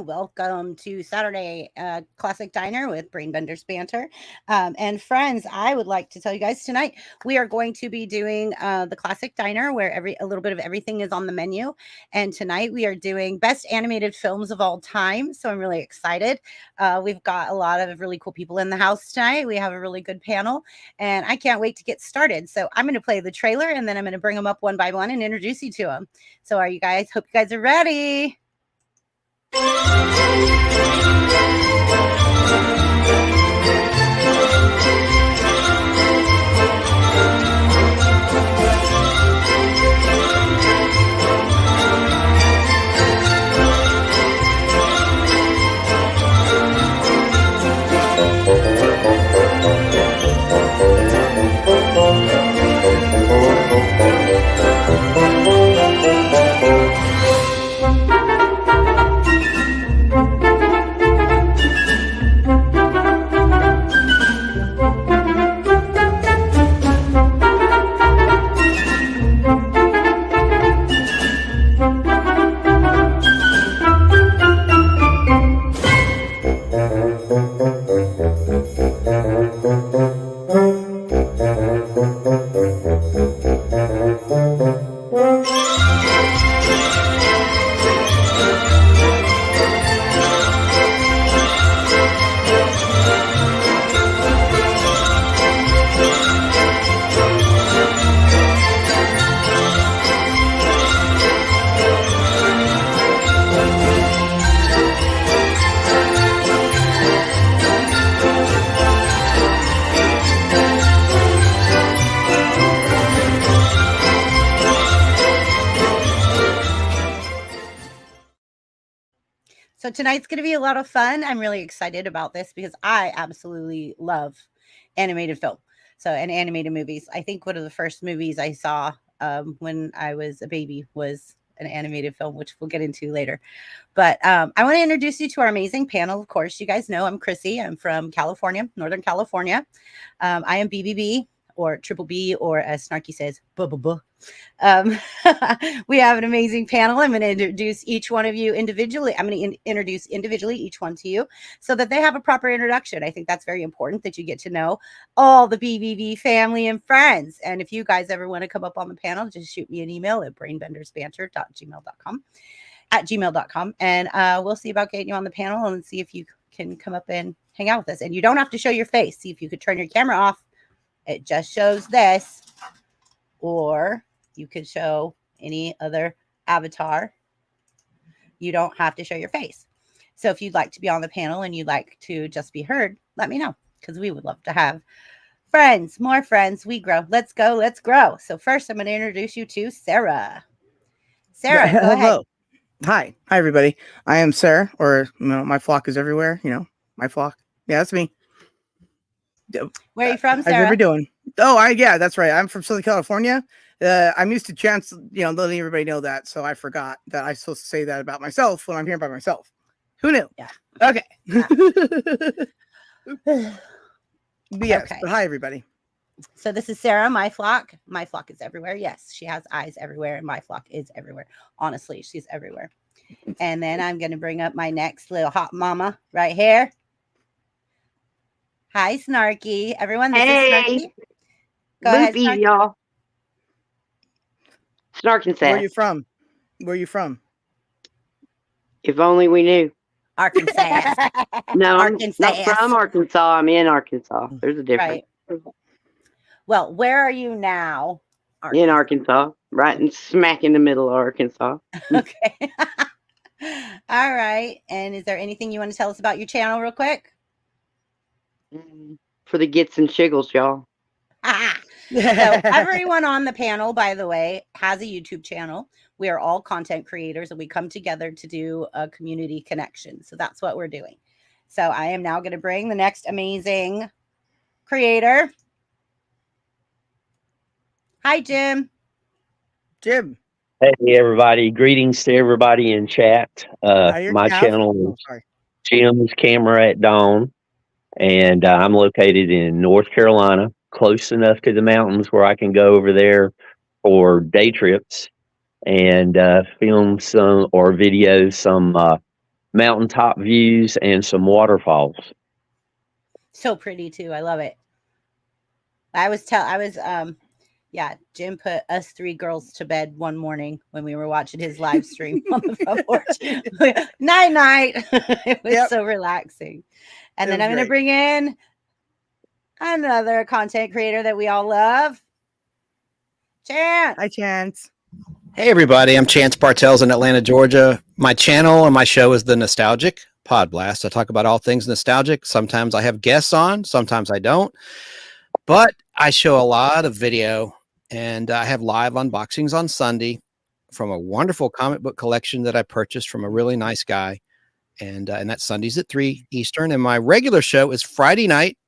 Welcome to Saturday Classic Diner with Brainbenders Banter. And friends, I would like to tell you guys tonight we are going to be doing the Classic Diner where a little bit of everything is on the menu. And tonight we are doing best animated films of all time. So I'm really excited. We've got a lot of really cool people in the house tonight. We have a really good panel and I can't wait to get started. So I'm going to play the trailer and then I'm going to bring them up one by one and introduce you to them. So are you guys? Hope you guys are ready. So tonight's going to be a lot of fun. I'm really excited about this because I absolutely love animated film. So, and animated movies. I think one of the first movies I saw when I was a baby was an animated film, which we'll get into later. But I want to introduce you to our amazing panel. Of course, you guys know I'm Chrissy. I'm from California, Northern California. I am BBB or Triple B, or as Snarky says, buh. We have an amazing panel. I'm going to introduce each one of you individually. I'm going to introduce individually each one to you so that they have a proper introduction. I think that's very important that you get to know all the BBB family and friends. And if you guys ever want to come up on the panel, just shoot me an email at brainbendersbanter@gmail.com. And we'll see about getting you on the panel and see if you can come up and hang out with us. And you don't have to show your face. See if you could turn your camera off. It just shows this, or you could show any other avatar. You don't have to show your face. So if you'd like to be on the panel and you'd like to just be heard, let me know, because we would love to have friends, more friends. We grow. Let's go. Let's grow. So first, I'm going to introduce you to Sarah. Sarah, go ahead. Hi, everybody. I am Sarah, or my flock is everywhere. My flock. Yeah, that's me. Where are you from, Sarah? How's everybody doing? Yeah, that's right. I'm from Southern California. I'm used to chance, letting everybody know that. So I forgot that I'm supposed to say that about myself when I'm here by myself. Who knew? Yeah. Okay. Yeah. Yes. Okay. But hi, everybody. So this is Sarah, my flock. My flock is everywhere. Yes, she has eyes everywhere, and my flock is everywhere. Honestly, she's everywhere. And then I'm going to bring up my next little hot mama right here. Hi, Snarky. Everyone, this is Snarky. Go ahead, Snarky. Y'all. Snarky. Where are you from? Where are you from? If only we knew. Arkansas. No, Arkansas. I'm not from Arkansas. I'm in Arkansas. There's a difference. Right. Well, where are you now? In Arkansas. Right in smack in the middle of Arkansas. Okay. All right. And is there anything you want to tell us about your channel real quick? For the gits and shiggles, y'all. So everyone on the panel, by the way, has a YouTube channel. We are all content creators and we come together to do a community connection. So that's what we're doing. So I am now going to bring the next amazing creator. Hi, Jim. Jim. Hey, everybody. Greetings to everybody in chat. My channel is Jim's Camera at Dawn. And I'm located in North Carolina, close enough to the mountains where I can go over there for day trips and film some or video some mountaintop views, and some waterfalls. So pretty too. I love it. Yeah, Jim put us 3 girls to bed one morning when we were watching his live stream on the front porch. Night night. It was so relaxing. And then I'm going to bring in another content creator that we all love. Chance. Hi, Chance. Hey, everybody. I'm Chance Bartels in Atlanta, Georgia. My channel and my show is The Nostalgic Pod Blast. I talk about all things nostalgic. Sometimes I have guests on, sometimes I don't. But I show a lot of video, and I have live unboxings on Sunday from a wonderful comic book collection that I purchased from a really nice guy. And that's Sundays at 3 Eastern. And my regular show is Friday night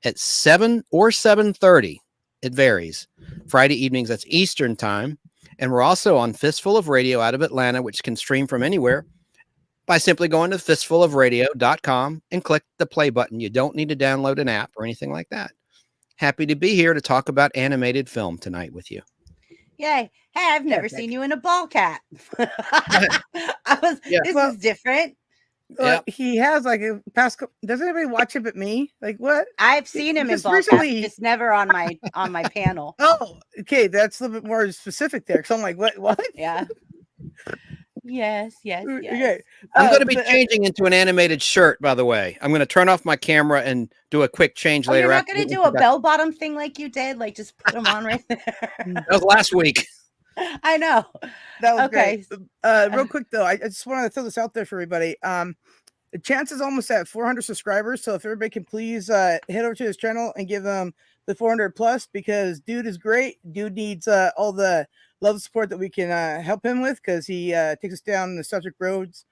at 7 or 7:30. It varies. Friday evenings, that's Eastern time. And we're also on Fistful of Radio out of Atlanta, which can stream from anywhere by simply going to fistfulofradio.com and click the play button. You don't need to download an app or anything like that. Happy to be here to talk about animated film tonight with you. Yay. Hey, I've never seen you in a ball cap. This is different. He has like a past. Does anybody watch it but me? Like what? I've seen him in ball cap. It's never on my panel. Oh, okay. That's a little bit more specific there. So I'm like, what? Yeah. Yes. Okay. I'm going to be changing into an animated shirt, by the way. I'm going to turn off my camera and do a quick change later. You're not going to do a bell bottom thing like you did? Like just put them on right there? That was last week. I know. That was great. Real quick though, I just want to throw this out there for everybody. Chance is almost at 400 subscribers, so if everybody can please head over to his channel and give him the 400 plus, because dude is great. Dude needs all the love and support that we can help him with, because he takes us down the subject roads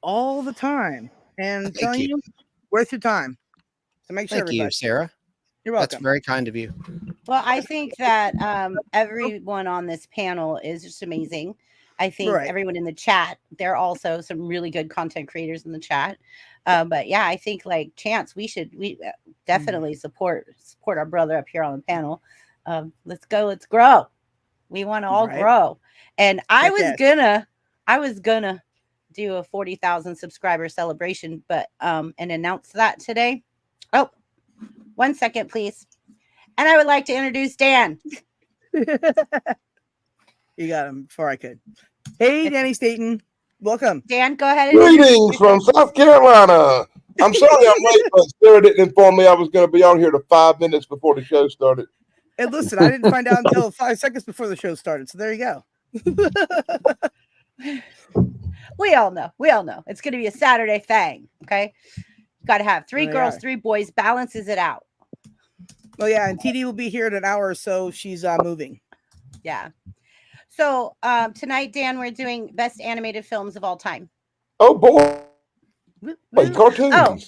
all the time. And telling you, worth your time. So make sure. Thank you, Sarah. You're welcome. That's very kind of you. Well, I think that everyone on this panel is just amazing. I think everyone in the chat, there are also some really good content creators in the chat. But yeah, I think like Chance, we definitely support our brother up here on the panel. Let's go, let's grow. We want to all grow. And I was gonna do a 40,000 subscriber celebration, but and announce that today. Oh, 1 second, please. And I would like to introduce Dan. You got him before I could. Hey, Danny Staten. Welcome. Dan, go ahead. Greetings from South Carolina. I'm sorry I'm late, but Sarah didn't inform me I was going to be on here to 5 minutes before the show started. And listen, I didn't find out until 5 seconds before the show started. So there you go. We all know. It's going to be a Saturday thing. Okay. Got to have 3 girls, 3 boys, balances it out. Oh, yeah. And TD will be here in an hour or so. She's moving. Yeah. So tonight, Dan, we're doing best animated films of all time. Oh, boy. Wait, cartoons. Oh,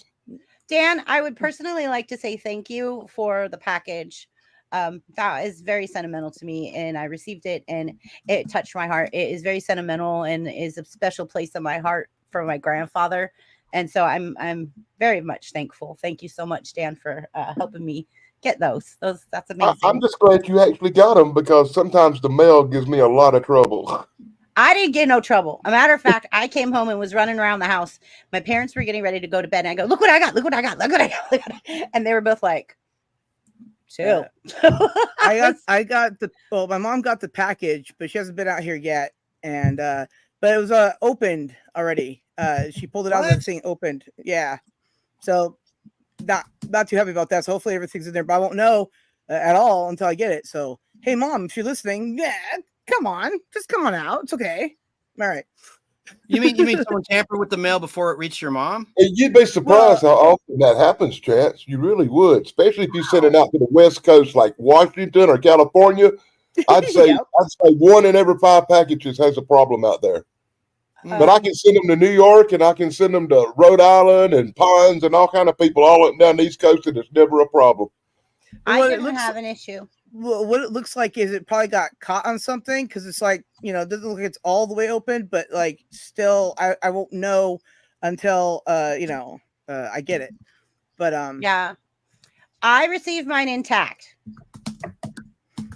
Dan, I would personally like to say thank you for the package. That is very sentimental to me, and I received it, and it touched my heart. It is very sentimental and is a special place in my heart for my grandfather. And so I'm very much thankful. Thank you so much, Dan, for helping me get those. That's amazing. I'm just glad you actually got them, because sometimes the mail gives me a lot of trouble. I didn't get no trouble. A matter of fact, I came home and was running around the house. My parents were getting ready to go to bed, and I go, look what I got. And they were both like, chill. I got my mom got the package, but she hasn't been out here yet. And but it was opened already. She pulled it out of the thing, opened. Yeah. So not too happy about that. So hopefully everything's in there, but I won't know at all until I get it. So hey, Mom, if you're listening, come on, just come on out. It's okay. All right. You mean someone tampered with the mail before it reached your mom? You'd be surprised how often that happens, Chance. You really would, especially if you send it out to the West Coast, like Washington or California. I'd say I'd say 1 in every 5 packages has a problem out there. But I can send them to New York, and I can send them to Rhode Island and Pines and all kind of people all up and down the East Coast, and it's never a problem. I didn't have an issue. Well, what it looks like is it probably got caught on something, because it's like, it doesn't look like it's all the way open, but like still I won't know until I get it. But yeah, I received mine intact.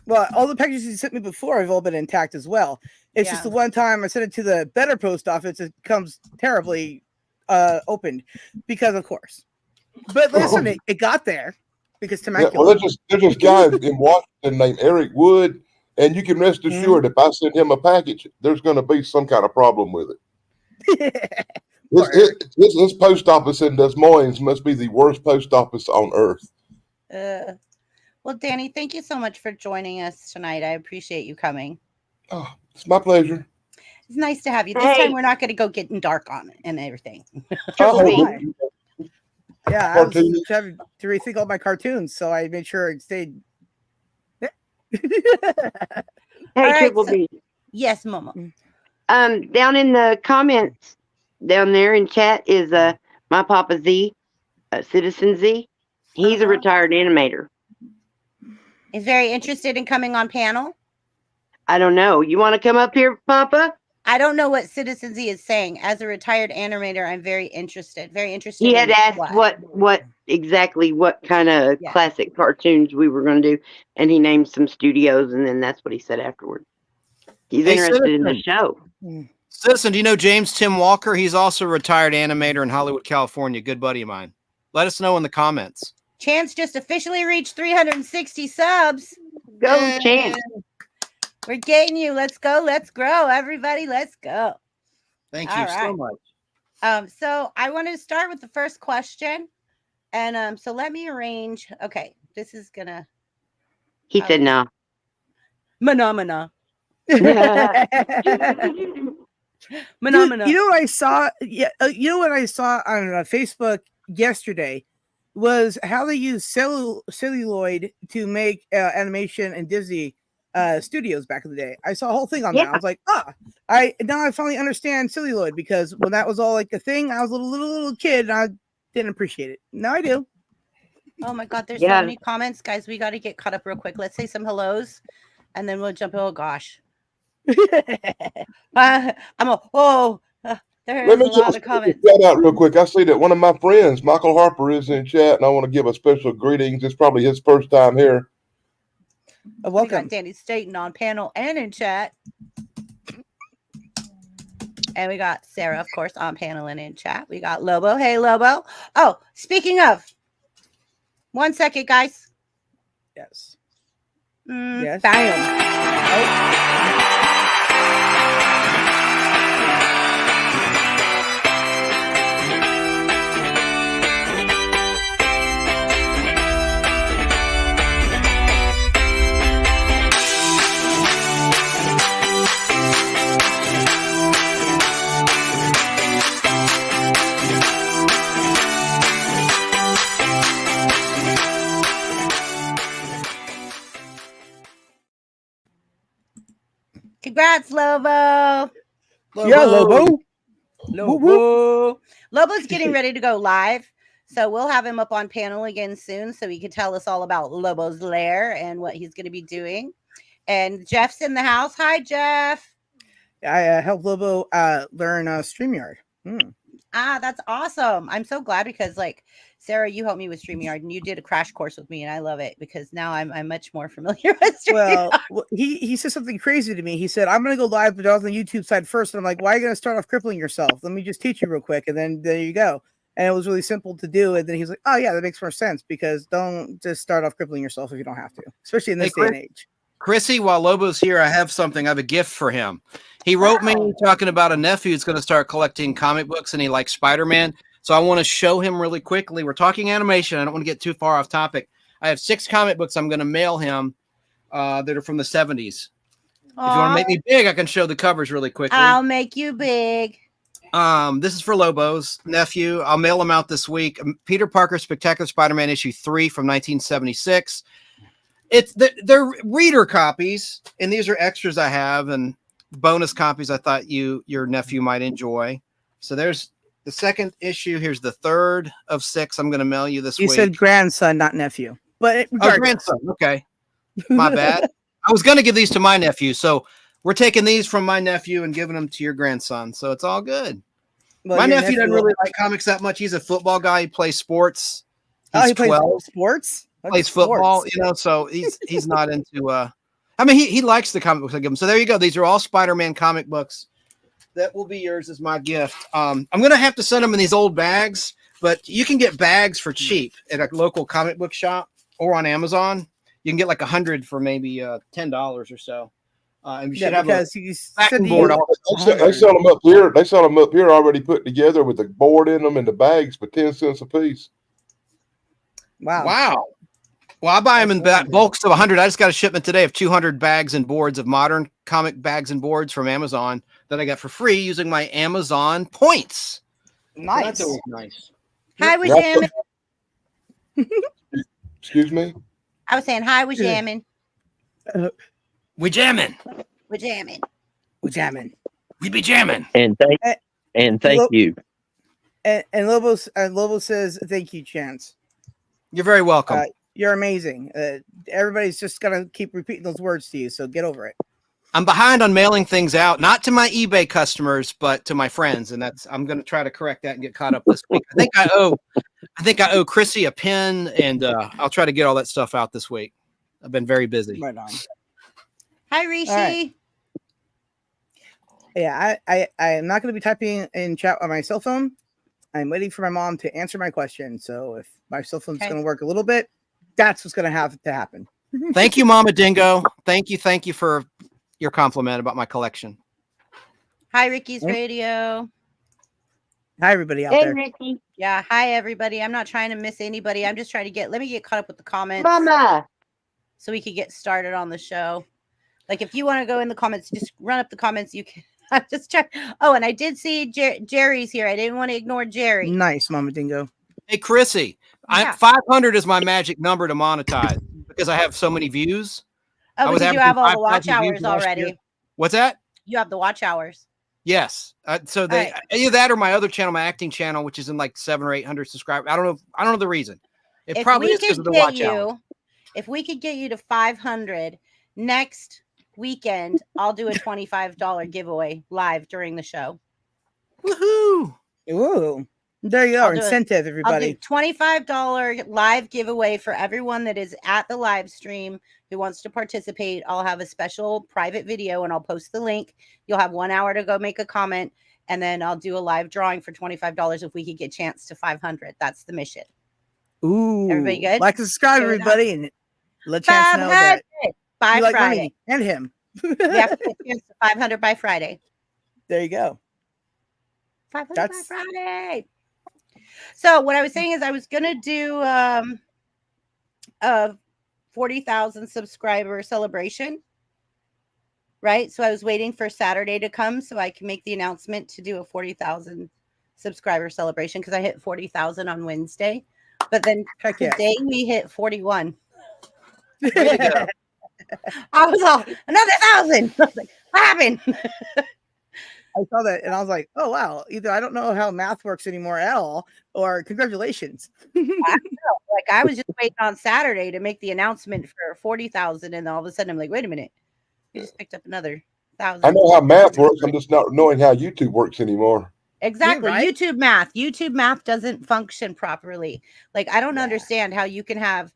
Well, all the packages you sent me before have all been intact as well. It's just the one time I sent it to the better post office, it comes terribly opened because, of course. But listen, it got there because Temecula. Well, there's this guy in Washington named Eric Wood, and you can rest assured if I send him a package, there's going to be some kind of problem with it. His post office in Des Moines must be the worst post office on earth. Well, Danny, thank you so much for joining us tonight. I appreciate you coming. Oh, it's my pleasure. It's nice to have you. This time we're not going to go getting dark on it and everything. Yeah, I was having to rethink all my cartoons, so I made sure it stayed. Triple B. Yes, Mama. Down in the comments, down there in chat is my Papa Z, Citizen Z. He's a retired animator. He's very interested in coming on panel. I don't know. You want to come up here, Papa? I don't know what Citizen Z is saying. As a retired animator, I'm very interested. Very interested. He had asked what exactly what kind of classic cartoons we were going to do, and he named some studios, and then that's what he said afterward. He's interested in the show. Citizen, do you know James Tim Walker? He's also a retired animator in Hollywood, California. Good buddy of mine. Let us know in the comments. Chance just officially reached 360 subs. Go, Chance. We're getting you. Let's go. Let's grow. Everybody, let's go. Thank you so much. So I want to start with the first question. And so let me arrange. Okay, this is gonna. He said no. Phenomena. Phenomena. You know what I saw? Yeah, you know what I saw on Facebook yesterday was how they use celluloid to make animation in Disney studios back in the day. I saw a whole thing on that. I was like, I finally understand celluloid, because when that was all like a thing, I was a little kid and I didn't appreciate it. Now I do. Oh my God, there's so many comments, guys. We got to get caught up real quick. Let's say some hellos, and then we'll jump. Oh gosh. There's a lot of comments. Shout out real quick. I see that one of my friends, Michael Harper, is in chat, and I want to give a special greetings. It's probably his first time here. Welcome. We got Danny Staten on panel and in chat. And we got Sarah, of course, on panel and in chat. We got Lobo. Hey, Lobo. Oh, speaking of, 1 second, guys. Yes. Yes. Bam. Congrats, Lobo. Yeah, Lobo. Lobo's getting ready to go live. So we'll have him up on panel again soon so he can tell us all about Lobo's lair and what he's going to be doing. And Jeff's in the house. Hi, Jeff. I helped Lobo learn StreamYard. That's awesome. I'm so glad because, like, Sarah, you helped me with StreamYard and you did a crash course with me, and I love it because now I'm much more familiar with StreamYard. Well, he said something crazy to me. He said, I'm going to go live, but I was on the YouTube side first. And I'm like, why are you going to start off crippling yourself? Let me just teach you real quick. And then there you go. And it was really simple to do. And then he's like, oh, yeah, that makes more sense, because don't just start off crippling yourself if you don't have to, especially in this day and age. Chrissy, while Lobo's here, I have something. I have a gift for him. He wrote me talking about a nephew who's going to start collecting comic books, and he likes Spider-Man. So I want to show him really quickly. We're talking animation. I don't want to get too far off topic. I have 6 comic books I'm going to mail him that are from the 70s. If you want to make me big, I can show the covers really quickly. I'll make you big. This is for Lobo's nephew. I'll mail him out this week. Peter Parker Spectacular Spider-Man issue 3 from 1976. They're reader copies, and these are extras I have and bonus copies I thought your nephew might enjoy. So there's the second issue. Here's the 3rd of 6 I'm going to mail you this week. You said grandson, not nephew. But grandson. Okay. My bad. I was going to give these to my nephew. So we're taking these from my nephew and giving them to your grandson. So it's all good. Well, my nephew doesn't really like comics that much. He's a football guy. He plays sports. He plays sports? Plays football, so he's not into I mean he likes the comic books I give him. So there you go. These are all Spider-Man comic books that will be yours as my gift. I'm going to have to send them in these old bags, but you can get bags for cheap at a local comic book shop or on Amazon. You can get like 100 for maybe $10 or so. And you should have a packing board. They sell them up here. They sell them up here already put together with the board in them and the bags for 10 cents a piece. Wow. Well, I buy them in bulks of 100. I just got a shipment today of 200 bags and boards of modern comic bags and boards from Amazon that I got for free using my Amazon points. Nice. So that's always nice. Hi, we're jamming. Excuse me? I was saying hi, we're jamming. We jamming. We're jamming. We're jamming. We be jamming. And thank you. And Lobo says thank you, Chance. You're very welcome. You're amazing. Everybody's just gonna keep repeating those words to you, so get over it. I'm behind on mailing things out, not to my eBay customers, but to my friends, and I'm going to try to correct that and get caught up this week. I think I owe Chrissy a pen, and I'll try to get all that stuff out this week. I've been very busy. Right on. Hi, Rishi. Right. Yeah, I am not going to be typing in chat on my cell phone. I'm waiting for my mom to answer my question. So if my cell phone's going to work a little bit, that's what's going to have to happen. Thank you, Mama Dingo. Thank you for your compliment about my collection. Hi, Ricky's Radio. Hi, everybody out there. Ricky. Yeah, hi, everybody. I'm not trying to miss anybody. I'm just trying to let me get caught up with the comments. Mama. So we could get started on the show. Like, if you want to go in the comments, just run up the comments. You can. I'm just trying. Oh, and I did see Jerry's here. I didn't want to ignore Jerry. Nice, Mama Dingo. Hey, Chrissy. Yeah. 500 is my magic number to monetize because I have so many views. Oh, because you have all the watch hours already. What's that? You have the watch hours. Yes. So either that or my other channel, my acting channel, which is in like 700 or 800 subscribers. I don't know the reason. It probably is because of the watch hours. If we could get you to 500 next weekend, I'll do a $25 giveaway live during the show. Woohoo! Ooh. There you go. Incentive, everybody. I'll do $25 live giveaway for everyone that is at the live stream who wants to participate. I'll have a special private video and I'll post the link. You'll have 1 hour to go make a comment, and then I'll do a live drawing for $25 if we could get chance to 500. That's the mission. Ooh. Everybody good? Like and subscribe, everybody, and let Chance know that by like Friday. money and him. We have to get chance to 500 by Friday. There you go. 500 by Friday. So what I was saying is I was going to do a 40,000 subscriber celebration, right? So I was waiting for Saturday to come so I can make the announcement to do a 40,000 subscriber celebration because I hit 40,000 on Wednesday. But then today we hit 41. Way to go. I was all, another 1,000. I was like, what happened? I saw that and I was like, oh, wow. Either I don't know how math works anymore at all, or congratulations. I don't know. Like, I was just waiting on Saturday to make the announcement for 40,000. And all of a sudden I'm like, wait a minute. You just picked up another 1,000. I know how math works. I'm just not knowing how YouTube works anymore. Exactly. Right? YouTube math doesn't function properly. Like, I don't understand how you can have,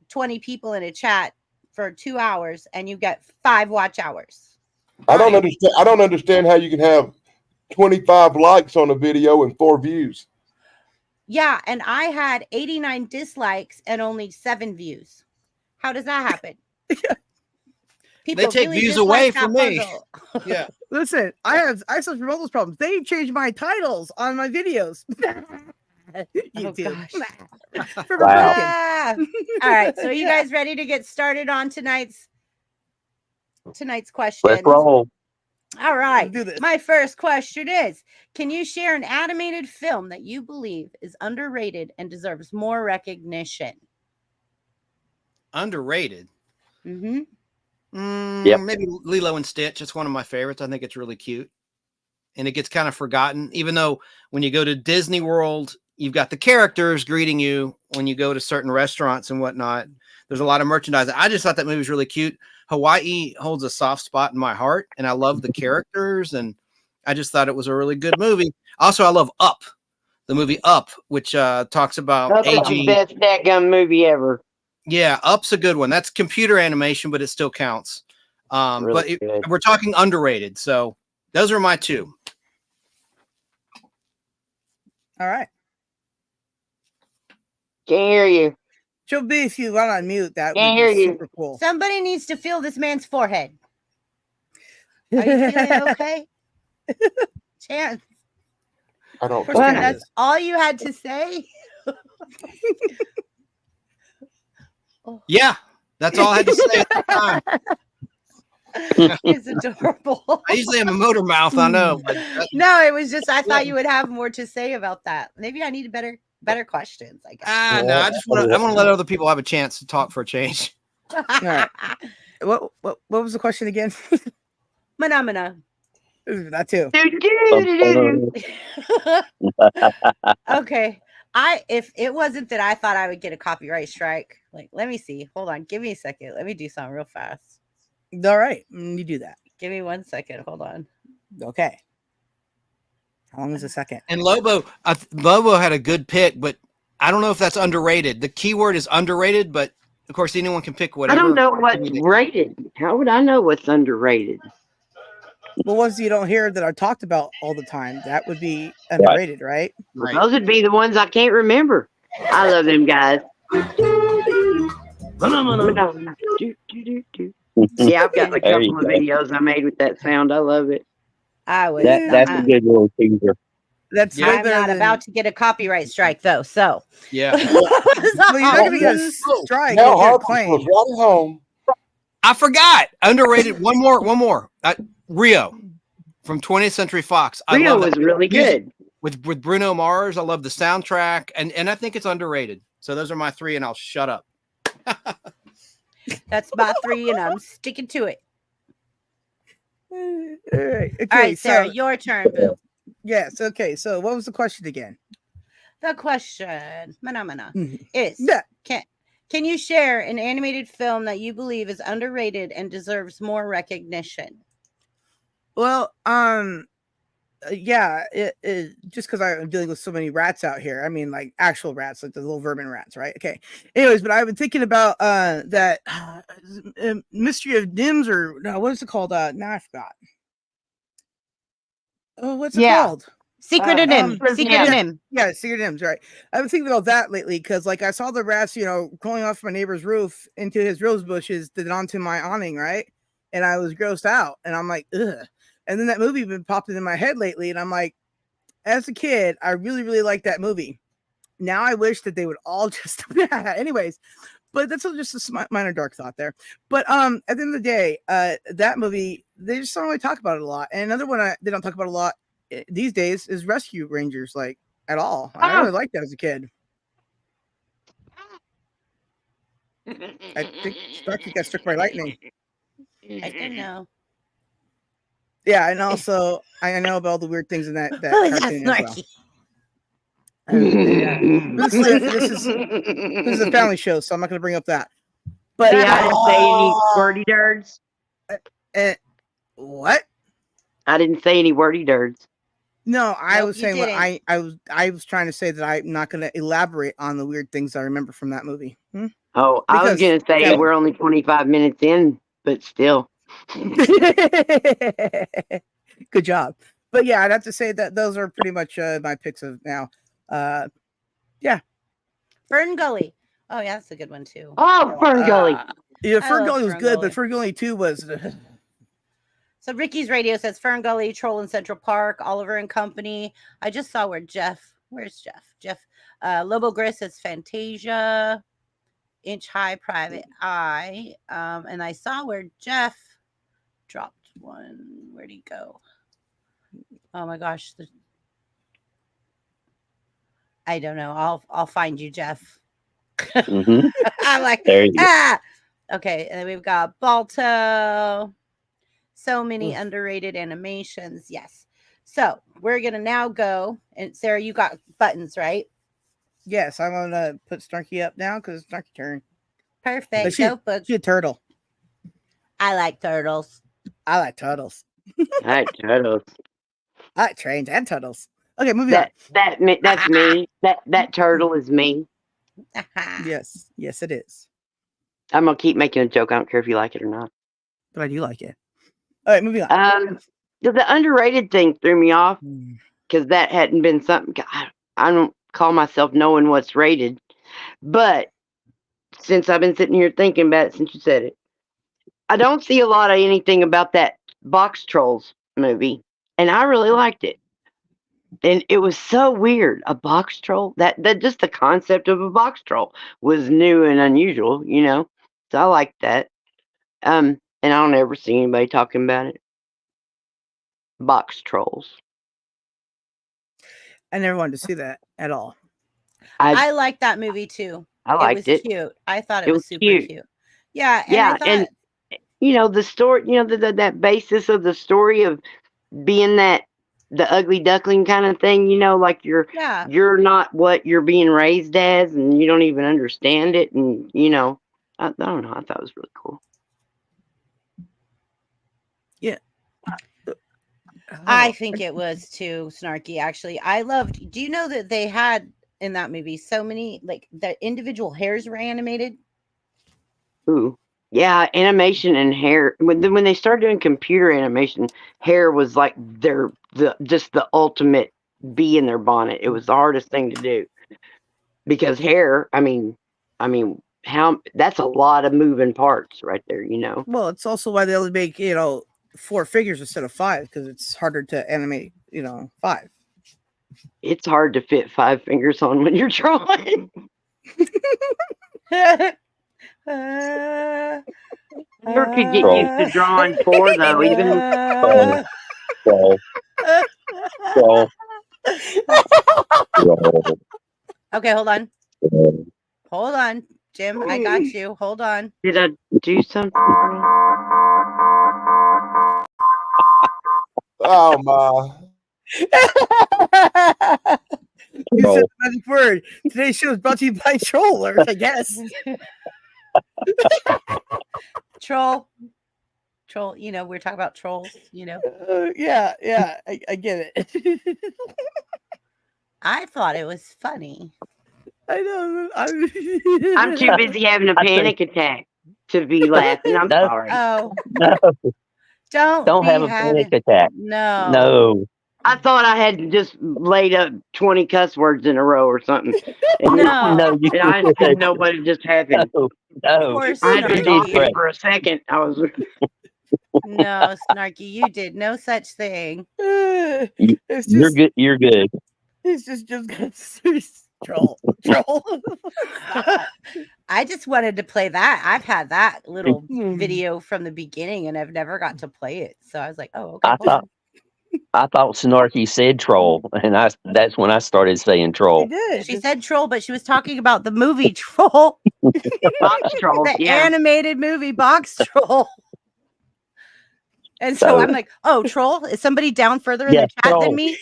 20 people in a chat for 2 hours and you get 5 watch hours. I don't understand how you can have 25 likes on a video and 4 views. Yeah, and I had 89 dislikes and only 7 views. How does that happen? People they take really views away from me. Yeah. Listen, I suffer from all those problems. They changed my titles on my videos. YouTube. Wow. All right. So are you guys ready to get started on tonight's question? Let's roll. All right. Do this. My first question is, can you share an animated film that you believe is underrated and deserves more recognition? Underrated? Mm-hmm. Maybe Lilo and Stitch. It's one of my favorites. I think it's really cute. And it gets kind of forgotten, even though when you go to Disney World, you've got the characters greeting you when you go to certain restaurants and whatnot. There's a lot of merchandise. I just thought that movie was really cute. Hawaii holds a soft spot in my heart, and I love the characters, and I just thought it was a really good movie. Also, I love Up, the movie Up, which talks about aging. That's the best dadgum movie ever. Yeah, Up's a good one. That's computer animation, but it still counts. Really but we're talking underrated, so Those are my two. All right. Can't hear you. Joe B, if you want on mute, that Can't would hear be you. super cool. Somebody needs to feel this man's forehead. Are you feeling okay? Chance. I don't. Well, That's all you had to say? Yeah, that's all I had to say at the time. It's adorable. I usually have a motor mouth, I know. But No, it was just I thought you would have more to say about that. Maybe I need better questions, I guess. no, I want to let other people have a chance to talk for a change. All right. What was the question again? Phenomena. That too. Okay. If it wasn't that I thought I would get a copyright strike, like, let me see. Hold on. Give me a second. Let me do something real fast. All right. You do that. Give me 1 second. Hold on. Okay. How long is a second? And Lobo had a good pick, but I don't know if that's underrated. The keyword is underrated, but of course anyone can pick whatever. I don't know what's rated. How would I know what's underrated? Well, ones you don't hear that are talked about all the time, that would be underrated, right? Well, those would be the ones I can't remember. I love them guys. Yeah, I've got a couple of videos I made with that sound. I love it. I would. That's a good little teaser. That's I'm not about to get a copyright strike though. So yeah. Well, you're not gonna get a strike. Now You'll get a Harper's claim. was right at home. I forgot. Underrated. One more. Rio from 20th Century Fox. Rio was really good. With Bruno Mars. I love the soundtrack, and I think it's underrated. So those are my three, and I'll shut up. that's my three, and I'm sticking to it. All right. Okay, All right, Sarah, your turn, boo. Yes. Okay. So, what was the question again? The question, phenomena, Mhm. is Yeah. Can you share an animated film that you believe is underrated and deserves more recognition? Well, yeah, just because I'm dealing with so many rats out here. I mean, like actual rats, like the little vermin rats, right? Okay. Anyways, but I've been thinking about that Mystery of Nims, or no, what is it called? Now I forgot. Oh, what's it called? Secret of Nim. Secret of Nim. Yeah, Secret of Nims, right. I've been thinking about that lately because, like, I saw the rats, crawling off my neighbor's roof into his rose bushes, then onto my awning, right? And I was grossed out, and I'm like, ugh. And then that movie been popping in my head lately, and I'm like, as a kid, I really, really liked that movie. Now I wish that they would all just, anyways. But that's just a minor dark thought there. But at the end of the day, that movie, they just don't really talk about it a lot. And another one they don't talk about a lot these days is Rescue Rangers, like, at all. I really liked that as a kid. I think Starkey got struck by lightning. I don't know. Yeah, and also I know about all the weird things in that cartoon as well. This is a family show, so I'm not going to bring up that. But I didn't say any wordy dirds. What? I didn't say any wordy dirds. No, I was saying what I was trying to say that I'm not going to elaborate on the weird things I remember from that movie. Oh, I was going to say we're only 25 minutes in, but still. Good job. But yeah, I'd have to say that those are pretty much my picks of now. Yeah. Fern Gully. Oh yeah, that's a good one too. Oh, Fern Gully. Yeah, Fern Gully was good, but Fern Gully 2 was. So Ricky's Radio says Fern Gully, Troll in Central Park, Oliver and Company. I just saw where's Jeff? Lobo Gris says Fantasia, Inch High, Private Eye. And I saw where Jeff dropped one. Where'd he go? Oh my gosh. I don't know. I'll find you, Jeff. Mm-hmm. I'm like, okay. And then we've got Balto. So many underrated animations. Yes. So we're going to now go. And Sarah, you got buttons, right? Yes. I'm going to put Starkey up now because it's Starkey's turn. Perfect. She's a turtle. I like turtles. I like turtles. I like turtles. I like trains and turtles. Okay, moving on. That's me. That turtle is me. Yes, it is. I'm gonna keep making a joke. I don't care if you like it or not. But I do like it. All right, moving on. The underrated thing threw me off because that hadn't been something. I don't call myself knowing what's rated, but since I've been sitting here thinking about it since you said it, I don't see a lot of anything about that Box Trolls movie, and I really liked it. And it was so weird. A box troll, that just the concept of a box troll was new and unusual, you know. So I liked that. And I don't ever see anybody talking about it. Box trolls. I never wanted to see that at all. I liked that movie too. I liked it. Cute. I thought it was super cute. Yeah, and yeah, I thought, and you know the story. You know that basis of the story of being the ugly duckling kind of thing. You know, like you're not what you're being raised as, and you don't even understand it. And you know, I don't know. I thought it was really cool. Yeah. I think it was too snarky. Actually, I loved. Do you know that they had in that movie so many like the individual hairs were animated? Ooh, yeah, animation and hair. When they started doing computer animation, hair was like just the ultimate bee in their bonnet. It was the hardest thing to do because hair. I mean, how that's a lot of moving parts right there. You know. Well, it's also why they only make 4 figures instead of 5 because it's harder to animate 5. It's hard to fit 5 fingers on when you're drawing. Never could get used to drawing 4 though. Even Okay, hold on. Hold on, Jim. I got you. Hold on. Did I do something? Oh my. You said the magic word. Today's show is brought to you by Trollers, I guess. Troll. We're talking about trolls, Yeah, I get it. I thought it was funny. I know. I'm too busy having a panic attack to be laughing. I'm sorry. Oh, No, don't have a panic attack. No. I thought I had just laid up 20 cuss words in a row or something. And no, and I didn't know what had just happened. No. Poor I had been Snarky. talking for a second. I was. No, Snarky, you did no such thing. You're good. You're good. It's just troll. I just wanted to play that. I've had that little video from the beginning, and I've never got to play it. So I was like, "Oh, okay." I thought Snarky said troll, and that's when I started saying troll. She said troll, but she was talking about the movie Troll. Box Trolls, the animated movie Box Troll. And so I'm like, oh, troll? Is somebody down further in the chat troll. than me?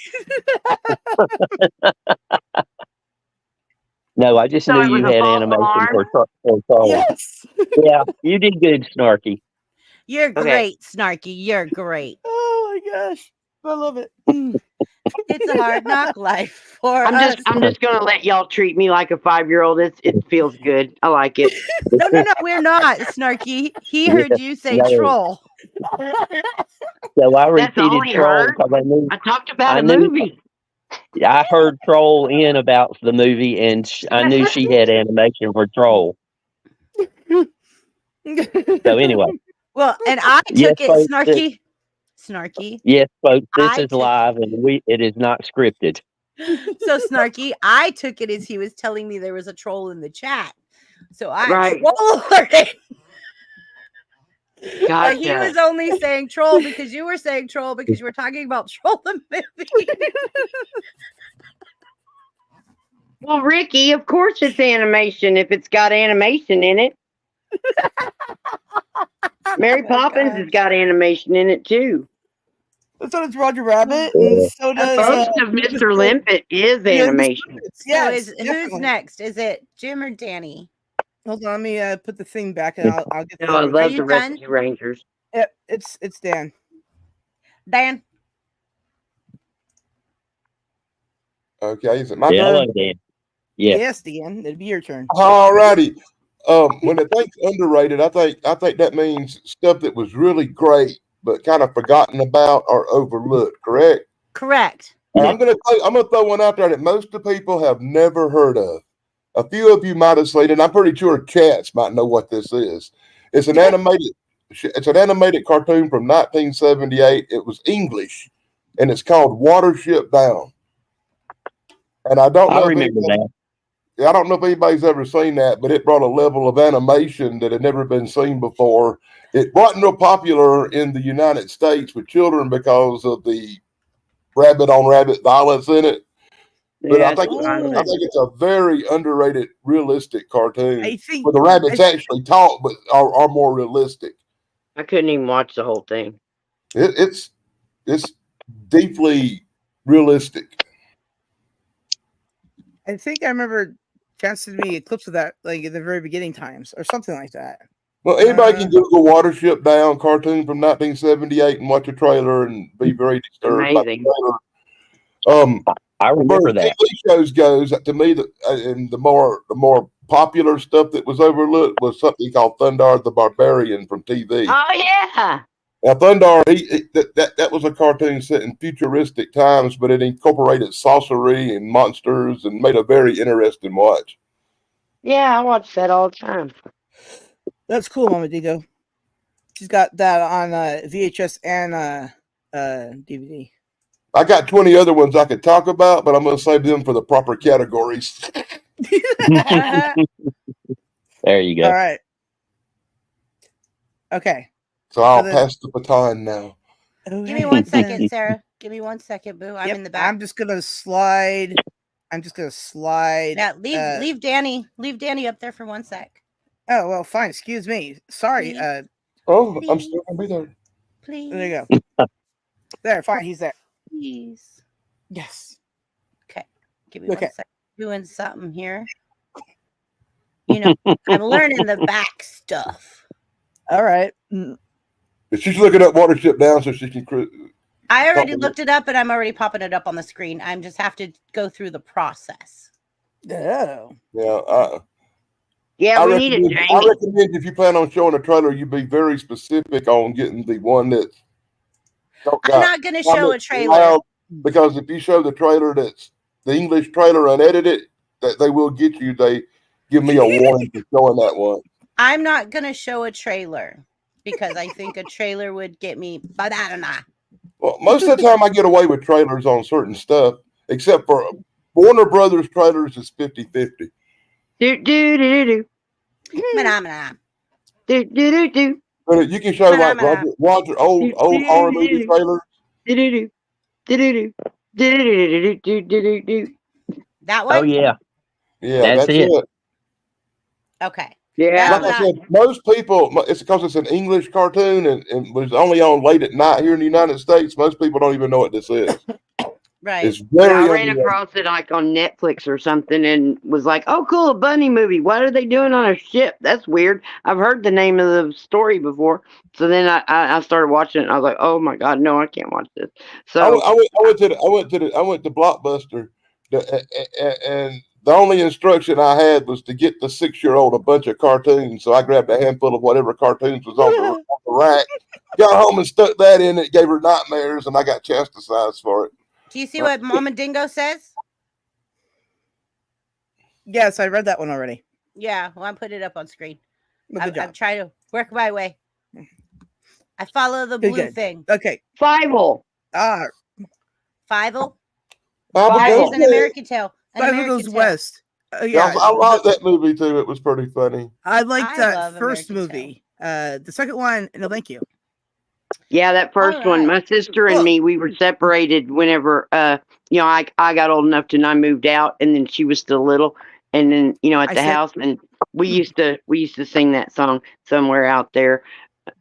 No, I just knew you had animation for troll. Yes. Yeah, you did good, Snarky. You're great, Snarky. You're great. Oh my gosh. I love it. It's a hard knock life for us. I'm just gonna let y'all treat me like a 5-year-old. It feels good. I like it. No, we're not, Snarky. He heard you say troll. So I repeated troll because I talked about a movie. I heard troll in about the movie, and I knew she had animation for troll. So anyway. Well, and I took it, folks, Snarky. Yes, folks, this is live, and it is not scripted. So Snarky, I took it as he was telling me there was a troll in the chat. So I troll alerted. Gotcha. But he was only saying troll because you were saying troll because you were talking about Troll the movie. Well, Ricky, of course it's animation if it's got animation in it. Mary Poppins has got animation in it too. So does Roger Rabbit, and so does most of Mr. Limpet is animation. Yes. So who's next? Is it Jim or Danny? Hold on, let me put the thing back, and I'll get. No, I love the Rescue Rangers. Yep, it's Dan. Dan. Okay, is it my turn? Dan. Yeah. Yes, Dan. It'd be your turn. All righty. When I think underrated, I think that means stuff that was really great but kind of forgotten about or overlooked. Correct. Correct. And I'm gonna throw one out there that most of the people have never heard of. A few of you might have seen it. I'm pretty sure chats might know what this is. It's an animated cartoon from 1978. It was English, and it's called Watership Down. And I don't know. I don't know if anybody's ever seen that, but it brought a level of animation that had never been seen before. It wasn't real popular in the United States with children because of the rabbit on rabbit violence in it. But I think it's a very underrated, realistic cartoon where the rabbits actually talk, but are more realistic. I couldn't even watch the whole thing. It's deeply realistic. I think I remember Chance sent me clips of that, like at the very beginning times, or something like that. Well, anybody can Google Watership Down cartoon from 1978 and watch a trailer and be very disturbed by the trailer. I remember that. TV shows goes to me, and the more popular stuff that was overlooked was something called Thundar the Barbarian from TV. Oh yeah. Now Thundar, that was a cartoon set in futuristic times, but it incorporated sorcery and monsters and made a very interesting watch. Yeah, I watch that all the time. That's cool, Mama Digo. She's got that on VHS and DVD. I got 20 other ones I could talk about, but I'm going to save them for the proper categories. There you go. All right. Okay. So I'll pass the baton now. Give me 1 second, Sarah. Give me 1 second, boo. I'm in the back. I'm just gonna slide. Yeah, leave Danny. Leave Danny up there for 1 sec. Oh well, fine. Excuse me. Sorry. Please. I'm still gonna be there. Please. There you go. There, fine. He's there. Please. Yes. Okay. Give me 1 sec. Doing something here. You know, I'm learning the back stuff. All right. She's looking up Watership Down so she can. I already looked it up, and I'm already popping it up on the screen. I just have to go through the process. Oh. Yeah. I We need it, Jamie. I recommend if you plan on showing a trailer, you be very specific on getting the one that's. I'm not going to show a trailer. Because if you show the trailer that's the English trailer unedited, that they will get you. They give me a warning for showing that one. I'm not going to show a trailer because I think a trailer would get me banana. Well, most of the time I get away with trailers on certain stuff, except for Warner Brothers trailers is 50-50. Banana. But you can show like Roger old horror movie trailers. That one? Oh yeah. Yeah, that's it. Okay. Yeah. Like I said, most people, it's because it's an English cartoon and was only on late at night here in the United States. Most people don't even know what this is. Right. It's very. I ran across it like on Netflix or something and was like, "Oh, cool, a bunny movie. What are they doing on a ship? That's weird. I've heard the name of the story before." So then I started watching it. And I was like, "Oh my god, no, I can't watch this." So I went to Blockbuster, and the only instruction I had was to get the 6-year-old a bunch of cartoons. So I grabbed a handful of whatever cartoons was on the rack, got home and stuck that in it, gave her nightmares, and I got chastised for it. Do you see what Mama Dingo says? Yes, I read that one already. Yeah, well, I'm putting it up on screen. I'm trying to work my way. I follow the blue thing. Okay. Fievel. Fievel? Fievel is an American Tale. Fievel Goes West. Yeah, I like that movie too. It was pretty funny. I liked that first movie. The second one, no, thank you. Yeah, that first one. My sister and me, we were separated whenever I got old enough to and I moved out, and then she was still little, and then at the house, and we used to sing that song somewhere out there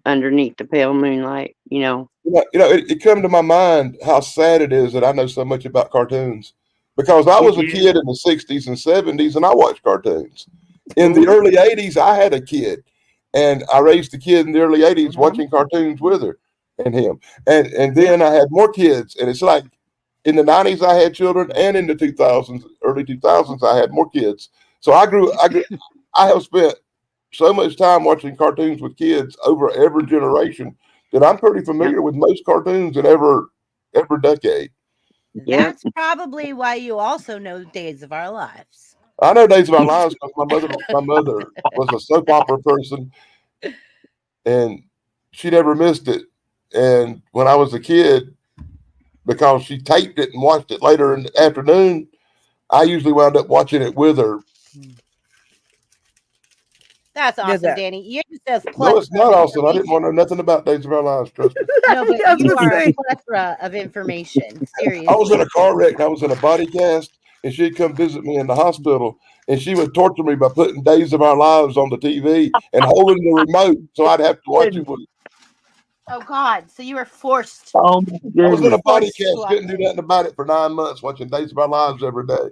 underneath the pale moonlight. It come to my mind how sad it is that I know so much about cartoons, because I was a kid in the 60s and 70s and I watched cartoons. In the early 80s, I had a kid, and I raised a kid in the early 80s watching cartoons with her and him. And then I had more kids, and it's like in the 90s I had children, and in the 2000s, early 2000s, I had more kids. So I have spent so much time watching cartoons with kids over every generation And I'm pretty familiar with most cartoons in every decade. That's probably why you also know Days of Our Lives. I know Days of Our Lives because my mother was a soap opera person, and she never missed it. And when I was a kid, because she taped it and watched it later in the afternoon, I usually wound up watching it with her. That's awesome, Danny. You're just a No, it's not awesome. I didn't want to know nothing about Days of Our Lives, trust me. No, but you are a plethora of information. Seriously. I was in a car wreck and I was in a body cast, and she'd come visit me in the hospital, and she would torture me by putting Days of Our Lives on the TV and holding the remote so I'd have to watch it with her. Oh God! So you were forced. Oh my goodness. I was in a body cast, couldn't do nothing about it for 9 months, watching Days of Our Lives every day.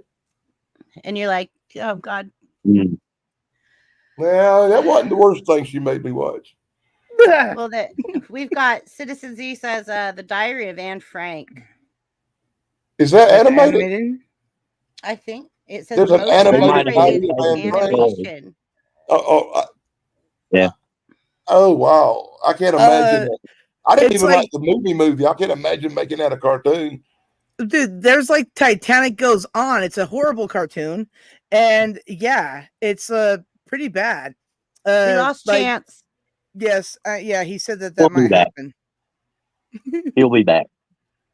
And you're like, oh God. Well, that wasn't the worst thing she made me watch. Well, we've got Citizen Z says The Diary of Anne Frank. Is that animated? I think it says there's an animated animation. Yeah. Oh wow! I can't imagine that. I didn't even like the movie. I can't imagine making that a cartoon. Dude, there's like Titanic Goes On. It's a horrible cartoon, and yeah, it's pretty bad. We lost Chance. Yes, yeah, he said that might happen. He'll be back.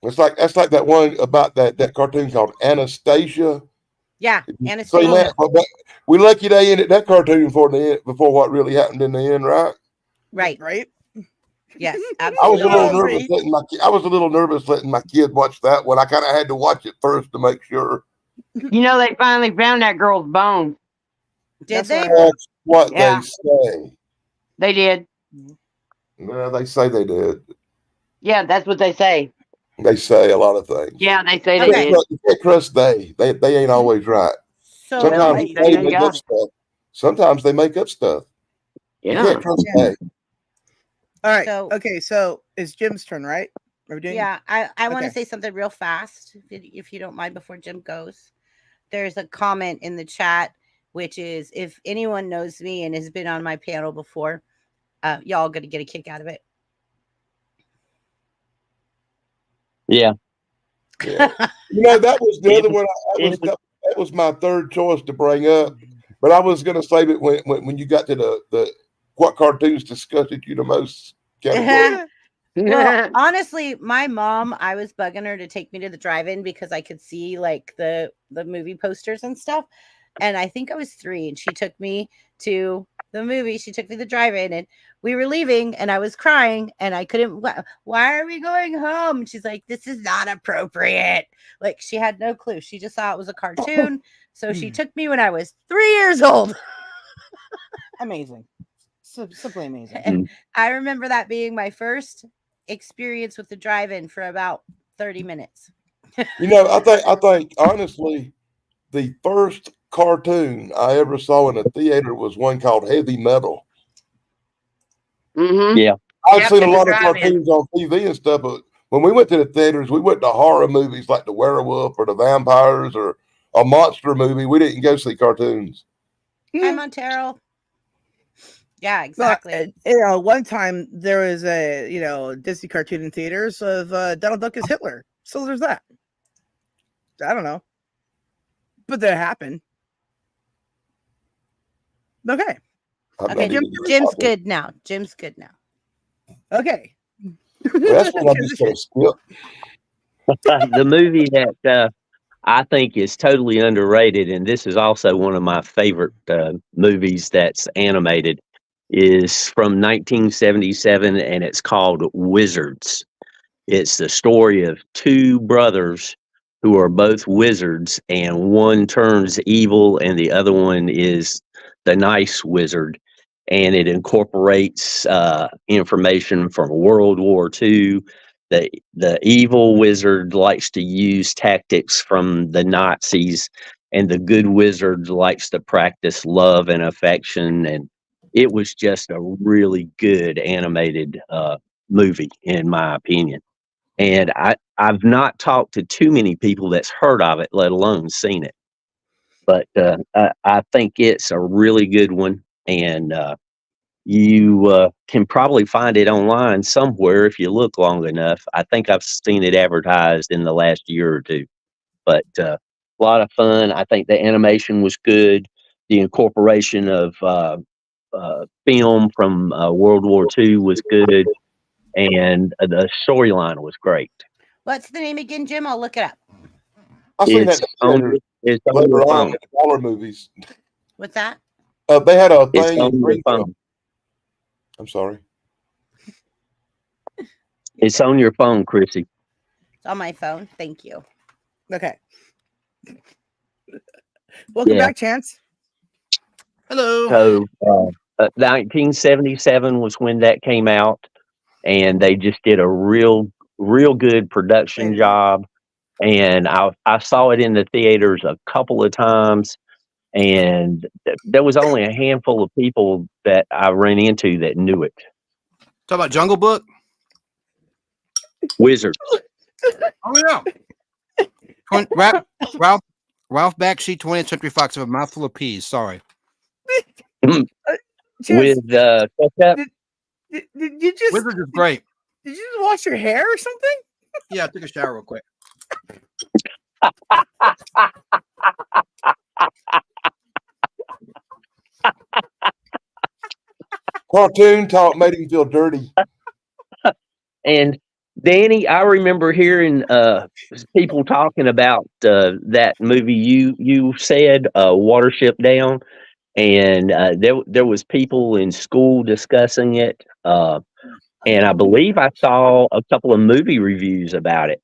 That's like that one about that cartoon called Anastasia. Yeah, Anastasia. We lucky they ended that cartoon before what really happened in the end, right? Right. Yes, absolutely. I was a little nervous letting my kid watch that one. I kind of had to watch it first to make sure. You know, they finally found that girl's bones. Did they? That's what they say. They did. No, they say they did. Yeah, that's what they say. They say a lot of things. Yeah, they say they did. You can't trust they ain't always right. So sometimes they make up stuff. Sometimes they make up stuff. Yeah. You can't trust they. All right. Okay, so it's Jim's turn, right? Are we doing? Yeah, I want to say something real fast, if you don't mind, before Jim goes. There's a comment in the chat, which is, if anyone knows me and has been on my panel before, y'all gonna get a kick out of it. Yeah. You know, that was the other one. That was my third choice to bring up, but I was going to save it when you got to the what cartoons disgusted you the most category. Well, honestly, my mom, I was bugging her to take me to the drive-in because I could see like the movie posters and stuff. And I think I was 3, and she took me to the movie. She took me to the drive-in, and we were leaving, and I was crying, and I couldn't. Why are we going home? And she's like, "This is not appropriate." Like, she had no clue. She just thought it was a cartoon. So she took me when I was 3 years old. Amazing. Simply amazing. And I remember that being my first experience with the drive-in for about 30 minutes. You know, I think honestly, the first cartoon I ever saw in a theater was one called Heavy Metal. Mm-hmm. Yeah. I've seen a lot of cartoons on TV and stuff, but when we went to the theaters, we went to horror movies like the werewolf or the vampires or a monster movie. We didn't go see cartoons. Hi, Montero. Yeah, exactly. Well, one time there was a Disney cartoon in theaters of Donald Duck as Hitler. So there's that. I don't know, but that happened. Okay. Okay, Jim's good now. Jim's good now. Okay. That's what I'm just going to skip. The movie that I think is totally underrated, and this is also one of my favorite movies that's animated, is from 1977, and it's called Wizards. It's the story of 2 brothers who are both wizards, and one turns evil and the other one is the nice wizard. And it incorporates information from World War II. The evil wizard likes to use tactics from the Nazis, and the good wizard likes to practice love and affection. And it was just a really good animated movie, in my opinion. And I've not talked to too many people that's heard of it, let alone seen it. But I think it's a really good one. And you can probably find it online somewhere if you look long enough. I think I've seen it advertised in the last year or two, but a lot of fun. I think the animation was good. The incorporation of film from World War II was good, and the storyline was great. What's the name again, Jim? I'll look it up. I've seen It's that on later your on phone. in the dollar movies. What's that? They had a It's thing on in your Greenville. phone. I'm sorry. It's on your phone, Chrissy. It's on my phone. Thank you. Okay. Welcome back, Chance. Hello. So 1977 was when that came out, and they just did a real good production job. And I saw it in the theaters a couple of times, and there was only a handful of people that I ran into that knew it. Talk about Jungle Book. Wizards. Oh yeah. Ralph Bakshi, 20th Century Fox, of a mouthful of peas. Sorry. With ketchup. Did you just? Wizards is great. Did you just wash your hair or something? Yeah, I took a shower real quick. Cartoon talk made him feel dirty. And Danny, I remember hearing people talking about that movie you said, Watership Down, and there was people in school discussing it, and I believe I saw a couple of movie reviews about it.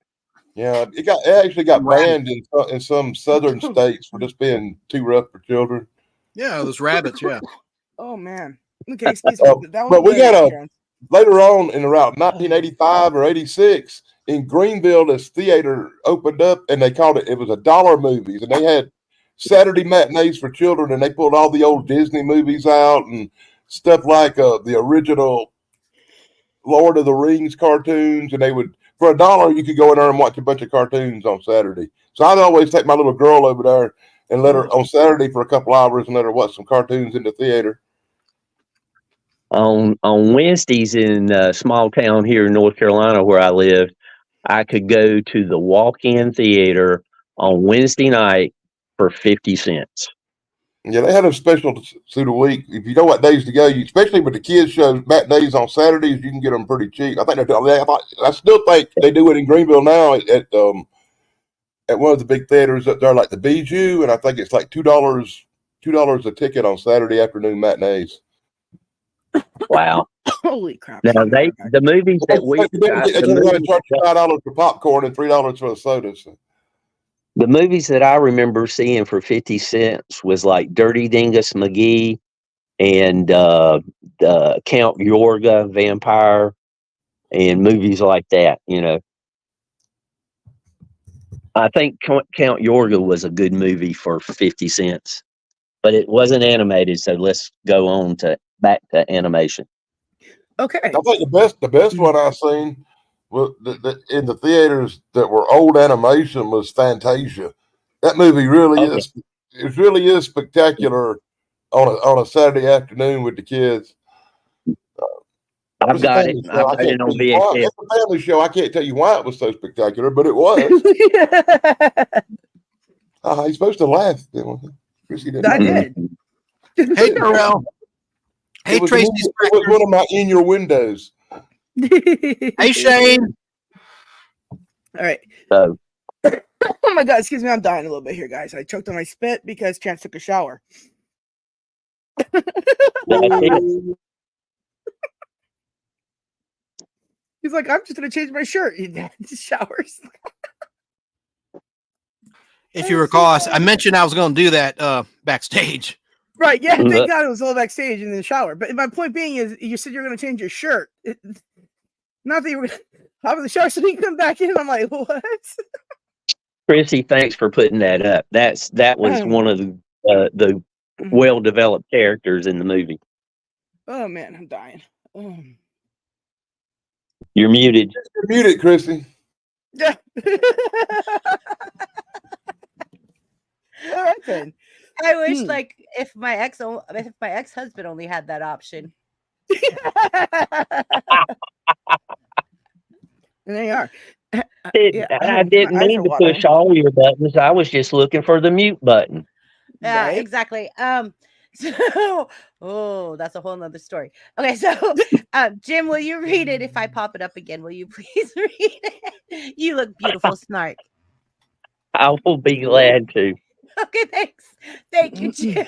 Yeah, it actually got banned in some southern states for just being too rough for children. Yeah, those rabbits. Yeah. Oh man. Okay, excuse me. But we got later on in around 1985 or 86 in Greenville, this theater opened up, and they called it was a dollar movies, and they had Saturday matinees for children, and they pulled all the old Disney movies out and stuff like the original Lord of the Rings cartoons, and they would, for $1 you could go in there and watch a bunch of cartoons on Saturday. So I'd always take my little girl over there and let her on Saturday for a couple hours and let her watch some cartoons in the theater. On Wednesdays in a small town here in North Carolina where I lived, I could go to the walk-in theater on Wednesday night for 50 cents. Yeah, they had a special through the week. If you know what days to go, especially with the kids shows matinees on Saturdays, you can get them pretty cheap. I think I still think they do it in Greenville now at one of the big theaters up there, like the Bijou, and I think it's like $2 a ticket on Saturday afternoon matinees. Wow! Holy crap! Now the movies that we charge $5 for popcorn and $3 for a soda. So. The movies that I remember seeing for 50 cents was like Dirty Dingus McGee and Count Yorga, Vampire, and movies like that. You know, I think Count Yorga was a good movie for 50 cents, but it wasn't animated. So let's go on back to animation. Okay. I think the best one I seen was in the theaters that were old animation was Fantasia. That movie really is. It really is spectacular on a Saturday afternoon with the kids. I've got it. I've got it on VHS. It's a family show. I can't tell you why it was so spectacular, but it was. He's supposed to laugh. I did. Hey, Terrell. Hey, Tracy. It was one of my in your windows. Hey, Shane. All right. So, oh my God, excuse me, I'm dying a little bit here, guys. I choked on my spit because Chance took a shower. He's like, I'm just gonna change my shirt. He showers. If you recall, I mentioned I was going to do that backstage. Right? Yeah. Thank God it was all backstage in the shower. But my point being is, you said you're going to change your shirt. Not that you were going to hop in the shower, so you come back in. I'm like, what? Chrissy, thanks for putting that up. That was one of the well-developed characters in the movie. Oh man, I'm dying. You're muted. You're muted, Chrissy. Yeah. All right then. I wish, like, if my ex-husband only had that option. And there you are. I didn't mean to push all your buttons. I was just looking for the mute button. Yeah, right? Exactly. So, oh, that's a whole nother story. Okay, so Jim, will you read it if I pop it up again? Will you please read it? You look beautiful, Snark. I will be glad to. Okay, thanks. Thank you, Jim.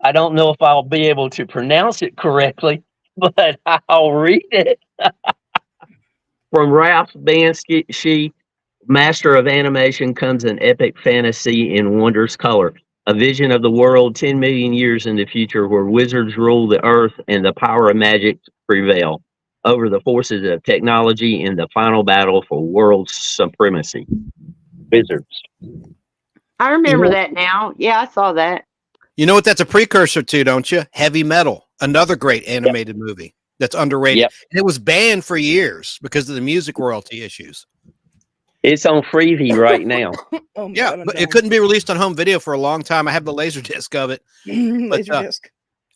I don't know if I'll be able to pronounce it correctly, but I'll read it. From Ralph Bakshi, master of animation, comes an epic fantasy in wondrous color. A vision of the world 10 million years in the future where wizards rule the earth and the power of magic prevail over the forces of technology in the final battle for world supremacy. Wizards. I remember that now. Yeah, I saw that. You know what that's a precursor to, don't you? Heavy Metal, another great animated movie that's underrated. Yep. And it was banned for years because of the music royalty issues. It's on Freevee right now. Yeah, but it couldn't be released on home video for a long time. I have the laser disc of it. Laserdisc.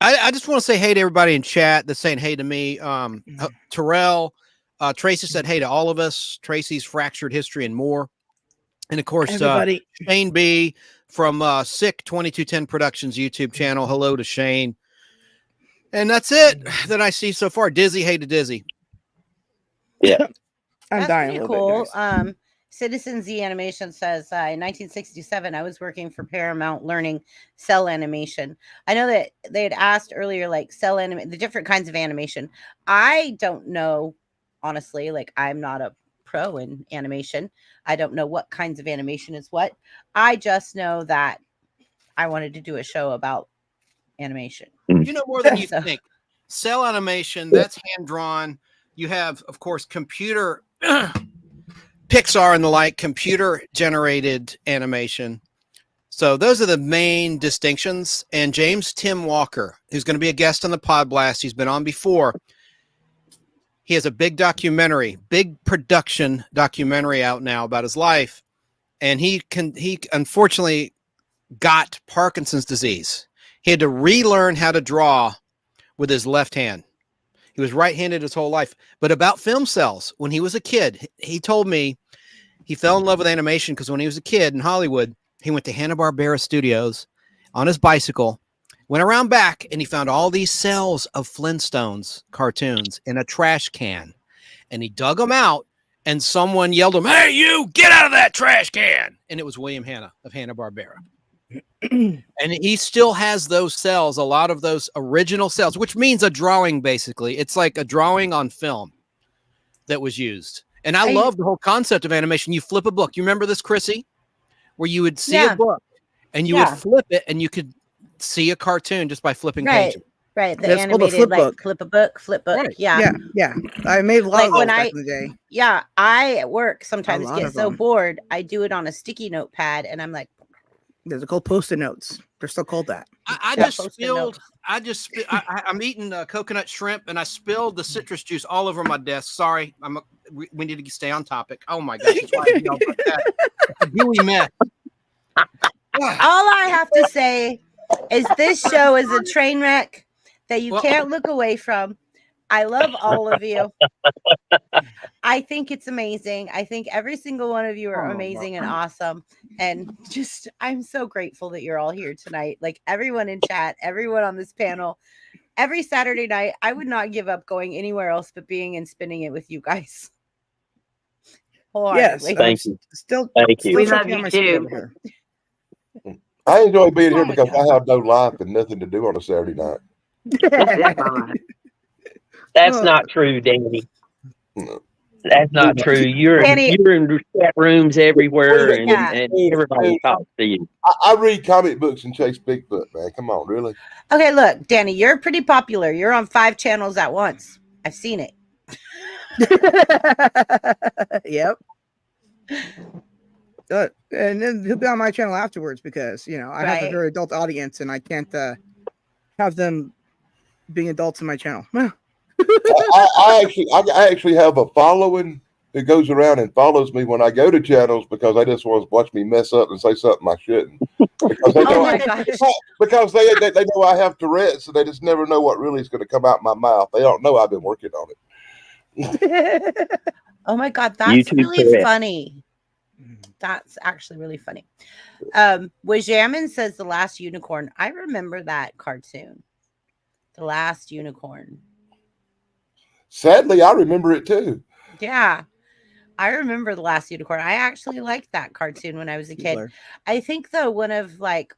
I just want to say hey to everybody in chat that's saying hey to me. Terrell, Tracy said hey to all of us. Tracy's Fractured History and More. And of course, Shane B from Sick 2210 Productions YouTube channel. Hello to Shane. And that's it that I see so far. Dizzy, hey to Dizzy. Yeah. I'm dying a little bit. Citizen Z Animation says in 1967, I was working for Paramount learning cell animation. I know that they had asked earlier, like cell animation, the different kinds of animation. I don't know, honestly, like I'm not a pro in animation. I don't know what kinds of animation is what. I just know that I wanted to do a show about animation. You know more than you think. Cell animation, that's hand drawn. You have, of course, computer Pixar and the like, computer generated animation. So those are the main distinctions. And James Tim Walker, who's going to be a guest on the Pod Blast, he's been on before. He has a big production documentary out now about his life. And he unfortunately got Parkinson's disease. He had to relearn how to draw with his left hand. He was right-handed his whole life. But about film cells, when he was a kid, he told me he fell in love with animation because when he was a kid in Hollywood, he went to Hanna-Barbera Studios on his bicycle, went around back, and he found all these cells of Flintstones cartoons in a trash can. And he dug them out, and someone yelled him, "Hey, you, get out of that trash can!" And it was William Hanna of Hanna-Barbera. And he still has those cells, a lot of those original cells, which means a drawing, basically. It's like a drawing on film that was used. And I love the whole concept of animation. You flip a book. You remember this, Chrissy? Where you would see a book and you would flip it and you could see a cartoon just by flipping pages. Right. The animated, like flip a book, flip book. Right. Yeah. I made a lot of those back in the day. Yeah. I at work sometimes get so bored. I do it on a sticky notepad and I'm like, they're called Post-it notes. They're still called that. I'm eating coconut shrimp and I spilled the citrus juice all over my desk. Sorry. We need to stay on topic. Oh my gosh. It's a gooey mess. All I have to say is this show is a train wreck that you can't look away from. I love all of you. I think it's amazing. I think every single one of you are amazing and awesome. And just, I'm so grateful that you're all here tonight. Like everyone in chat, everyone on this panel, every Saturday night, I would not give up going anywhere else but being and spending it with you guys. Yes, thank you. Thank you. We love you too. I enjoy being here because I have no life and nothing to do on a Saturday night. That's not true, Danny. No. That's not true. You're in chat rooms everywhere, and everybody talks to you. I read comic books and chase Bigfoot, man. Come on, really? Okay, look, Danny, you're pretty popular. You're on 5 channels at once. I've seen it. Yep. And then he'll be on my channel afterwards because I have a very adult audience and I can't have them being adults in my channel. I actually have a following that goes around and follows me when I go to channels because they just want to watch me mess up and say something I shouldn't. Because they Oh know, my gosh. because they know I have Tourette's, so they just never know what really is going to come out my mouth. They don't know I've been working on it. Oh my God, that's YouTube really Tourette's. funny. That's actually really funny. Wajamin says The Last Unicorn. I remember that cartoon. The Last Unicorn. Sadly, I remember it too. Yeah. I remember The Last Unicorn. I actually liked that cartoon when I was a kid. I think though one of like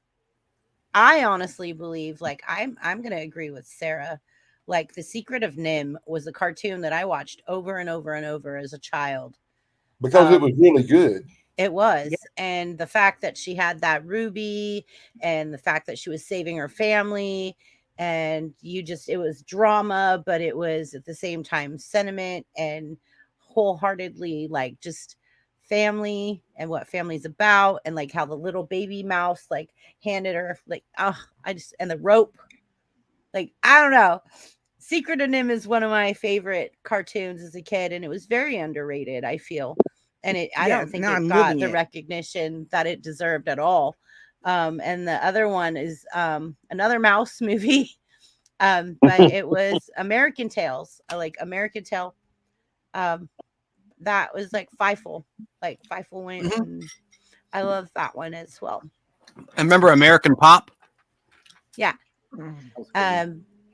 I honestly believe like I'm going to agree with Sarah. Like The Secret of Nim was a cartoon that I watched over and over and over as a child. Because it was really good. It was. Yeah. And the fact that she had that ruby and the fact that she was saving her family and it was drama, but it was at the same time sentiment and wholeheartedly like just family and what family's about and like how the little baby mouse like handed her like and the rope. Like, I don't know. Secret of Nim is one of my favorite cartoons as a kid, and it was very underrated, I feel. And I don't think it got the recognition that it deserved at all. And the other one is another mouse movie. But it was American Tales. I like American Tail. That was like Feifel. Like Feifel went and I love that one as well. I remember American Pop. Yeah.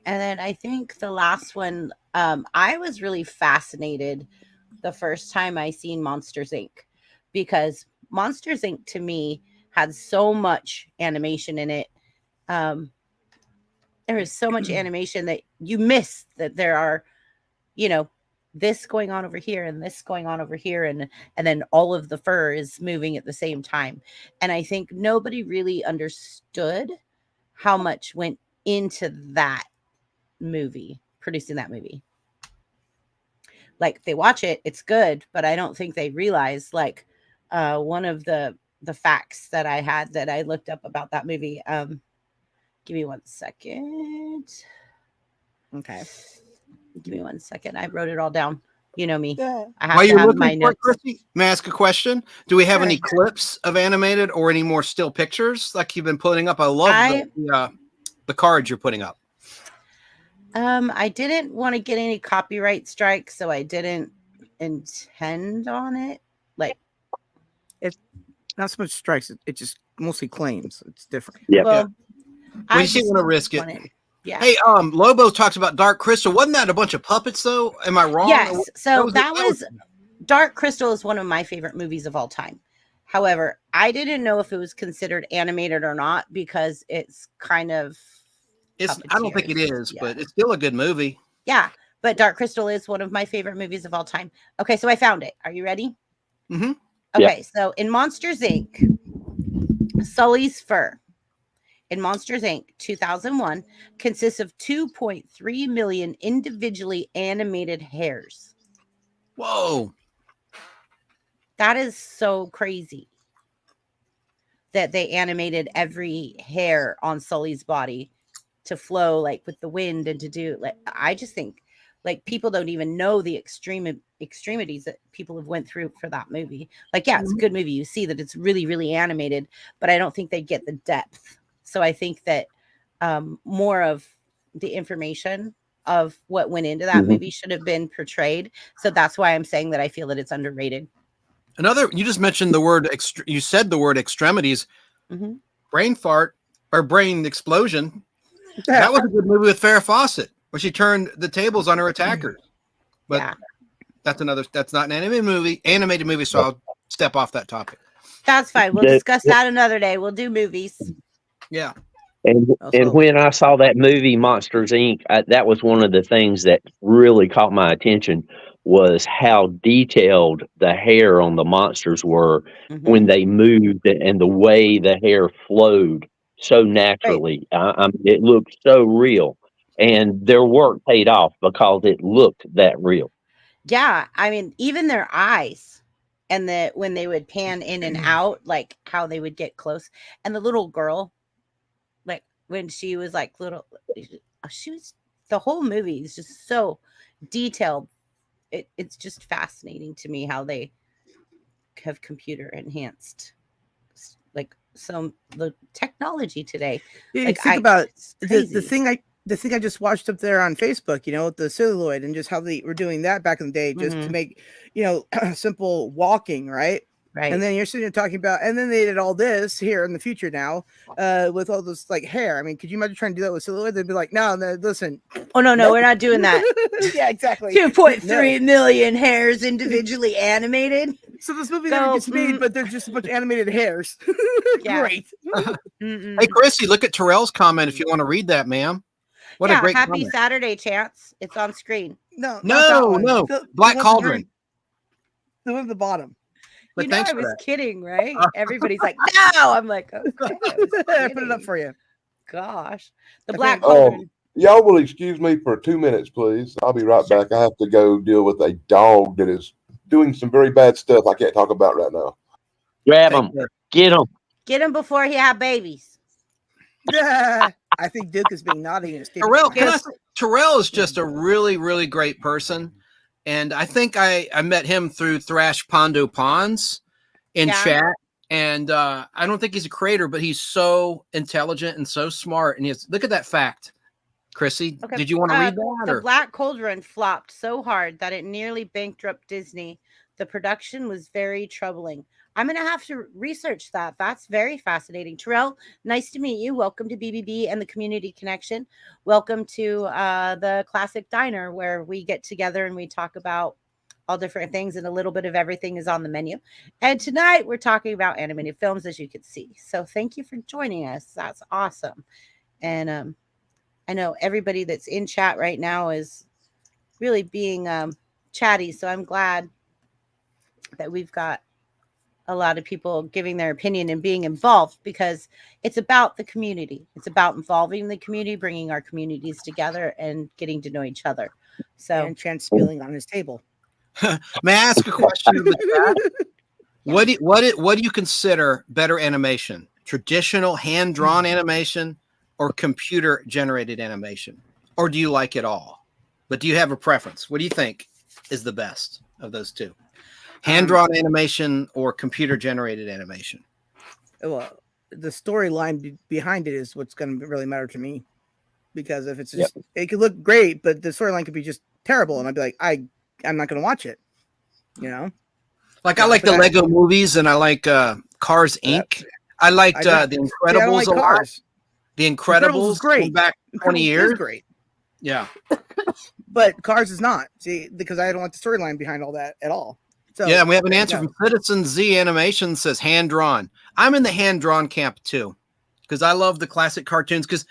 And then I think the last one, I was really fascinated the first time I seen Monsters Inc. because Monsters Inc. to me had so much animation in it. There is so much animation that you miss that there are, this going on over here and this going on over here. And then all of the fur is moving at the same time. And I think nobody really understood how much went into that movie, producing that movie. Like they watch it, it's good, but I don't think they realize like one of the facts that I had that I looked up about that movie. Give me 1 second. Okay. Give me 1 second. I wrote it all down. You know me. Yeah. I have to have my notes. Christy, may I ask a question? Do we have any clips of animated or any more still pictures like you've been putting up? I love the cards you're putting up. I didn't want to get any copyright strikes, so I didn't intend on it. Like, it's not so much strikes; it just mostly claims. It's different. Yeah. Well, I just want to risk it. Yeah. Hey, Lobo talks about Dark Crystal. Wasn't that a bunch of puppets though? Am I wrong? Yes. So that was Dark Crystal is one of my favorite movies of all time. However, I didn't know if it was considered animated or not because it's kind of I don't think it is, but it's still a good movie. Yeah, but Dark Crystal is one of my favorite movies of all time. Okay, so I found it. Are you ready? Mm-hmm. Okay, so in Monsters Inc., Sully's fur in Monsters Inc. 2001 consists of 2.3 million individually animated hairs. Whoa. That is so crazy that they animated every hair on Sully's body to flow like with the wind and to do like I just think like people don't even know the extremities that people have went through for that movie. Like, yeah, it's a good movie. You see that it's really, really animated, but I don't think they get the depth. So I think that more of the information of what went into that movie should have been portrayed. So that's why I'm saying that I feel that it's underrated. You just mentioned the word, you said the word extremities, brain fart or brain explosion. That was a good movie with Farrah Fawcett where she turned the tables on her attackers. But that's not an animated movie. So I'll step off that topic. That's fine. We'll discuss that another day. We'll do movies. Yeah. And when I saw that movie, Monsters Inc., that was one of the things that really caught my attention was how detailed the hair on the monsters were when they moved and the way the hair flowed so naturally. It looked so real. And their work paid off because it looked that real. Yeah. I mean, even their eyes and when they would pan in and out, like how they would get close. And the little girl, like when she was like little, the whole movie is just so detailed. It's just fascinating to me how they have computer enhanced like the technology today. Yeah, Like, think about the crazy. thing I just watched up there on Facebook, you know, with the celluloid and just how they were doing that back in the day, just to make, you know, simple walking, right? Right. And then you're sitting there talking about, and then they did all this here in the future now, with all this like hair. I mean, could you imagine trying to do that with celluloid? They'd be like, no, listen. Oh no, we're not doing that. Yeah, exactly. 2.3 million hairs individually animated. So this movie never gets made, but they're just a bunch of animated hairs. Great. Hey, Chrissy, look at Terrell's comment if you want to read that, ma'am. What a great happy comment. Saturday, Chance. It's on screen. No, Black Cauldron. The one at the bottom. But you know, thanks I for was that. kidding, right? Everybody's like, no. I'm like, okay. I put it up for you. Gosh. The Black Cauldron. Y'all will excuse me for 2 minutes, please. I'll be right back. I have to go deal with a dog that is doing some very bad stuff I can't talk about right now. Grab him. Get him. Get him before he have babies. I think Duke is being naughty and Terrell is just a really, really great person. And I think I met him through Thrash Pondo Ponds in chat. And I don't think he's a creator, but he's so intelligent and so smart. And look at that fact, Chrissy. Okay. Did you want to read that? The Black Cauldron flopped so hard that it nearly bankrupted Disney. The production was very troubling. I'm going to have to research that. That's very fascinating. Terrell, nice to meet you. Welcome to BBB and the Community Connection. Welcome to the Classic Diner, where we get together and we talk about all different things, and a little bit of everything is on the menu. And tonight we're talking about animated films, as you can see. So thank you for joining us. That's awesome. And I know everybody that's in chat right now is really being chatty. So I'm glad that we've got a lot of people giving their opinion and being involved, because it's about the community. It's about involving the community, bringing our communities together and getting to know each other. So, and Chance spilling on his table. May I ask a question in the chat? What do you consider better animation? Traditional hand-drawn animation or computer-generated animation? Or do you like it all? But do you have a preference? What do you think is the best of those two? Hand-drawn animation or computer-generated animation? Well, the storyline behind it is what's going to really matter to me. Because if it's just, it could look great, but the storyline could be just terrible. And I'd be like, I'm not going to watch it. You know? Like, I like the Lego movies, and I like Cars Inc. I liked The Incredibles a lot. The Incredibles great. Back 20 years. Great. Yeah. But Cars is not. See, because I don't like the storyline behind all that at all. So, yeah, and we have an answer from Citizen Z Animation, says hand-drawn. I'm in the hand-drawn camp too, because I love the classic cartoons. Because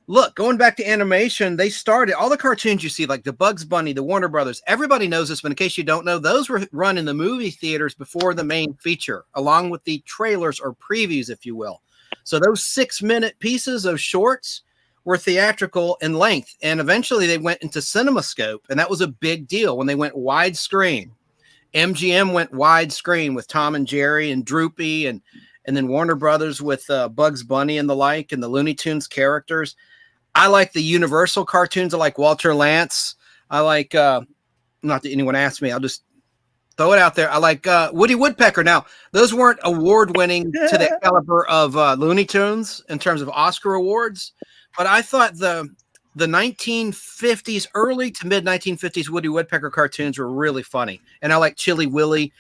look, going back to animation, they started all the cartoons you see, like the Bugs Bunny, the Warner Brothers. Everybody knows this, but in case you don't know, those were run in the movie theaters before the main feature, along with the trailers or previews, if you will. So those 6-minute pieces of shorts were theatrical in length, and eventually they went into CinemaScope, and that was a big deal when they went widescreen. MGM went widescreen with Tom and Jerry and Droopy, and then Warner Brothers with Bugs Bunny and the like, and the Looney Tunes characters. I like the Universal cartoons. I like Walter Lantz. I like, not that anyone asked me, I'll just throw it out there. I like Woody Woodpecker. Now, those weren't award-winning to the caliber of Looney Tunes in terms of Oscar awards, but I thought the 1950s, early to mid-1950s Woody Woodpecker cartoons were really funny. And I like Chilly Willy.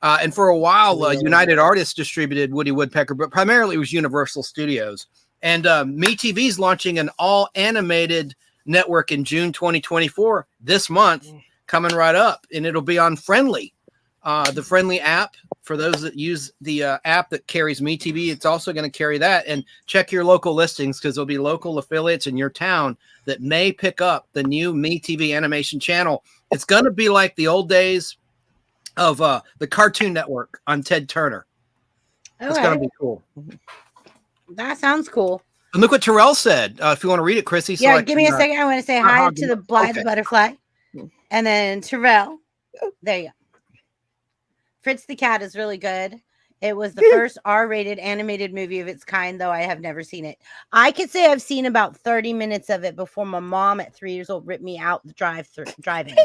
And for a while, United Artists distributed Woody Woodpecker, but primarily it was Universal Studios. And MeTV's launching an all-animated network in June 2024, this month, coming right up. And it'll be on Friendly, the Friendly app. For those that use the app that carries MeTV, it's also going to carry that. And check your local listings, because there'll be local affiliates in your town that may pick up the new MeTV animation channel. It's going to be like the old days of the Cartoon Network on Ted Turner. It's going to be cool. That sounds cool. And look what Terrell said. If you want to read it, Chrissy. Yeah, give me a second. I want to say hi to the Blythe Butterfly. And then Terrell. There you go. Fritz the Cat is really good. It was the first R-rated animated movie of its kind, though I have never seen it. I could say I've seen about 30 minutes of it before my mom at 3 years old ripped me out the drive-in.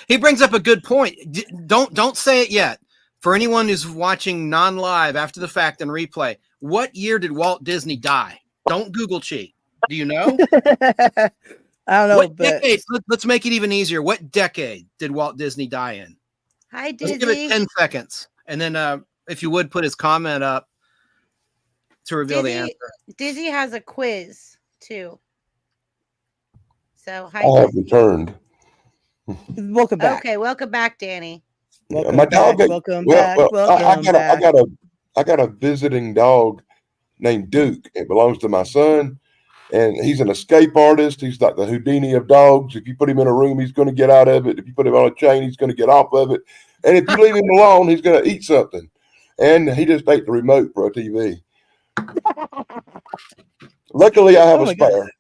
He brings up a good point. Don't say it yet. For anyone who's watching non-live after the fact and replay, what year did Walt Disney die? Don't Google cheat. Do you know? I don't know. What but decade? Let's make it even easier. What decade did Walt Disney die in? Hi, Dizzy. Let's give it 10 seconds. And then if you would put his comment up to reveal the answer. Dizzy has a quiz too. So hi. I have returned. welcome back. Okay, welcome back, Danny. Welcome My back. dog. Welcome Well, back. well, Welcome back. I got a visiting dog named Duke. It belongs to my son, and he's an escape artist. He's like the Houdini of dogs. If you put him in a room, he's going to get out of it. If you put him on a chain, he's going to get off of it. And if you leave him alone, he's going to eat something. And he just ate the remote for a TV. Luckily, I have a spare. Goodness.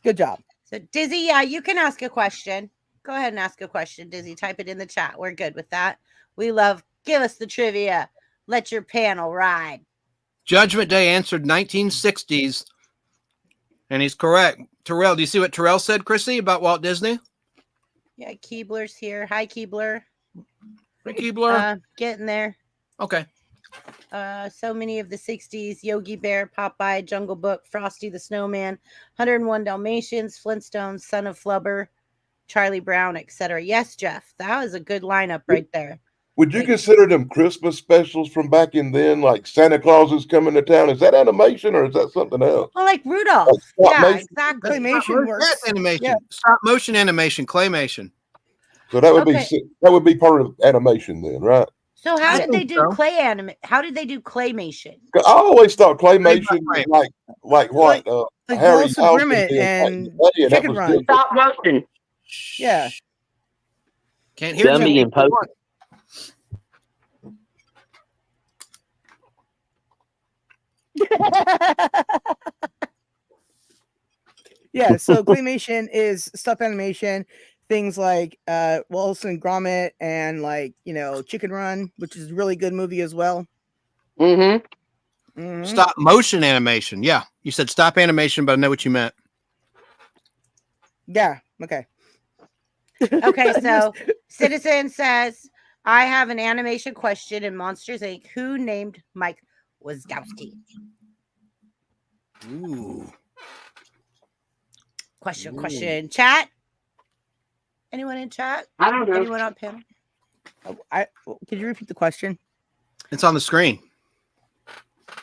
Good job. So Dizzy, yeah, you can ask a question. Go ahead and ask a question, Dizzy. Type it in the chat. We're good with that. We love. Give us the trivia. Let your panel ride. Judgment Day answered 1960s, and he's correct. Terrell, do you see what Terrell said, Chrissy, about Walt Disney? Yeah, Keebler's here. Hi, Keebler. Hey, Keebler. Getting there. Okay. So many of the 60s, Yogi Bear, Popeye, Jungle Book, Frosty the Snowman, 101 Dalmatians, Flintstones, Son of Flubber, Charlie Brown, etc. Yes, Jeff, that was a good lineup right there. Would you consider them Christmas specials from back in then, like Santa Claus is coming to town? Is that animation or is that something else? Well, like Rudolph. Like yeah, motion? exactly. Claymation works. Animation. Yeah. Stop motion animation. Claymation. So that would be part of animation then, right? So how did they do so. How did they do claymation? I always thought claymation was like what Like Harry Wallace and Gromit and Chicken Run. Stop motion. Yeah. Can't hear Dummy you. and post. Yeah, so claymation is stop animation, things like Wallace and Gromit and Chicken Run, which is a really good movie as well. Stop motion animation. Yeah, you said stop animation, but I know what you meant. Yeah. Okay. Okay, so Citizen says, I have an animation question in Monsters Inc. Who named Mike Wazowski? Ooh. Question. Chat? Anyone in chat? I don't know. Anyone on panel? Could you repeat the question? It's on the screen.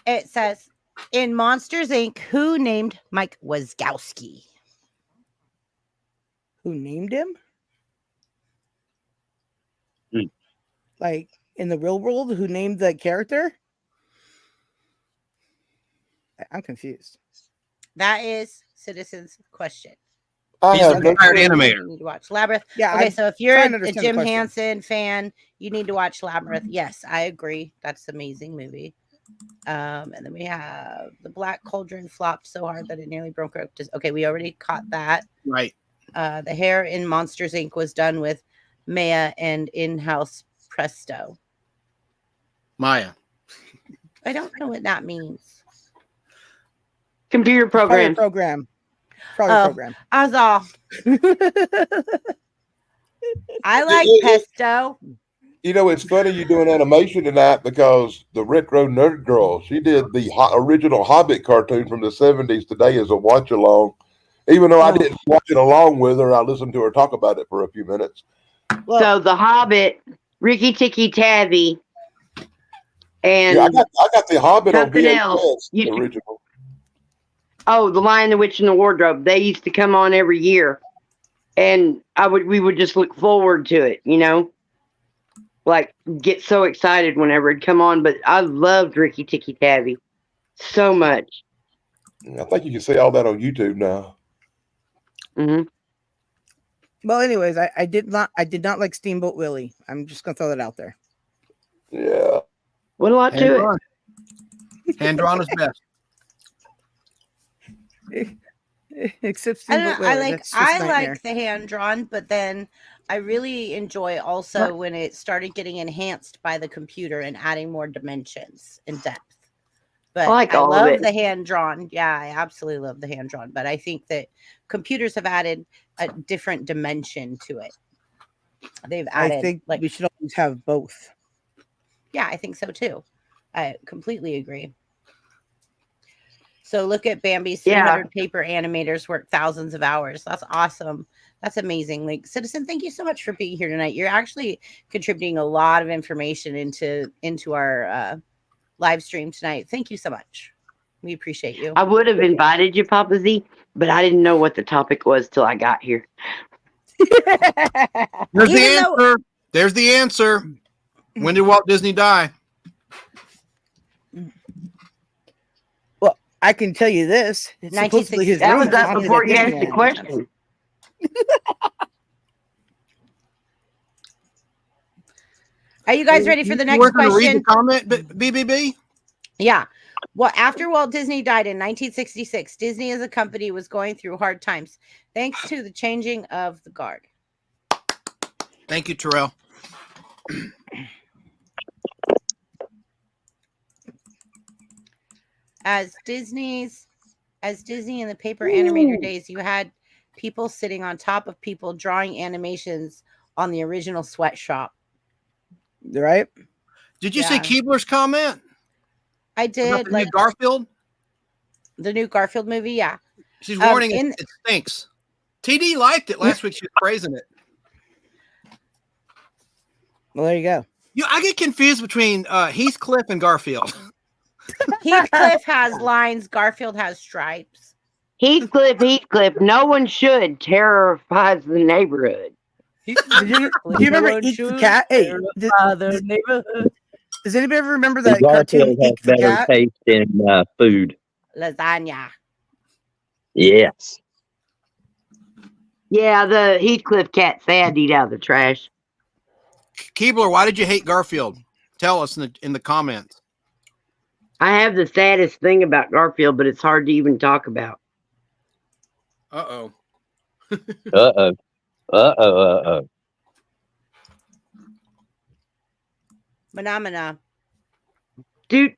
It says, in Monsters Inc., who named Mike Wazowski? Who named him? Hmm. Like in the real world, who named the character? I'm confused. That is Citizen's question. I He's have a no retired clue. animator. You need to watch Labyrinth. Yeah. Okay, so if you're trying to a understand the Jim question. Henson fan, you need to watch Labyrinth. Yes, I agree. That's an amazing movie. And then we have The Black Cauldron flopped so hard that it nearly broke up. Okay, we already caught that. Right. The hair in Monsters Inc. was done with Maya and in-house Presto. Maya. I don't know what that means. Computer program. Program. I was all. I like pesto. You know, it's funny you doing animation tonight because the retro nerd girl, she did the original Hobbit cartoon from the 70s today as a watch along. Even though I didn't watch it along with her, I listened to her talk about it for a few minutes. Well, So the Hobbit, Ricky Tikki Tavi, and Yeah, I got the Hobbit on something VHS, else. the original. oh, The Lion, the Witch, and the Wardrobe. They used to come on every year, and we would just look forward to it, you know, like get so excited whenever it'd come on. But I loved Ricky Tikki Tavi so much. I think you can see all that on YouTube now. Mm-hmm. well, anyways, I did not like Steamboat Willie. I'm just gonna throw that out there. Yeah. What a lot to it. Hand drawn is best. Except I don't Steamboat know. Willie. I like the hand drawn, but then I really enjoy also when it started getting enhanced by the computer and adding more dimensions and depth. But I like I all of love it. the hand drawn. Yeah, I absolutely love the hand drawn. But I think that computers have added a different dimension to it. They've added. I think like we should always have both. Yeah, I think so too. I completely agree. So look at Bambi's 300 paper animators work thousands of hours. That's awesome. That's amazing. Like, Citizen, thank you so much for being here tonight. You're actually contributing a lot of information into our live stream tonight. Thank you so much. We appreciate you. I would have invited you, Papa Z, but I didn't know what the topic was till I got here. There's the answer. There's the answer. When did Walt Disney die? Well, I can tell you this. It's supposedly his that room was up before you asked the question. Are you guys ready for the next question? Read the comment, BBB? Yeah. Well, after Walt Disney died in 1966, Disney as a company was going through hard times thanks to the changing of the guard. Thank you, Terrell. As Disney in the paper animator days, you had people sitting on top of people drawing animations on the original sweatshop. Right? Did you see Keebler's comment? I did. Like Garfield? The new Garfield movie, yeah. She's warning it stinks. TD liked it last week. She was praising it. Well, there you go. I get confused between Heathcliff and Garfield. Heathcliff has lines. Garfield has stripes. Heathcliff. No one should terrifies the neighborhood. Do you remember Eat the Cat? Hey, does anybody ever remember that cartoon? Has better taste in food. Lasagna. Yes. Yeah, the Heathcliff cats, they had to eat out of the trash. Keebler, why did you hate Garfield? Tell us in the comments. I have the saddest thing about Garfield, but it's hard to even talk about. Uh-oh. Uh-oh. Phenomena. Do.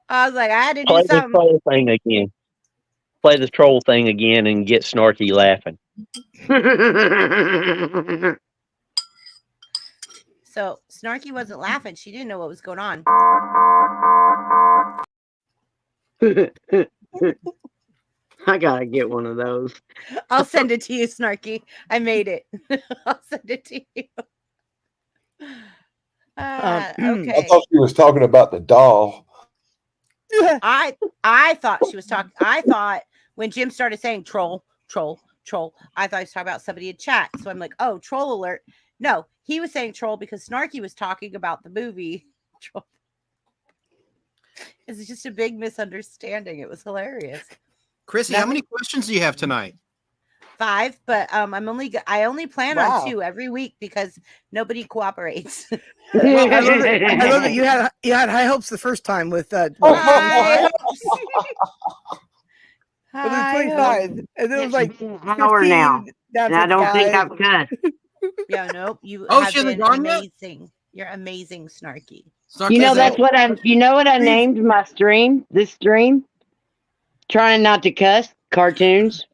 I was like, I had to Play do something. the troll thing again. Play the troll thing again and get Snarky laughing. So Snarky wasn't laughing. She didn't know what was going on. I gotta get one of those. I'll send it to you, Snarky. I made it. I'll send it to you. Okay. I thought she was talking about the doll. I thought she was talking. I thought when Jim started saying troll, I thought he was talking about somebody in chat. So I'm like, oh, troll alert. No, he was saying troll because Snarky was talking about the movie Troll. It's just a big misunderstanding. It was hilarious. Chrissy, how many questions do you have tonight? 5, but I only plan on 2 every week because nobody cooperates. Well, I love that you had high hopes the first time with 25. High 25, and then it was like an hour now, and I don't think I've cussed. Yeah, nope. You she hasn't gone yet? amazing. You're amazing, Snarky. You know that's what you know what I named my stream? This stream? Trying not to cuss cartoons.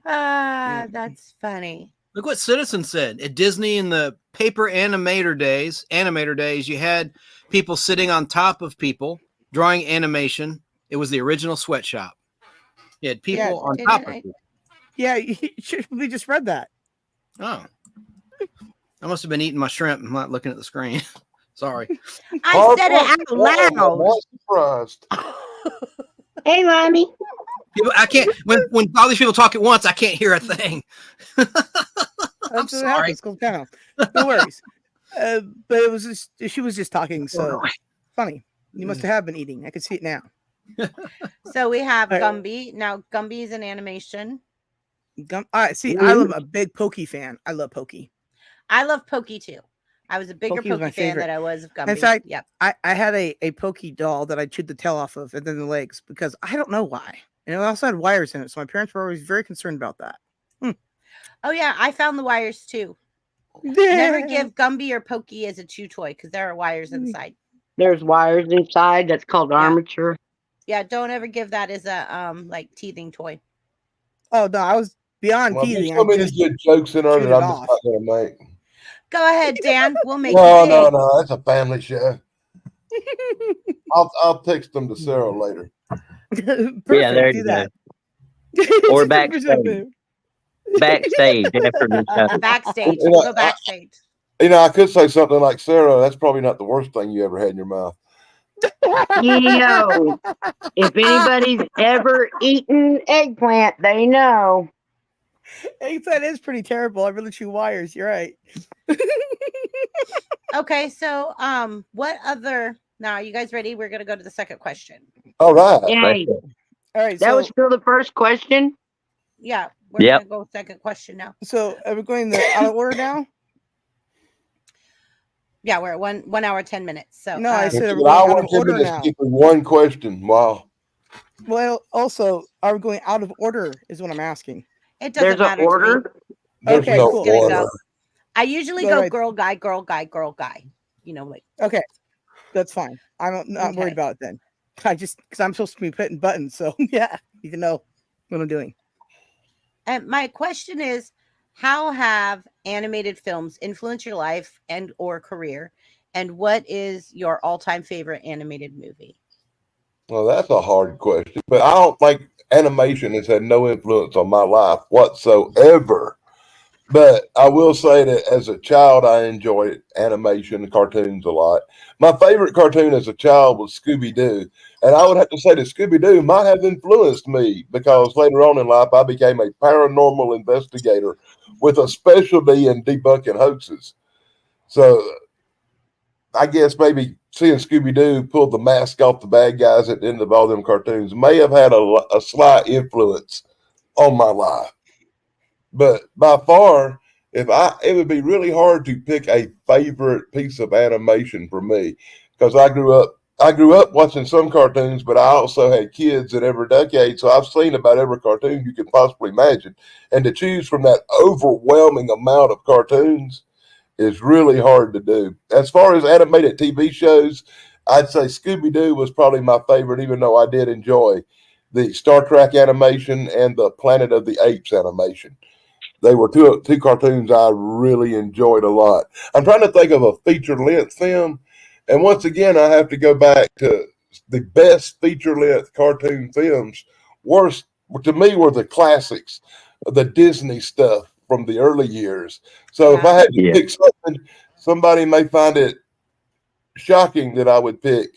That's funny. Look what Citizen said. At Disney in the paper animator days, you had people sitting on top of people drawing animation. It was the original sweatshop. You had people on top of people. Yeah, we just read that. Oh. I must have been eating my shrimp and not looking at the screen. Sorry. I said it out loud. I'm not surprised. Hey, Limey. I can't when all these people talk at once, I can't hear a thing. I'm sorry. No worries. But it was just she was just talking, so funny. You must have been eating. I can see it now. So we have Gumby. Now Gumby is an animation. See, I'm a big Pokey fan. I love Pokey. I love Pokey too. I was a bigger Pokey fan than I was of Gumby. In fact, yep. I had a Pokey doll that I chewed the tail off of and then the legs because I don't know why. And it also had wires in it. So my parents were always very concerned about that. Oh, yeah. I found the wires too. Never give Gumby or Pokey as a chew toy because there are wires inside. There's wires inside. That's called armature. Yeah. Don't ever give that as a like teething toy. Oh, no. I was beyond teething. There's so many good jokes in there that I'm just not going to make. Go ahead, Dan. We'll make No, you no, big. no. That's a family show. I'll text them to Sarah later. Perfect. Yeah, there Do you that. Or backstage. Backstage after the show. Backstage. We'll go backstage. I could say something like, Sarah, that's probably not the worst thing you ever had in your mouth. Yo, if anybody's ever eaten eggplant, they know. Eggplant is pretty terrible. I really chew wires. You're right. Okay, so what other? Now, are you guys ready? We're gonna go to the second question. All right. Yay. All right. That was still the first question. Yeah, we're gonna go second question now. So are we going out of order now? Yeah, we're at 1 hour 10 minutes. So no, I said I we're out of want you order to now. skip one question. Wow. Well, also, are we going out of order? Is what I'm asking. It doesn't matter There's an order. to me. There's no order. Go. I usually go girl, guy, girl, guy, girl, guy. You know, like. Okay, that's fine. I'm not worried about it then. Because I'm supposed to be hitting buttons, so yeah, you can know what I'm doing. And my question is, how have animated films influenced your life and or career? And what is your all-time favorite animated movie? Well, that's a hard question, but I don't think animation has had no influence on my life whatsoever. But I will say that as a child, I enjoyed animation and cartoons a lot. My favorite cartoon as a child was Scooby-Doo. And I would have to say that Scooby-Doo might have influenced me because later on in life, I became a paranormal investigator with a specialty in debunking hoaxes. So I guess maybe seeing Scooby-Doo pull the mask off the bad guys at the end of all them cartoons may have had a slight influence on my life. But by far, it would be really hard to pick a favorite piece of animation for me because I grew up watching some cartoons, but I also had kids in every decade, so I've seen about every cartoon you can possibly imagine. And to choose from that overwhelming amount of cartoons is really hard to do. As far as animated TV shows, I'd say Scooby-Doo was probably my favorite, even though I did enjoy the Star Trek animation and the Planet of the Apes animation. They were two cartoons I really enjoyed a lot. I'm trying to think of a feature-length film, and once again, I have to go back to the best feature-length cartoon films. Worst to me were the classics, the Disney stuff from the early years. So if I had to pick something, somebody may find it shocking that I would pick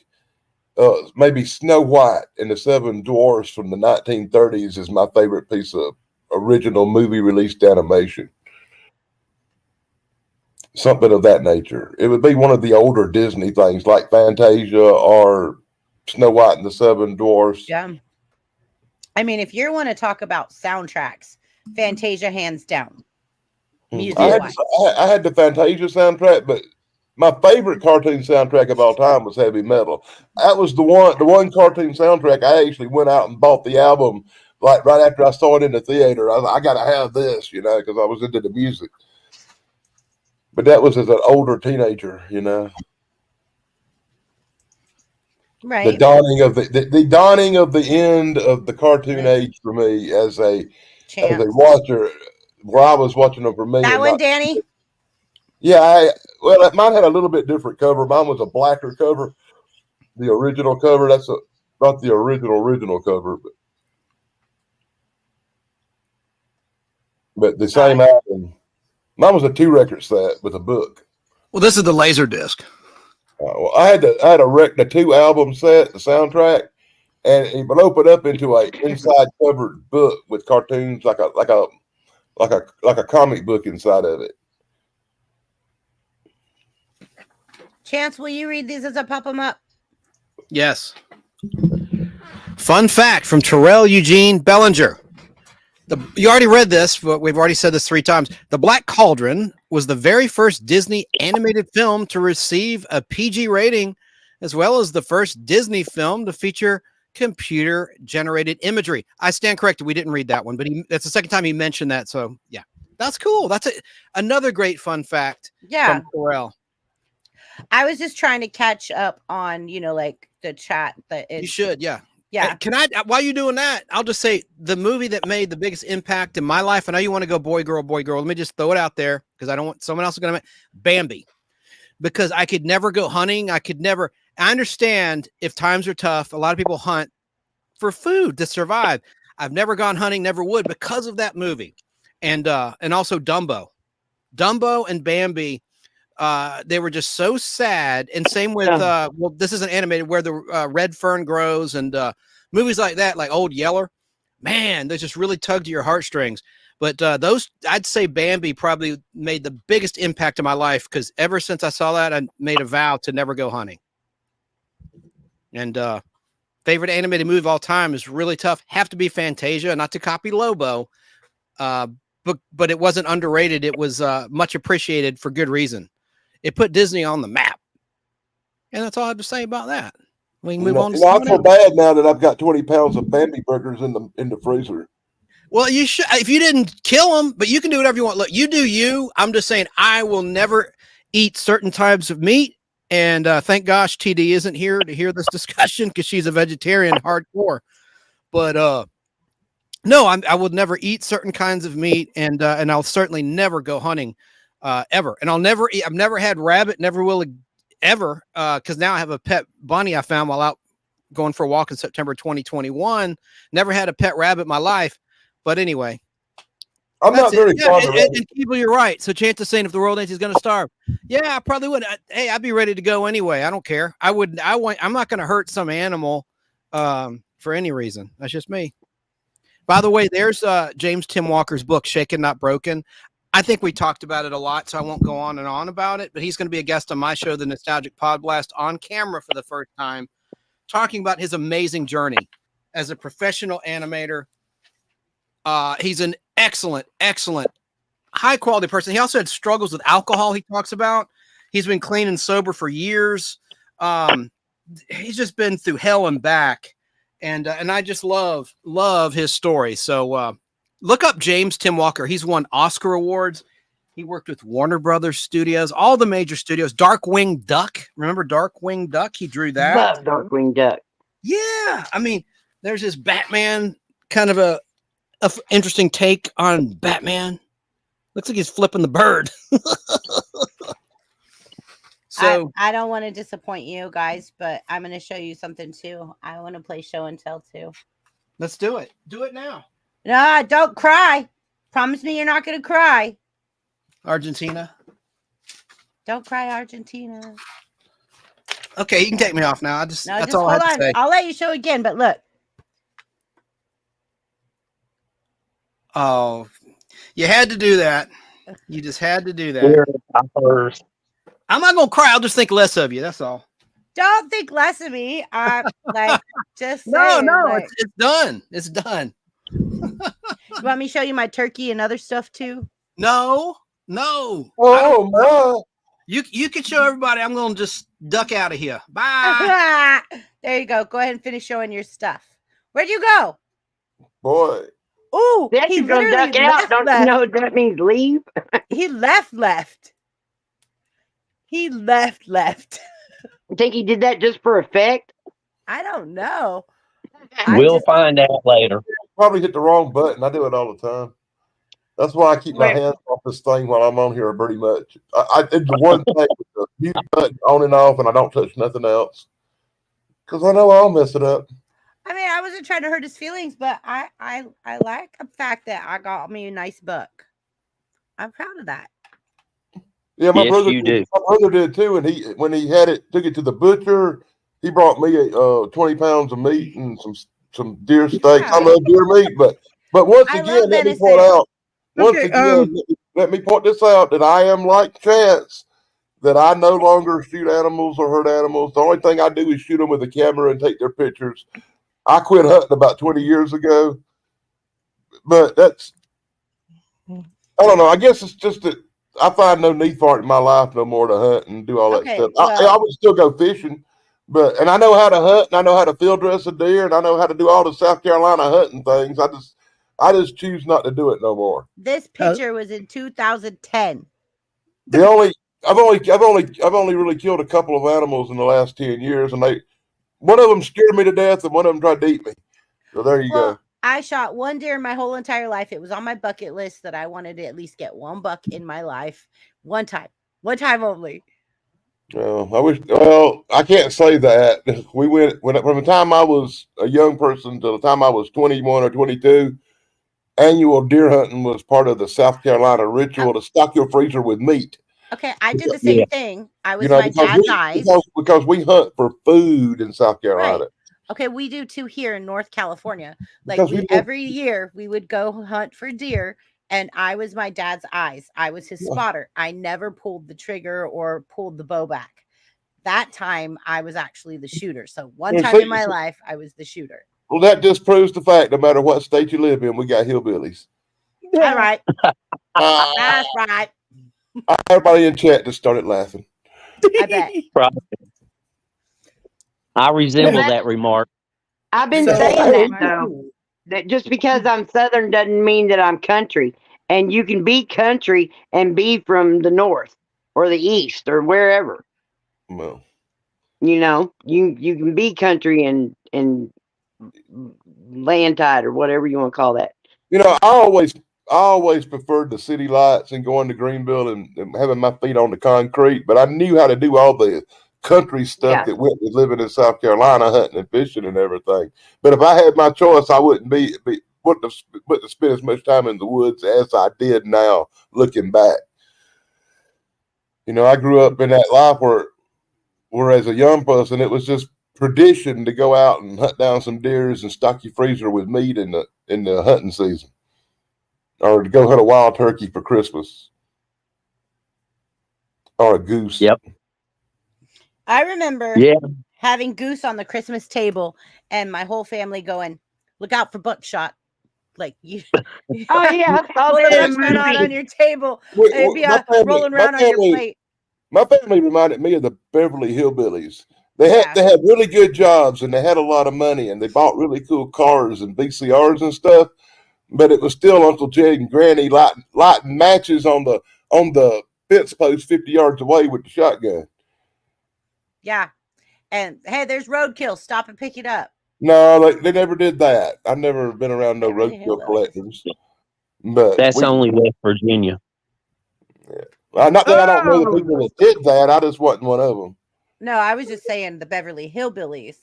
maybe Snow White and the Seven Dwarfs from the 1930s is my favorite piece of original movie released animation. Something of that nature. It would be one of the older Disney things like Fantasia or Snow White and the Seven Dwarfs. Yeah. I mean, if you want to talk about soundtracks, Fantasia hands down. I had the Fantasia soundtrack, but my favorite cartoon soundtrack of all time was Heavy Metal. That was the one cartoon soundtrack I actually went out and bought the album like right after I saw it in the theater. I got to have this, because I was into the music. But that was as an older teenager, Right. The dawning of the end of the cartoon age for me as a watcher, where I was watching them for me. That one, Danny? Yeah, mine had a little bit different cover. Mine was a blacker cover. The original cover, that's not the original cover, but the same album. Mine was a 2-record set with a book. Well, this is the laser disc. Well, I had a 2-album set, the soundtrack, and it would open up into a inside covered book with cartoons like a comic book inside of it. Chance, will you read these as I pop them up? Yes. Fun fact from Terrell Eugene Bellinger. You already read this, but we've already said this 3 times. The Black Cauldron was the very first Disney animated film to receive a PG rating, as well as the first Disney film to feature computer-generated imagery. I stand corrected. We didn't read that one, but that's the second time he mentioned that. So, yeah, that's cool. That's another great fun fact from Terrell. I was just trying to catch up on, like the chat that is. You should, yeah. Yeah. Can I, while you're doing that, I'll just say the movie that made the biggest impact in my life. I know you want to go boy, girl, boy, girl. Let me just throw it out there because I don't want someone else is going to Bambi, because I could never go hunting. I understand if times are tough. A lot of people hunt for food to survive. I've never gone hunting, never would, because of that movie. And also Dumbo and Bambi. They were just so sad. And same with, well, this isn't animated, where the red fern grows, and movies like that, like Old Yeller, man, they just really tugged at your heartstrings. But those, I'd say Bambi probably made the biggest impact in my life, because ever since I saw that, I made a vow to never go hunting. And favorite animated movie of all time is really tough. Have to be Fantasia, not to copy Lobo. But it wasn't underrated. It was much appreciated for good reason. It put Disney on the map. And that's all I have to say about that. We can move on. I feel bad now that I've got 20 pounds of Bambi burgers in the freezer. Well, you should, if you didn't kill them, but you can do whatever you want. Look, you do you. I'm just saying, I will never eat certain types of meat. And thank gosh TD isn't here to hear this discussion, because she's a vegetarian hardcore. But no, I would never eat certain kinds of meat, and I'll certainly never go hunting ever. And I'll never eat. I've never had rabbit, never will ever, because now I have a pet bunny I found while out going for a walk in September 2021. Never had a pet rabbit in my life. But anyway, I'm not very fond of and people, you're right. So Chance is saying, if the world ends, he's going to starve. Yeah, I probably would. Hey, I'd be ready to go anyway. I don't care. I'm not going to hurt some animal for any reason. That's just me. By the way, there's James Tim Walker's book, Shaken Not Broken. I think we talked about it a lot, so I won't go on and on about it. But he's going to be a guest on my show, The Nostalgic Pod Blast, on camera for the first time, talking about his amazing journey as a professional animator. He's an excellent, high quality person. He also had struggles with alcohol. He talks about. He's been clean and sober for years. He's just been through hell and back, and I just love his story. So look up James Tim Walker. He's won Oscar awards. He worked with Warner Brothers Studios, all the major studios. Darkwing Duck. Remember Darkwing Duck? He drew that. Love Darkwing Duck. Yeah, I mean, there's this Batman kind of a interesting take on Batman. Looks like he's flipping the bird. So I don't want to disappoint you guys, but I'm going to show you something too. I want to play show and tell too. Let's do it. Do it now. No, don't cry. Promise me you're not going to cry. Argentina. Don't cry, Argentina. Okay, you can take me off now. That's all I have to say. I'll let you show again, but look. Oh, you had to do that. You just had to do that. I'm not gonna cry. I'll just think less of you. That's all. Don't think less of me. I'm like, just no. Like, it's done. It's done. You want me to show you my turkey and other stuff too? No. Oh no. You can show everybody. I'm gonna just duck out of here. Bye. There you go. Go ahead and finish showing your stuff. Where'd you go? Boy. Oh, He's gonna duck out. Don't you know what that means? Leave. He left. He left. You think he did that just for effect? I don't know. We'll find out later. Probably hit the wrong button. I do it all the time. That's why I keep my hands off this thing while I'm on here pretty much. I did the one thing with the mute button on and off, and I don't touch nothing else. Because I know I'll mess it up. I mean, I wasn't trying to hurt his feelings, but I like the fact that I got me a nice buck. I'm proud of that. Yeah, my Yes, brother you did. My brother did too, and when he took it to the butcher, he brought me 20 pounds of meat and some deer steaks. Yeah. I love deer meat, but once again, let me point out. Let me point this out, that I am like Chance, that I no longer shoot animals or hurt animals. The only thing I do is shoot them with a camera and take their pictures. I quit hunting about 20 years ago, but I don't know. I guess it's just that I find no need for it in my life no more to hunt and do all that stuff. Well, I would still go fishing, and I know how to hunt, and I know how to field dress a deer, and I know how to do all the South Carolina hunting things. I just choose not to do it no more. This picture was in 2010. I've only really killed a couple of animals in the last 10 years, and one of them scared me to death, and one of them tried to eat me. So there you go. I shot one deer my whole entire life. It was on my bucket list that I wanted to at least get one buck in my life. One time only. Well, I can't say that. We went from the time I was a young person to the time I was 21 or 22. Annual deer hunting was part of the South Carolina ritual to stock your freezer with meat. Okay, I did the same thing. I was my because dad's eyes. Because we hunt for food in South Carolina. Right. Okay, we do too here in North California. Like every year we would go hunt for deer, and I was my dad's eyes. I was his spotter. I never pulled the trigger or pulled the bow back. That time I was actually the shooter. So one time in my life I was the shooter. Well, that just proves the fact no matter what state you live in, we got hillbillies. All right. That's right. Everybody in chat just started laughing. I bet. Probably. I resemble that remark. I've been saying that though. That just because I'm Southern doesn't mean that I'm country. And you can be country and be from the north or the east or wherever. Well, you can be country and land tied or whatever you want to call that. I always preferred the city lights and going to Greenville and having my feet on the concrete, but I knew how to do all the country stuff that went with living in South Carolina, hunting and fishing and everything. But if I had my choice, I wouldn't spend as much time in the woods as I did now, looking back. I grew up in that life where as a young person, it was just tradition to go out and hunt down some deers and stock your freezer with meat in the hunting season, or to go hunt a wild turkey for Christmas, or a goose. Yep. I remember having goose on the Christmas table and my whole family going, "Look out for buckshot." Like you. Oh yeah, buckshot on your table. It'd be rolling around on your plate. My family reminded me of the Beverly Hillbillies. They had really good jobs and they had a lot of money and they bought really cool cars and VCRs and stuff. But it was still Uncle Jed and Granny lighting matches on the fence post 50 yards away with the shotgun. Yeah. And hey, there's roadkill. Stop and pick it up. No, they never did that. I've never been around no roadkill collectors. But that's only West Virginia. Yeah. Not that I don't know the people that did that. I just wasn't one of them. No, I was just saying the Beverly Hillbillies,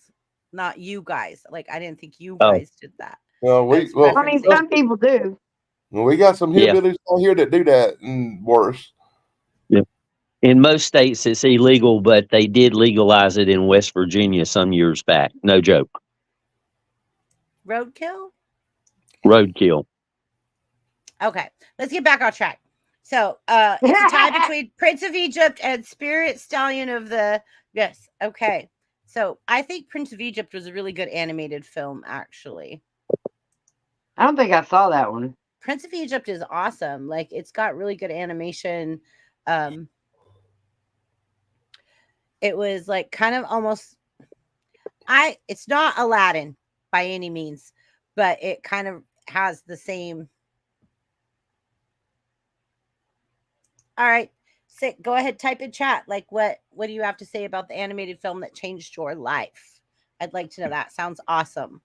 not you guys. Like I didn't think you guys did that. Well, I mean, some people do. Well, we got some hillbillies out here that do that and worse. Yeah. In most states, it's illegal, but they did legalize it in West Virginia some years back. No joke. Roadkill? Roadkill. Okay, let's get back on track. So it's a tie between Prince of Egypt and Spirit Stallion of the... Yes, okay. So I think Prince of Egypt was a really good animated film, actually. I don't think I saw that one. Prince of Egypt is awesome. Like, it's got really good animation. It was like kind of almost... It's not Aladdin by any means, but it kind of has the same... All right, Sick. Go ahead, type in chat. Like, what do you have to say about the animated film that changed your life? I'd like to know that. Sounds awesome.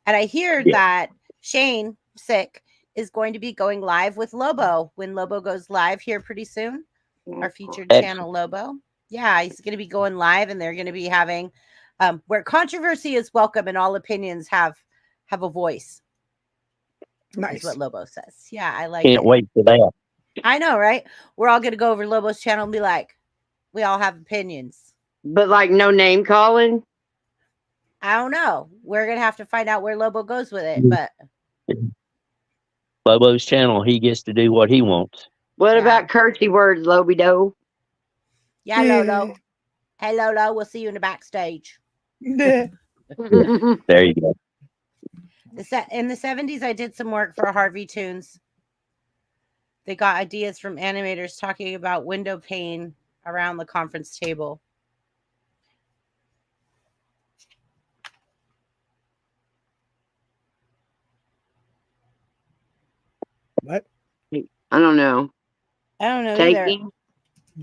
And I hear that Shane, Sick, is going to be going live with Lobo when Lobo goes live here pretty soon. Our featured channel, Lobo. Yeah, he's going to be going live, and they're going to be having where controversy is welcome and all opinions have a voice. Nice. That's what Lobo says. Yeah, I like it. Can't wait for that. I know, right? We're all going to go over Lobo's channel and be like, we all have opinions. But like no name calling? I don't know. We're going to have to find out where Lobo goes with it. But Lobo's channel, he gets to do what he wants. What about cursey words, Lobido? Yeah, Lolo. Hey, Lolo, we'll see you in the backstage. There you go. In the 70s, I did some work for Harvey Toons. They got ideas from animators talking about window pane around the conference table. What? I don't know. I don't know either.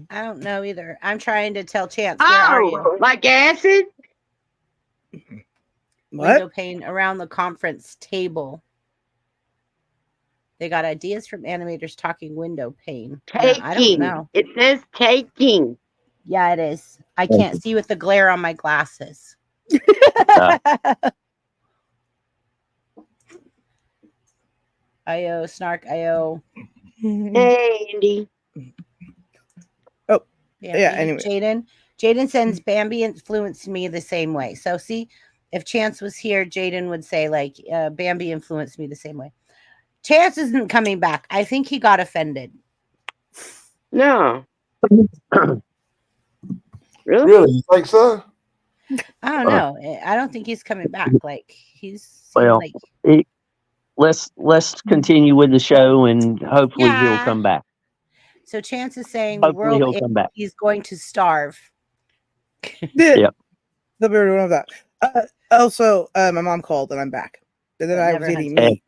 I don't know either. I'm trying to tell Chance. Where are you? Like acid? window pane around the conference table. They got ideas from animators talking window pane. I don't know. It says taking. Yeah, it is. I can't see with the glare on my glasses. IO, Snark, IO. Hey, Andy. Oh, yeah, anyway. Jaden sends Bambi influenced me the same way. So see, if Chance was here, Jaden would say like Bambi influenced me the same way. Chance isn't coming back. I think he got offended. No. Really? Really? You think so? I don't know. I don't think he's coming back. Like he's let's continue with the show and hopefully he'll come back. So Chance is saying hopefully he'll come back. He's going to starve. Yep. The bird of that. Also, my mom called and I'm back. And then I was eating meat.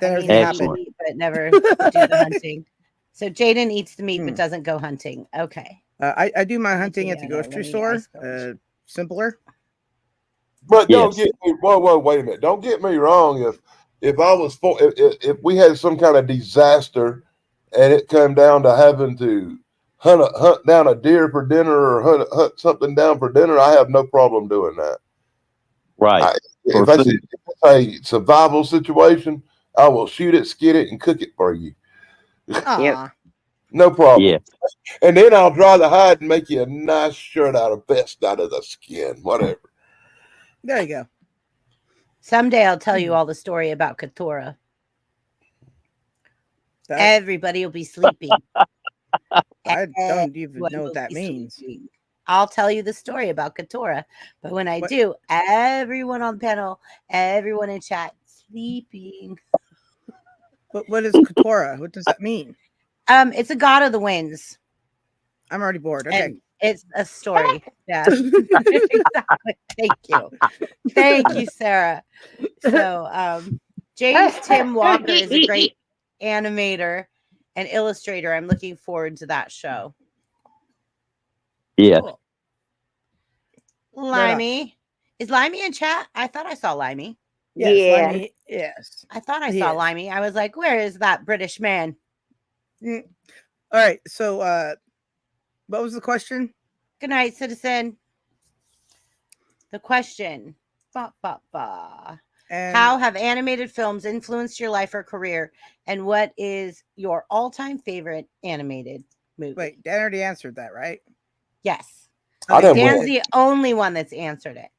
Then everything happened. Meat, but never do the hunting. So Jaden eats the meat but doesn't go hunting. Okay. I do my hunting at the grocery store. Simpler. But don't get me. Whoa, wait a minute. Don't get me wrong. If we had some kind of disaster and it came down to having to hunt down a deer for dinner or hunt something down for dinner, I have no problem doing that. Right. If that's a survival situation, I will shoot it, skin it, and cook it for you. Yep. No problem. Yeah. And then I'll dry the hide and make you a nice shirt out of vest out of the skin, whatever. There you go. Someday I'll tell you all the story about Keturah. Everybody will be sleeping. I don't even know what that means. Sleeping. I'll tell you the story about Keturah. But when I do, everyone on the panel, everyone in chat, sleeping. But what is Keturah? What does that mean? It's a god of the winds. I'm already bored. Okay. And it's a story. Yeah. Exactly. Thank you, Sarah. So James Tim Walker is a great animator and illustrator. I'm looking forward to that show. Yeah. Cool. Limey. Is Limey in chat? I thought I saw Limey. Yes, yeah. Limey, yes. I thought I saw Limey. I was like, where is that British man? All right. So what was the question? Good night, citizen. The question. How have animated films influenced your life or career? And what is your all-time favorite animated movie? Wait, Dan already answered that, right? Yes. Okay, Dan's the only one that's answered it.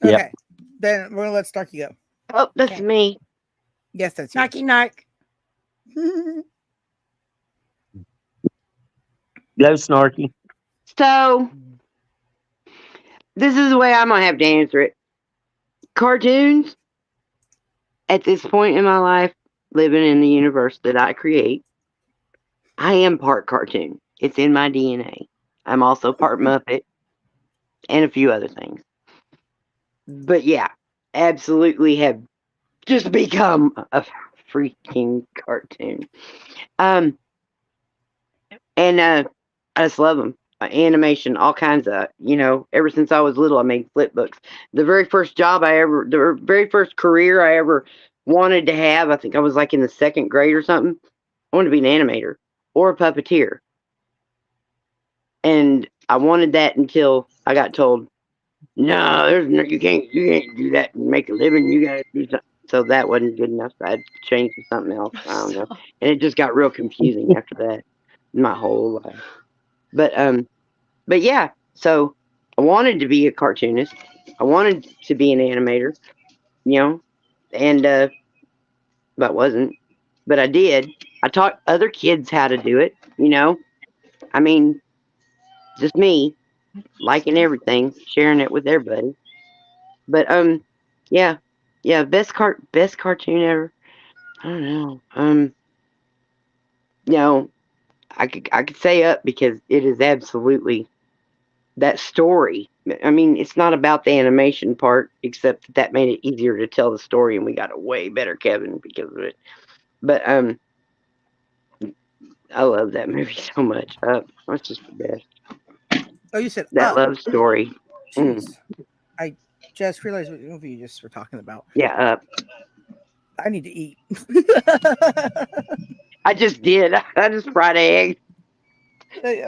Okay. Yep. Then we're going to let Starkey go. Oh, that's me. Yes, that's you. Snarky nark. Go Snarky. So, this is the way I'm going to have to answer it. Cartoons, at this point in my life, living in the universe that I create, I am part cartoon. It's in my DNA. I'm also part Muppet and a few other things. But yeah, absolutely have just become a freaking cartoon. And I just love them. Animation, all kinds of, ever since I was little, I made flip books. The very first career I ever wanted to have, I think I was like in the 2nd grade or something. I wanted to be an animator or a puppeteer. And I wanted that until I got told, no, you can't do that and make a living. You got to do something. So that wasn't good enough. I had to change to something else. I don't know. And it just got real confusing after that. My whole life. But yeah, so I wanted to be a cartoonist. I wanted to be an animator, and but wasn't. But I did. I taught other kids how to do it, I mean, just me liking everything, sharing it with everybody. But yeah, best cartoon ever. I don't know. I could say Up because it is absolutely that story. I mean, it's not about the animation part, except that made it easier to tell the story, and we got a way better Kevin because of it. But I love that movie so much. It's just the best. Oh, you said that love story. Jeez. I just realized what movie you just were talking about. Yeah, I need to eat. I just did. I just fried eggs.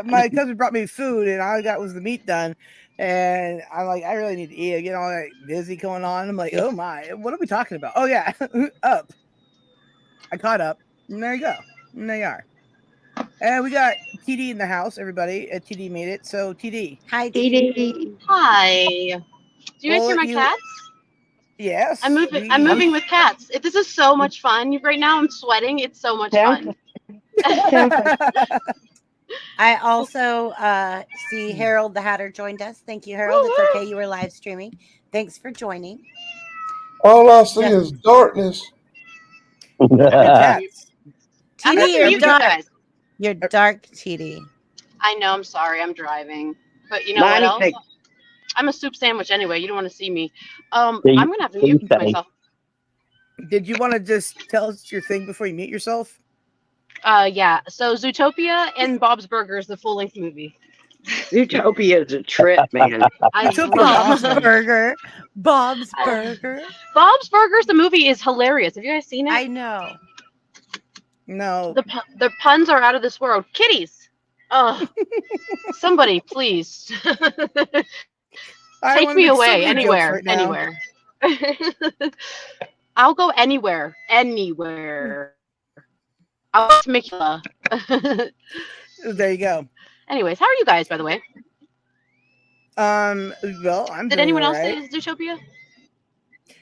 My cousin brought me food, and all I got was the meat done. And I'm like, I really need to eat. I get all that busy going on. I'm like, oh my, what are we talking about? Oh yeah, Up. I caught up. And there you go. And there you are. And we got TD in the house, everybody. TD made it. So TD. Hi, TD. Hi. Do you guys hear my cats? Yes. I'm moving with cats. This is so much fun. Right now I'm sweating. It's so much fun. I also see Harold the Hatter joined us. Thank you, Harold. It's okay. You were live streaming. Thanks for joining. All I see is darkness. Cats. TD, you guys. You're dark, TD. I know. I'm sorry. I'm driving. But you know what else? I'm a soup sandwich anyway. You don't want to see me. I'm going to have to mute myself. Did you want to just tell us your thing before you mute yourself? Yeah. So Zootopia and Bob's Burgers, the full-length movie. Zootopia is a trip, man. Bob's Burger. Bob's Burger. Bob's Burgers, the movie is hilarious. Have you guys seen it? I know. No. The puns are out of this world. Kitties. Oh, somebody, please. Take me away, anywhere. I'll go anywhere. I'll go to Mickey. There you go. Anyways, how are you guys, by the way? Well, I'm. Did anyone else say Zootopia?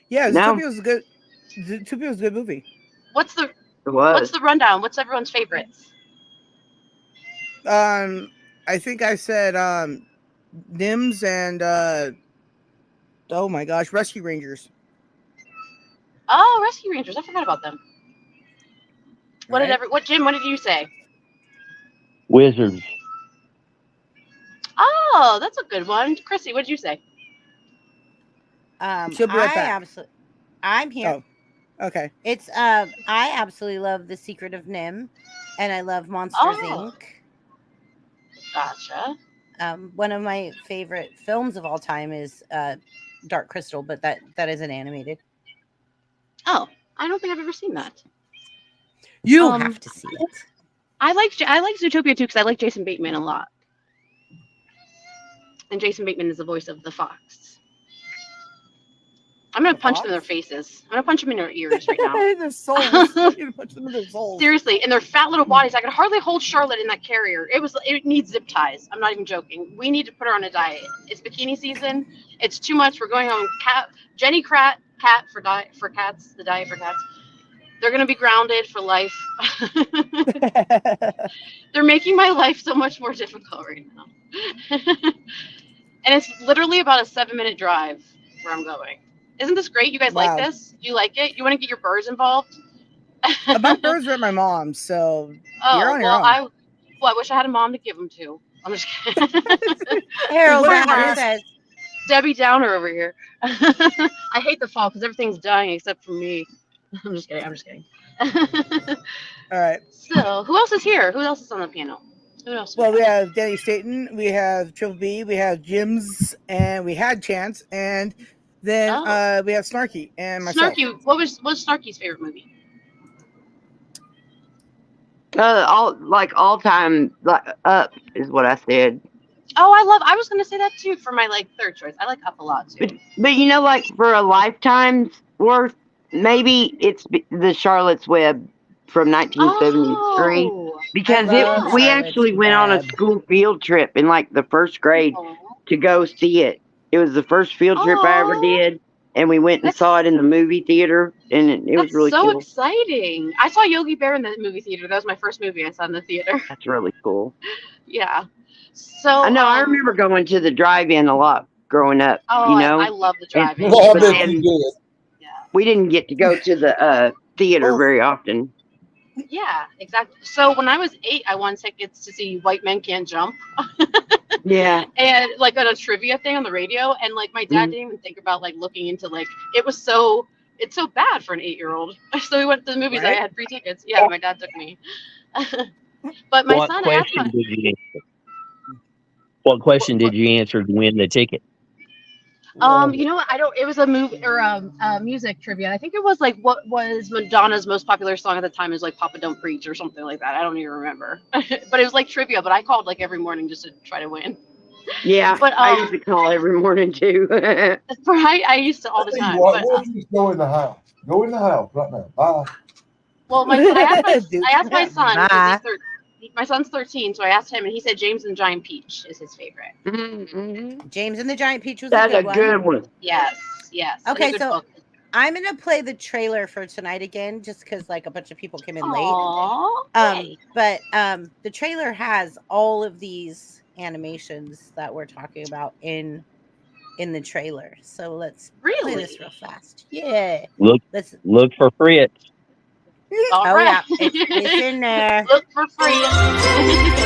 Yeah, Zootopia was good. Zootopia was a good movie. What's the rundown? What's everyone's favorites? I think I said NIMS and oh my gosh, Rescue Rangers. Oh, Rescue Rangers! I forgot about them. Jim? What did you say? Wizards. Oh, that's a good one. Chrissy, what did you say? She'll be right back. I'm here. Oh, okay. It's I absolutely love The Secret of NIM, and I love Monsters Inc. Gotcha. One of my favorite films of all time is Dark Crystal, but that isn't animated. Oh, I don't think I've ever seen that. You have to see it. I like Zootopia too because I like Jason Bateman a lot, and Jason Bateman is the voice of the fox. I'm gonna punch them in their faces. I'm gonna punch them in their ears right now. Their souls. You're gonna punch them in their souls. Seriously, in their fat little bodies. I could hardly hold Charlotte in that carrier. It needs zip ties. I'm not even joking. We need to put her on a diet. It's bikini season. It's too much. We're going on Jenny Cat for cats. The diet for cats. They're gonna be grounded for life. They're making my life so much more difficult right now. And it's literally about a 7-minute drive where I'm going. Isn't this great? You guys like this? You like it? You want to get your birds involved? My birds are at my mom's, so you're on your own. I wish I had a mom to give them to. I'm just kidding. Harold says Debbie Downer over here. I hate the fall because everything's dying except for me. I'm just kidding. All right. So, who else is here? Who else is on the panel? Who else? Well, we have Danny Staten, we have Triple B, we have Jim's, and we had Chance, and then we have Snarky and myself. Snarky, what's Snarky's favorite movie? All time Up is what I said. Oh, I was gonna say that too for my third choice. I like Up a lot too. But you know, for a lifetime's worth, maybe it's the Charlotte's Web from 1973 because we actually went on a school field trip in the first grade to go see it. It was the first field trip I ever did, and we went and saw it in the movie theater, and it was really cool. That's so exciting! I saw Yogi Bear in the movie theater. That was my first movie I saw in the theater. That's really cool. Yeah. So I know I remember going to the drive-in a lot growing up. Oh, I love the drive-in. We didn't get to go to the theater very often. Yeah, exactly. So when I was 8, I won tickets to see White Men Can't Jump. Yeah. And on a trivia thing on the radio, and my dad didn't even think about looking into it's so bad for an 8-year-old. So we went to the movies. Right? I had free tickets. Yeah, my dad took me. But my son asked What question did you answer to win the ticket? You know what? I don't. It was a movie or music trivia. I think it was like what was Madonna's most popular song at the time is like "Papa Don't Preach" or something like that. I don't even remember. But it was like trivia. But I called like every morning just to try to win. Yeah, But I used to call every morning too. I used to all the time. What? But Why don't you just go in the house? Go in the house right now. Bye. well, I asked my son. 'Cause Bye. my son's 13, so I asked him, and he said James and the Giant Peach is his favorite. Mm-hmm. James and the Giant Peach was That's a good one. Yes. It's a Okay, good so book. I'm gonna play the trailer for tonight again, just because like a bunch of people came in late. Aww. But the trailer has all of these animations that we're talking about in the trailer. So let's play this real fast. Yeah. Look for Fritz. All Oh right. yeah, it's in there. Look for free.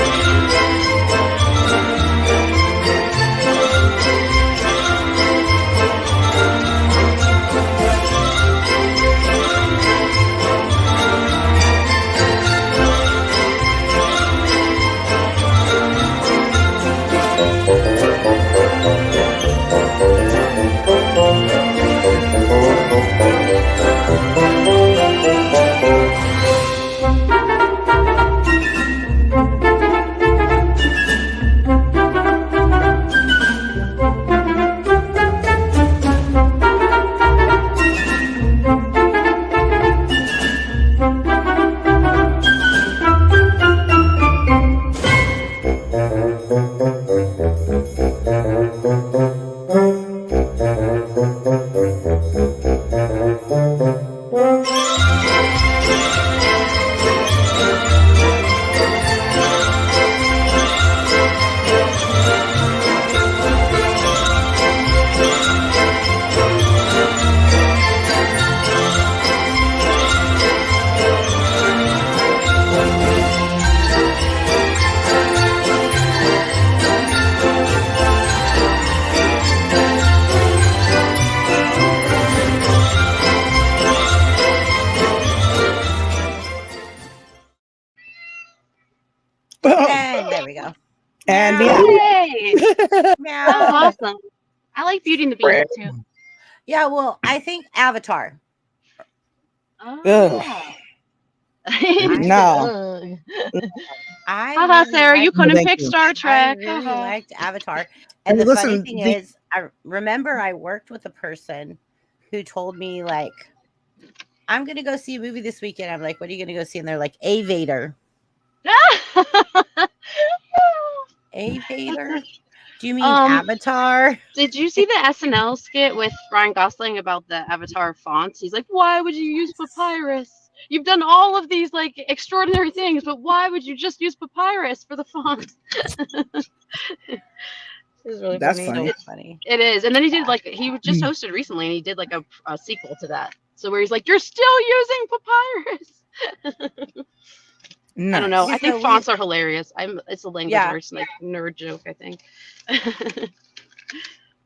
And there we go. And Yay! That Meow. was awesome. I like Beauty and the Beast too. Yeah, well, I think Avatar. Oh. No. I How Sarah? You couldn't Thank pick you. Star I Trek. really Haha. liked Avatar. And Hey, the funny listen, thing the- is, I remember I worked with a person who told me, like, I'm going to go see a movie this weekend. I'm like, what are you going to go see? And they're like, Avatar. Avatar? Do you mean Avatar? Did you see the SNL skit with Ryan Gosling about the Avatar fonts? He's like, why would you use papyrus? You've done all of these like extraordinary things, but why would you just use papyrus for the font? It was really That's funny. funny. It's funny. It is. And then he did like he just hosted recently, and he did like a sequel to that. So where he's like, you're still using papyrus. Nice. I don't know. Yeah, I think so fonts are hilarious. It's a language Yeah. arts like nerd joke, I think.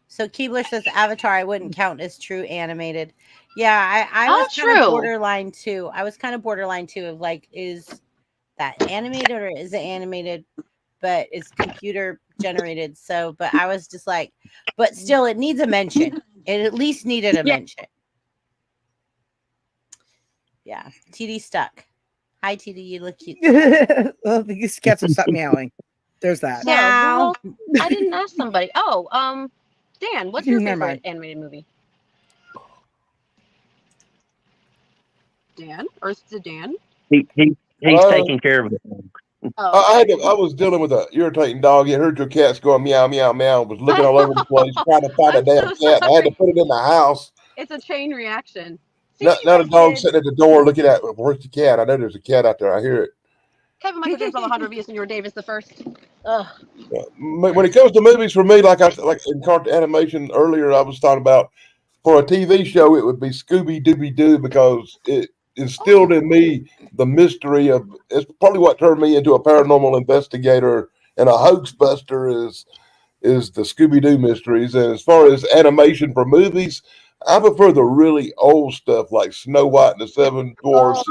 So Keebler says Avatar I wouldn't count as true animated. Yeah, I Oh, was kind of true. borderline too. I was kind of borderline too of like, is that animated or is it animated? But it's computer generated. So, but I was just like, but still, it needs a mention. It at least needed a mention. Yeah, TD stuck. Hi, TD. You look cute. Well, these cats will stop meowing. There's that. So, Meow. I didn't ask somebody. Oh, Dan, what's your Never favorite mind. animated movie? Dan? Earth to Dan? He's Hello? taking care of it. Oh, I was dealing with an irritating dog. You heard your cats going meow, meow, meow. Was looking all over the place trying to find a I'm damn so cat. I had to put it in the house. it's a chain reaction. Now the dog's sitting at the door looking at, where's the cat? I know there's a cat out there. I hear it. Kevin Michael James Alejandro Villas and Your Davis the first. Ugh. When it comes to movies, for me, like in cartoon animation earlier, I was talking about for a TV show, it would be Scooby Dooby Doo because it instilled in me the mystery of. It's probably what turned me into a paranormal investigator and a hoax buster is the Scooby Doo mysteries. And as far as animation for movies, I prefer the really old stuff like Snow White and the Seven Dwarfs.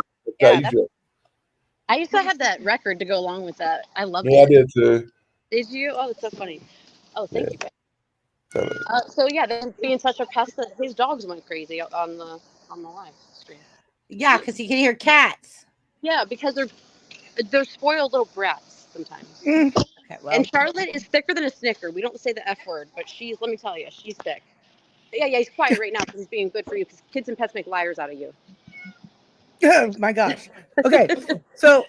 I used to have that record to go along with that. I loved Yeah, it. I did too. Did you? Oh, it's so funny. Oh, thank you. So yeah, then being such a pest that his dogs went crazy on the live stream. Yeah, because you can hear cats. Yeah, because they're spoiled little brats sometimes. Okay, well. And Charlotte is thicker than a Snicker. We don't say the F word, but let me tell you, she's thick. Yeah, he's quiet right now because he's being good for you. Because kids and pets make liars out of you. Oh my gosh. Okay, so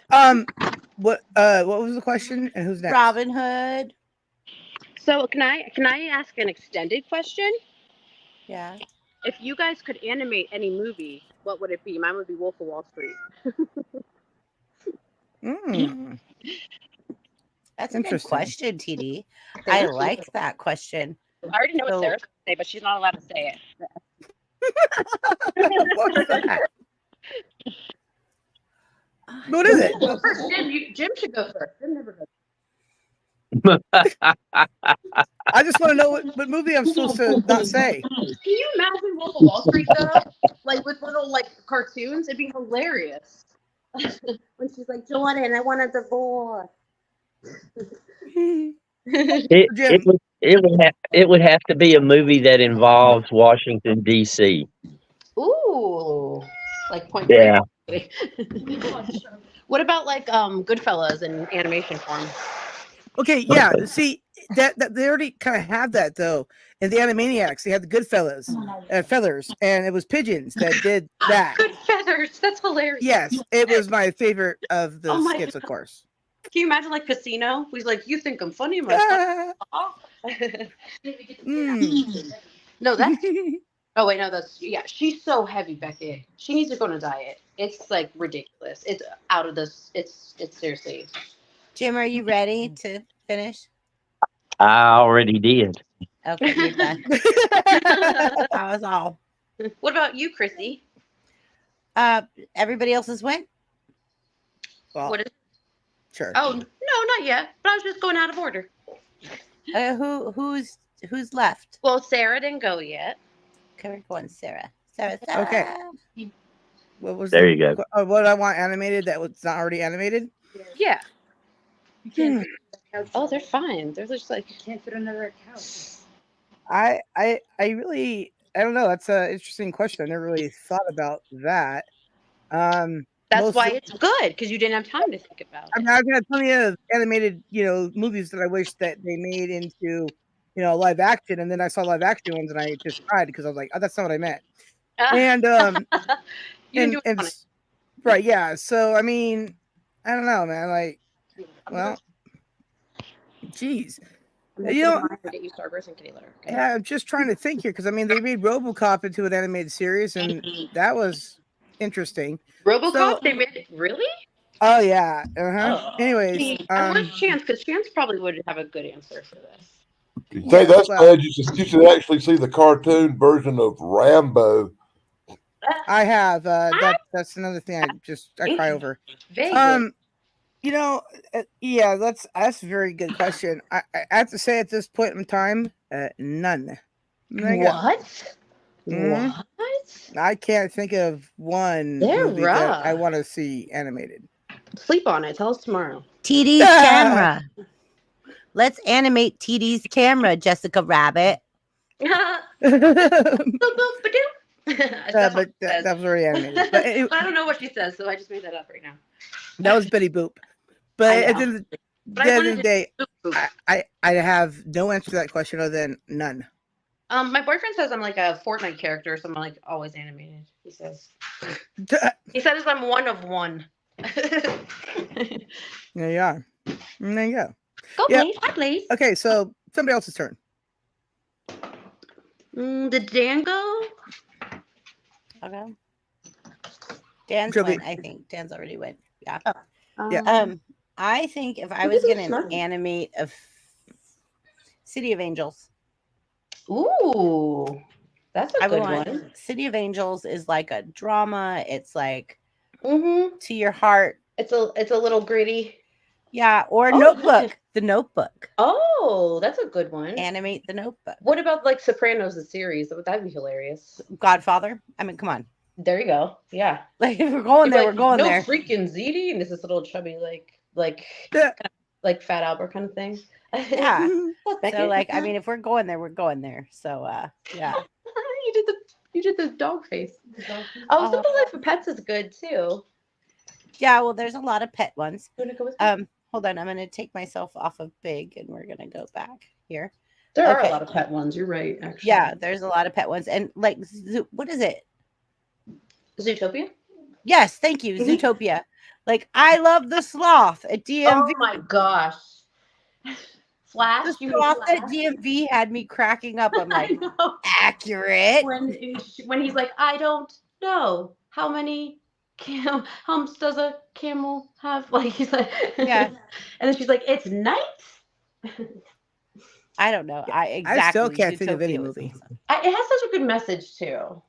what was the question and who's next? Robin Hood. So can I ask an extended question? Yeah. If you guys could animate any movie, what would it be? Mine would be Wolf of Wall Street. That's a good question, TD. I like that question. I already know what Sarah's going to say, but she's not allowed to say it. What is it? Go first, Jim. Jim should go first. Jim never goes. I just want to know what movie I'm supposed to not say. Can you imagine Wolf of Wall Street though? Like with little cartoons, it'd be hilarious. When she's like, Jordan, I want a divorce. It would have to be a movie that involves Washington D.C. Ooh, like Point Yeah. Break. What about Goodfellas in animation form? Okay, yeah. See that they already kind of have that though. In the Animaniacs, they had the Goodfellas, feathers, and it was pigeons that did that. Good feathers. That's hilarious. Yes, it was my favorite of the skits, of course. Can you imagine Casino? He's like, you think I'm funny? No, that's. Oh wait, no, she's so heavy, Becky. She needs to go on a diet. It's ridiculous. It's out of this. It's seriously. Jim, are you ready to finish? I already did. Okay, you're done. That was all. What about you, Chrissy? Everybody else's went? Well, what is? Sure. Oh no, not yet. But I was just going out of order. Who's left? Well, Sarah didn't go yet. Okay, we're going Sarah. Sarah. Okay. What was there? You go. What I want animated that was not already animated? Yeah. You can't oh, they're fine. They're just you can't fit under a couch. I really don't know. That's an interesting question. I never really thought about that. That's why it's good because you didn't have time to think about it. I mean, I've had plenty of animated, movies that I wish that they made into, live action, and then I saw live action ones and I just cried because I was like, oh, that's not what I meant. And right, yeah. So I mean, I don't know, man. Well, geez. Get you Starburst and Kitty Litter. Okay? Yeah, I'm just trying to think here because I mean they made RoboCop into an animated series and that was interesting. RoboCop, they made it really? Oh yeah. Anyways, I want Chance because Chance probably would have a good answer for this. You say that's bad. You should actually see the cartoon version of Rambo. I have. That's another thing I cry over. Yeah, that's a very good question. I have to say at this point in time, none. What? What? I can't think of one movie that I want to see animated. Sleep on it. Tell us tomorrow. TD's camera. Let's animate TD's camera, Jessica Rabbit. But that was already animated. But I don't know what she says, so I just made that up right now. That was Betty Boop. But at the end of the day, I have no answer to that question other than none. My boyfriend says I'm like a Fortnite character, so I'm like always animated. He says I'm one of one. There you are. There you go. Go, please. Hi, please. Okay, so somebody else's turn. Did Dan go? Okay. Dan's went, I think. Dan's already went. Yeah. Yeah. I think if I was going to animate a City of Angels. Ooh, that's a good one. City of Angels is like a drama. It's like to your heart. It's a little gritty. Yeah, or Notebook. The Notebook. Oh, that's a good one. Animate The Notebook. What about like Sopranos, the series? That'd be hilarious. Godfather. I mean, come on. There you go. Yeah. Like if we're going there, we're going there. No freaking ZD, and this is little chubby like fat Albert kind of thing. Yeah. Beckett. So like, I mean, if we're going there, we're going there. So yeah. you did the dog face. Oh, Simple Life of Pets is good too. Yeah, well, there's a lot of pet ones. You wanna go with me? Hold on, I'm gonna take myself off of big and we're gonna go back here. There are a lot of pet ones. You're right, actually. Yeah, there's a lot of pet ones. And like what is it? Zootopia? Yes, thank you. Zootopia. Like I love the sloth at DMV. Oh my gosh. Flash, the sloth at DMV had me cracking up. I'm like, accurate. When he's like, I don't know how many humps does a camel have? Like he's like, yeah. And then she's like, it's nice. I don't know. I still can't think of any movie. It has such a good message too.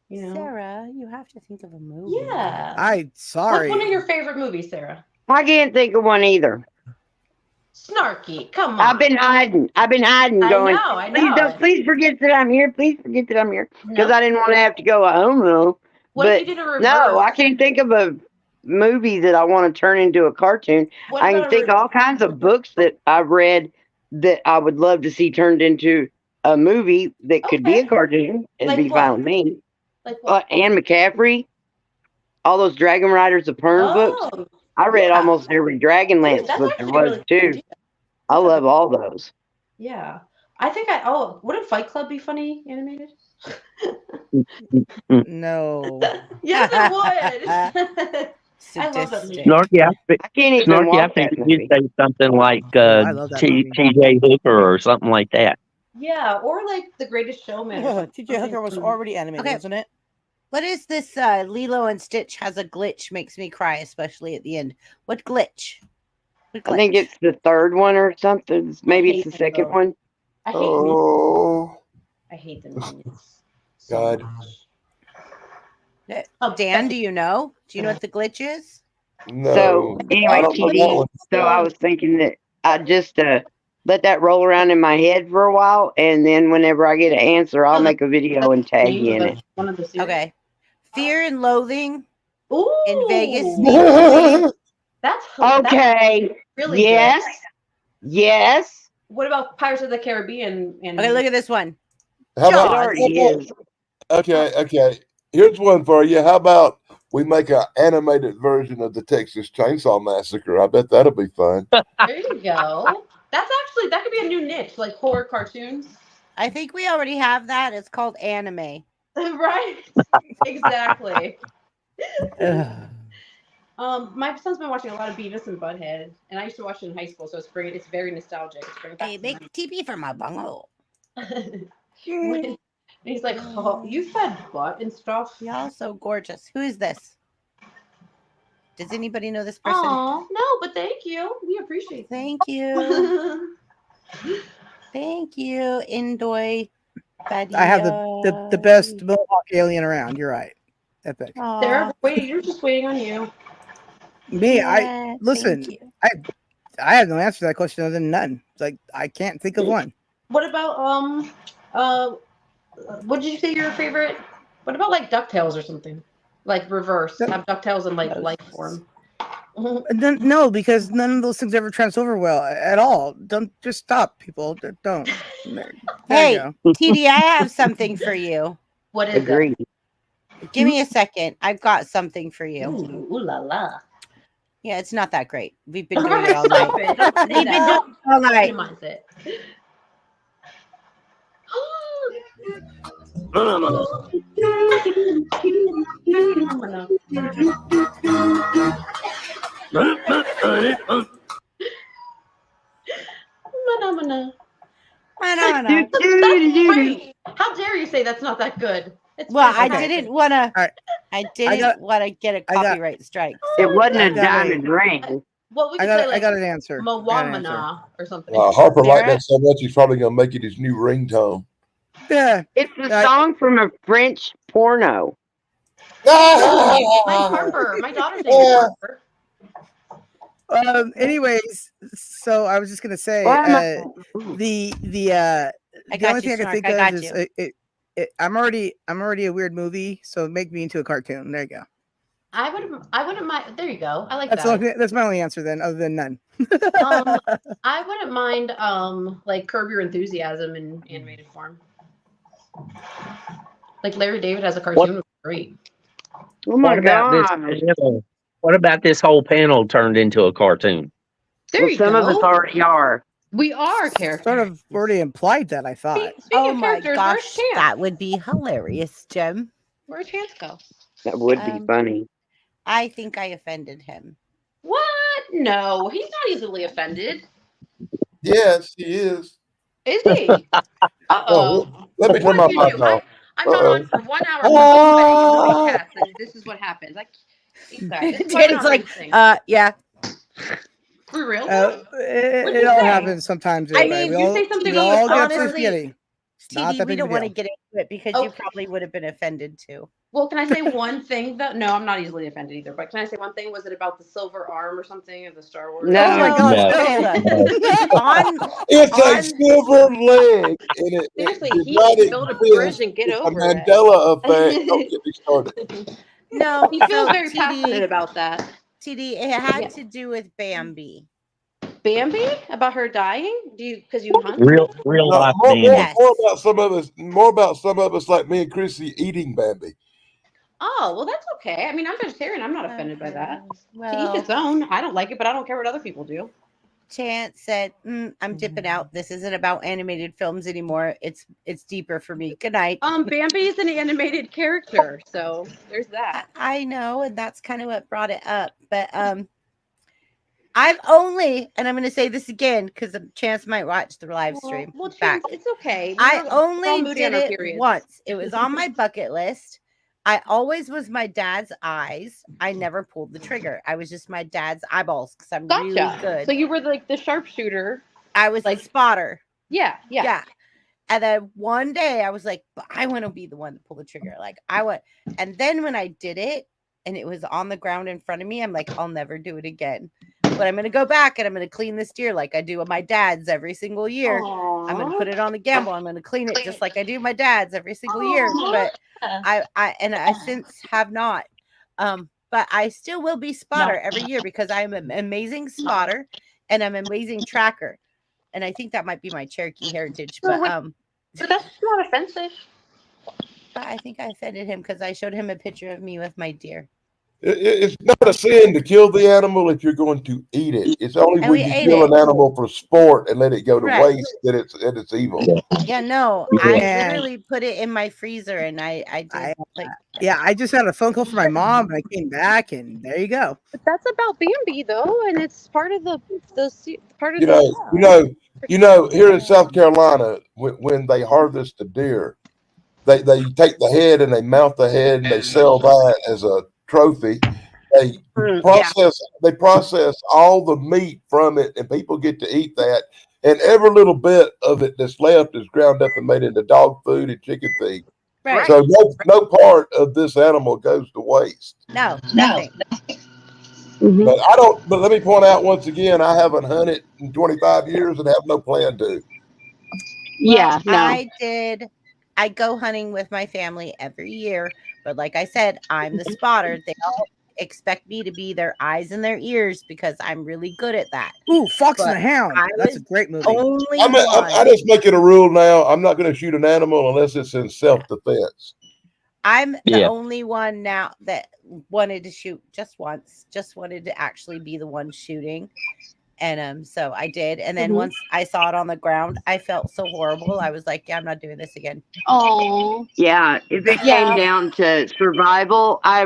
You know? Sarah, you have to think of a movie. Yeah. Sorry. What's one of your favorite movies, Sarah? I can't think of one either. Snarky, come on. I've been hiding. Going, I know. Please forget that I'm here. Please forget that I'm here. Because I didn't want to have to go, I don't know. What if you did a reverse? No, I can't think of a movie that I want to turn into a cartoon. I can think of all kinds of books that I've read that I would love to see turned into a movie that could be a cartoon. It'd be fine with me. Like what? Anne McCaffrey, all those Dragon Riders of Pern books. I read almost every Dragonlance book there was too. I love all those. Yeah. I think wouldn't Fight Club be funny animated? No. Yes, it would. I love that movie. Snarky, I can't even I think you'd say something like T.J. Hooker or something like that. Yeah, or like The Greatest Showman. T.J. Hooker was already animated, wasn't it? What is this? Lilo and Stitch has a glitch, makes me cry, especially at the end. What glitch? I think it's the third one or something. Maybe it's the second one. I hate I hate the minions. God. Dan, do you know? Do you know what the glitch is? No. So anyway, TV. So I was thinking that I just let that roll around in my head for a while, and then whenever I get an answer, I'll make a video and tag you in it. Okay. Fear and Loathing in Vegas. That's okay. That's really yes. Good. Yes. What about Pirates of the Caribbean? Okay, look at this one. How about, okay. Here's one for you. How about we make an animated version of the Texas Chainsaw Massacre? I bet that'll be fun. There you go. That could be a new niche, like horror cartoons. I think we already have that. It's called anime. Right? Exactly. My son's been watching a lot of Beavis and Butthead, and I used to watch it in high school, so it's great. It's very nostalgic. Hey, make TP for my bunghole. He's like, oh, you fed butt and stuff. Y'all so gorgeous. Who is this? Does anybody know this person? Oh no, but thank you. We appreciate it. Thank you. Thank you, Indoy. I have the best Mohawk alien around. You're right. Epic. Sarah, you're just waiting on you. Me, listen. I have no answer to that question other than none. It's like I can't think of one. What about what did you say your favorite? What about like DuckTales or something? Like reverse, have DuckTales in like life form. No, because none of those things ever trans over well at all. Don't just stop, people. Don't. Hey, TD, I have something for you. What is it? Give me a second. I've got something for you. Ooh la la. Yeah, it's not that great. We've been doing it all night. We've been doing it all night. How dare you say that's not that good? I didn't want to. I didn't want to get a copyright strike. It wasn't a diamond ring. Well, we could say like I got an answer. Moana or something. Harper liked that so much, he's probably going to make it his new ringtone. Yeah. It's the song from a French porno. Harper. My daughter's name is Harper. Anyways, so I was just gonna say the only thing I can think of is I'm already a weird movie, so make me into a cartoon. There you go. I wouldn't mind. There you go. I like That's that. that's my only answer then, other than none. I wouldn't mind like Curb Your Enthusiasm in animated form. Like Larry David has a cartoon. Was great. Oh my gosh. What about this whole panel turned into a cartoon? There you some go. of us already are. We are characters. Sort of already implied that, I thought. Speaking Oh of my characters, gosh, where's Chance? that would be hilarious, Jim. Where'd Chance go? That would be funny. I think I offended him. What? No, he's not easily offended. Yes, he is. Is he? Oh, let me turn my mic off. I'm not on for 1 hour with cats, and this is what happens. Like, It's like, yeah. For real? It all happens sometimes. I mean, you say something we all get honestly, spaghetti. TD, we don't want to get into it because you probably would have been offended too. Well, can I say one thing though? No, I'm not easily offended either. But can I say one thing? Was it about the silver arm or something of the Star Wars? No. Oh my gosh, it's a silver leg, and it seriously, did he not can build a bridge and get over a Mandela effect. Don't get me started. No, he feels very passionate about that. TD, it had to do with Bambi. Bambi? About her dying? Because you hunt? Real life Bambi. More about some of us like me and Chrissy eating Bambi. Oh, well, that's okay. I mean, I'm vegetarian. I'm not offended by that. Well, to each its own. I don't like it, but I don't care what other people do. Chance said, I'm dipping out. This isn't about animated films anymore. It's deeper for me. Good night. Bambi is an animated character, so there's that. I know, and that's kind of what brought it up. But I've only, and I'm going to say this again because Chance might watch the live stream. Well, Chance, it's okay. I only did it once. It was on my bucket list. I always was my dad's eyes. I never pulled the trigger. I was just my dad's eyeballs because I'm really good. So you were like the sharpshooter. I was like spotter. Yeah. And then one day I was like, I want to be the one to pull the trigger. Like I want. And then when I did it and it was on the ground in front of me, I'm like, I'll never do it again. But I'm going to go back and I'm going to clean this deer like I do with my dad's every single year. Aww. I'm going to put it on the gamble. I'm going to clean it just like I do my dad's every single year. But I since have not. But I still will be spotter every year because I'm an amazing spotter and I'm an amazing tracker. And I think that might be my Cherokee heritage. But that's not offensive. But I think I offended him because I showed him a picture of me with my deer. It's not a sin to kill the animal if you're going to eat it. It's only when you kill an animal for sport and let it go to waste that it's evil. Yeah, no, I literally put it in my freezer and I just had a phone call from my mom and I came back and there you go. But that's about Bambi though, and it's part of the part of here in South Carolina when they harvest a deer, they take the head and they mount the head and they sell that as a trophy. They process all the meat from it and people get to eat that, and every little bit of it that's left is ground up and made into dog food and chicken feed. Right. So no part of this animal goes to waste. No, nothing. But let me point out once again, I haven't hunted in 25 years and have no plan to. Yeah, no. I did. I go hunting with my family every year, but like I said, I'm the spotter. They all expect me to be their eyes and their ears because I'm really good at that. Ooh, Fox and the Hound. That's a great movie. I just make it a rule now. I'm not going to shoot an animal unless it's in self-defense. I'm the only one now that wanted to shoot just once, just wanted to actually be the one shooting. And so I did. And then once I saw it on the ground, I felt so horrible. I was like, yeah, I'm not doing this again. Oh. Yeah. If it came down to survival, I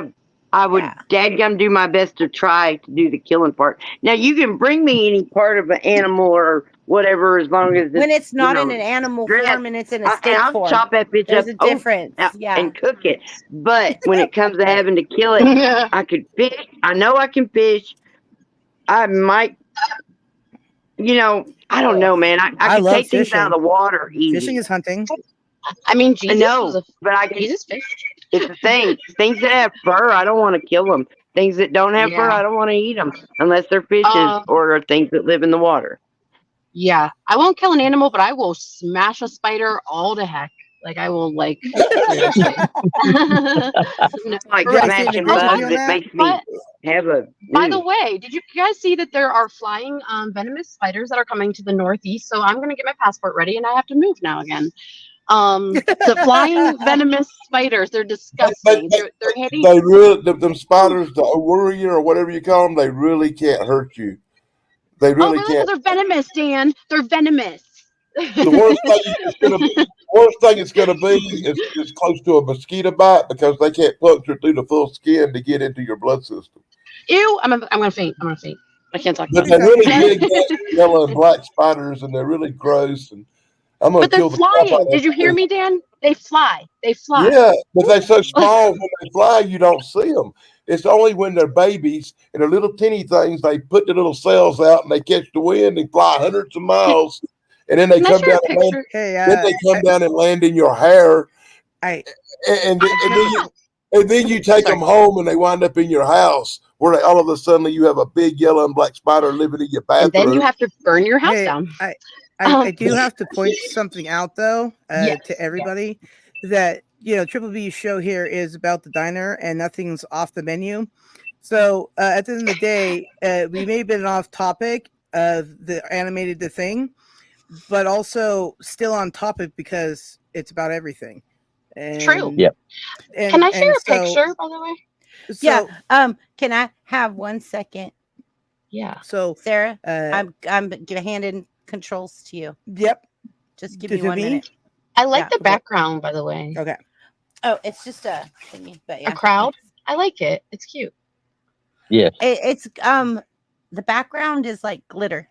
would dadgum do my best to try to do the killing part. Now you can bring me any part of an animal or whatever as long as when it's not in an animal form and it's in a steak form. I'll chop that bitch There's up. a difference. And cook it. But when it comes to having to kill it, I could fish. I know I can fish. I might, I don't know, man. I can take things out of the water easy. Fishing is hunting. I mean, Jesus fished. It's the thing. Things that have fur, I don't want to kill them. Things that don't have fur, I don't want to eat them unless they're fishes or things that live in the water. Yeah, I won't kill an animal, but I will smash a spider all to heck. Like I will like seriously. Like Right, smashing David, did you bugs, feel it that? makes me have a. By the way, did you guys see that there are flying venomous spiders that are coming to the Northeast? So I'm gonna get my passport ready, and I have to move now again. The flying venomous spiders, they're disgusting. They're hitting. They really, them spiders, the worrier or whatever you call them, they really can't hurt you. They Oh, really really? 'Cause can't. they're venomous, Dan. They're venomous. The worst thing it's gonna be is close to a mosquito bite because they can't puncture through the full skin to get into your blood system. Ew! I'm gonna faint. I'm gonna faint. I can't talk But about they're it. really big, yellow and black spiders, and they're really gross. And I'm gonna But they're kill the crap out flying. of Did you hear them. me, Dan? They fly. They fly. Yeah, but they're so small when they fly, you don't see them. It's only when they're babies and they're little teeny things, they put the little cells out and they catch the wind and fly hundreds of miles. And then they Can I come share down a and land, picture? Hey, then they come down and land in your hair. I And then you take them home and they wind up in your house where all of a sudden you have a big yellow and black spider living in your bathroom. And then you have to burn your house Hey, down. I do have to point something out though Yes, to everybody that Triple B's show here is about the diner and nothing's off the menu. So at the end of the day, we may have been off topic of the animated The Thing, but also still on topic because it's about everything. And, True. Yep. Can I share a picture, by the way? Yeah. Can I have 1 second? Yeah. So Sarah, I'm handing controls to you. Yep. Just give me 1 minute. I like the background, by the way. Okay. Oh, it's just a thingy, but yeah. A crowd. I like it. It's cute. Yeah. It's the background is like glitter.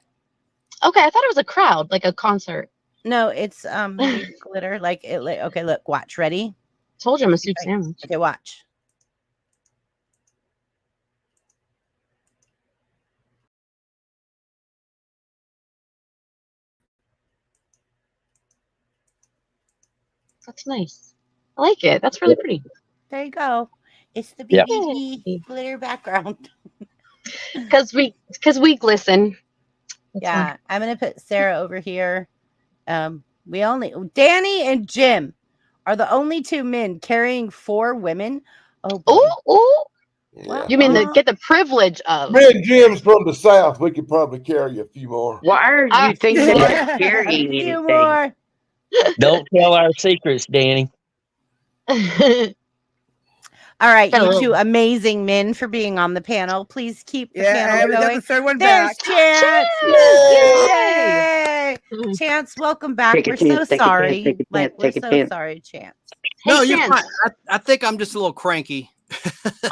Okay, I thought it was a crowd, like a concert. No, it's glitter. Like it. Okay, look, watch. Ready? Told you I'm a soup sandwich. Okay, watch. That's nice. I like it. That's really pretty. There you go. It's the Yeah. BBB glitter background. Because we glisten. That's Yeah, why. I'm gonna put Sarah over here. Danny and Jim are the only two men carrying 4 women. Oh, boy. Ooh. Yeah. You mean get the privilege of? Me and Jim's from the South. We could probably carry a few more. Why are you thinking about carrying A few anything? more. Don't tell our secrets, Danny. All right, Got a you little- two amazing men for being on the panel. Please keep the Yeah, panel we got going. the third one There's back. Chance. Yay! Yay! Chance, welcome back. Take a We're chance, so take a chance, sorry. take a Like chance, we're take a so chance. sorry, Chance. No, Hey, you're Chance. fine. I think I'm just a little cranky.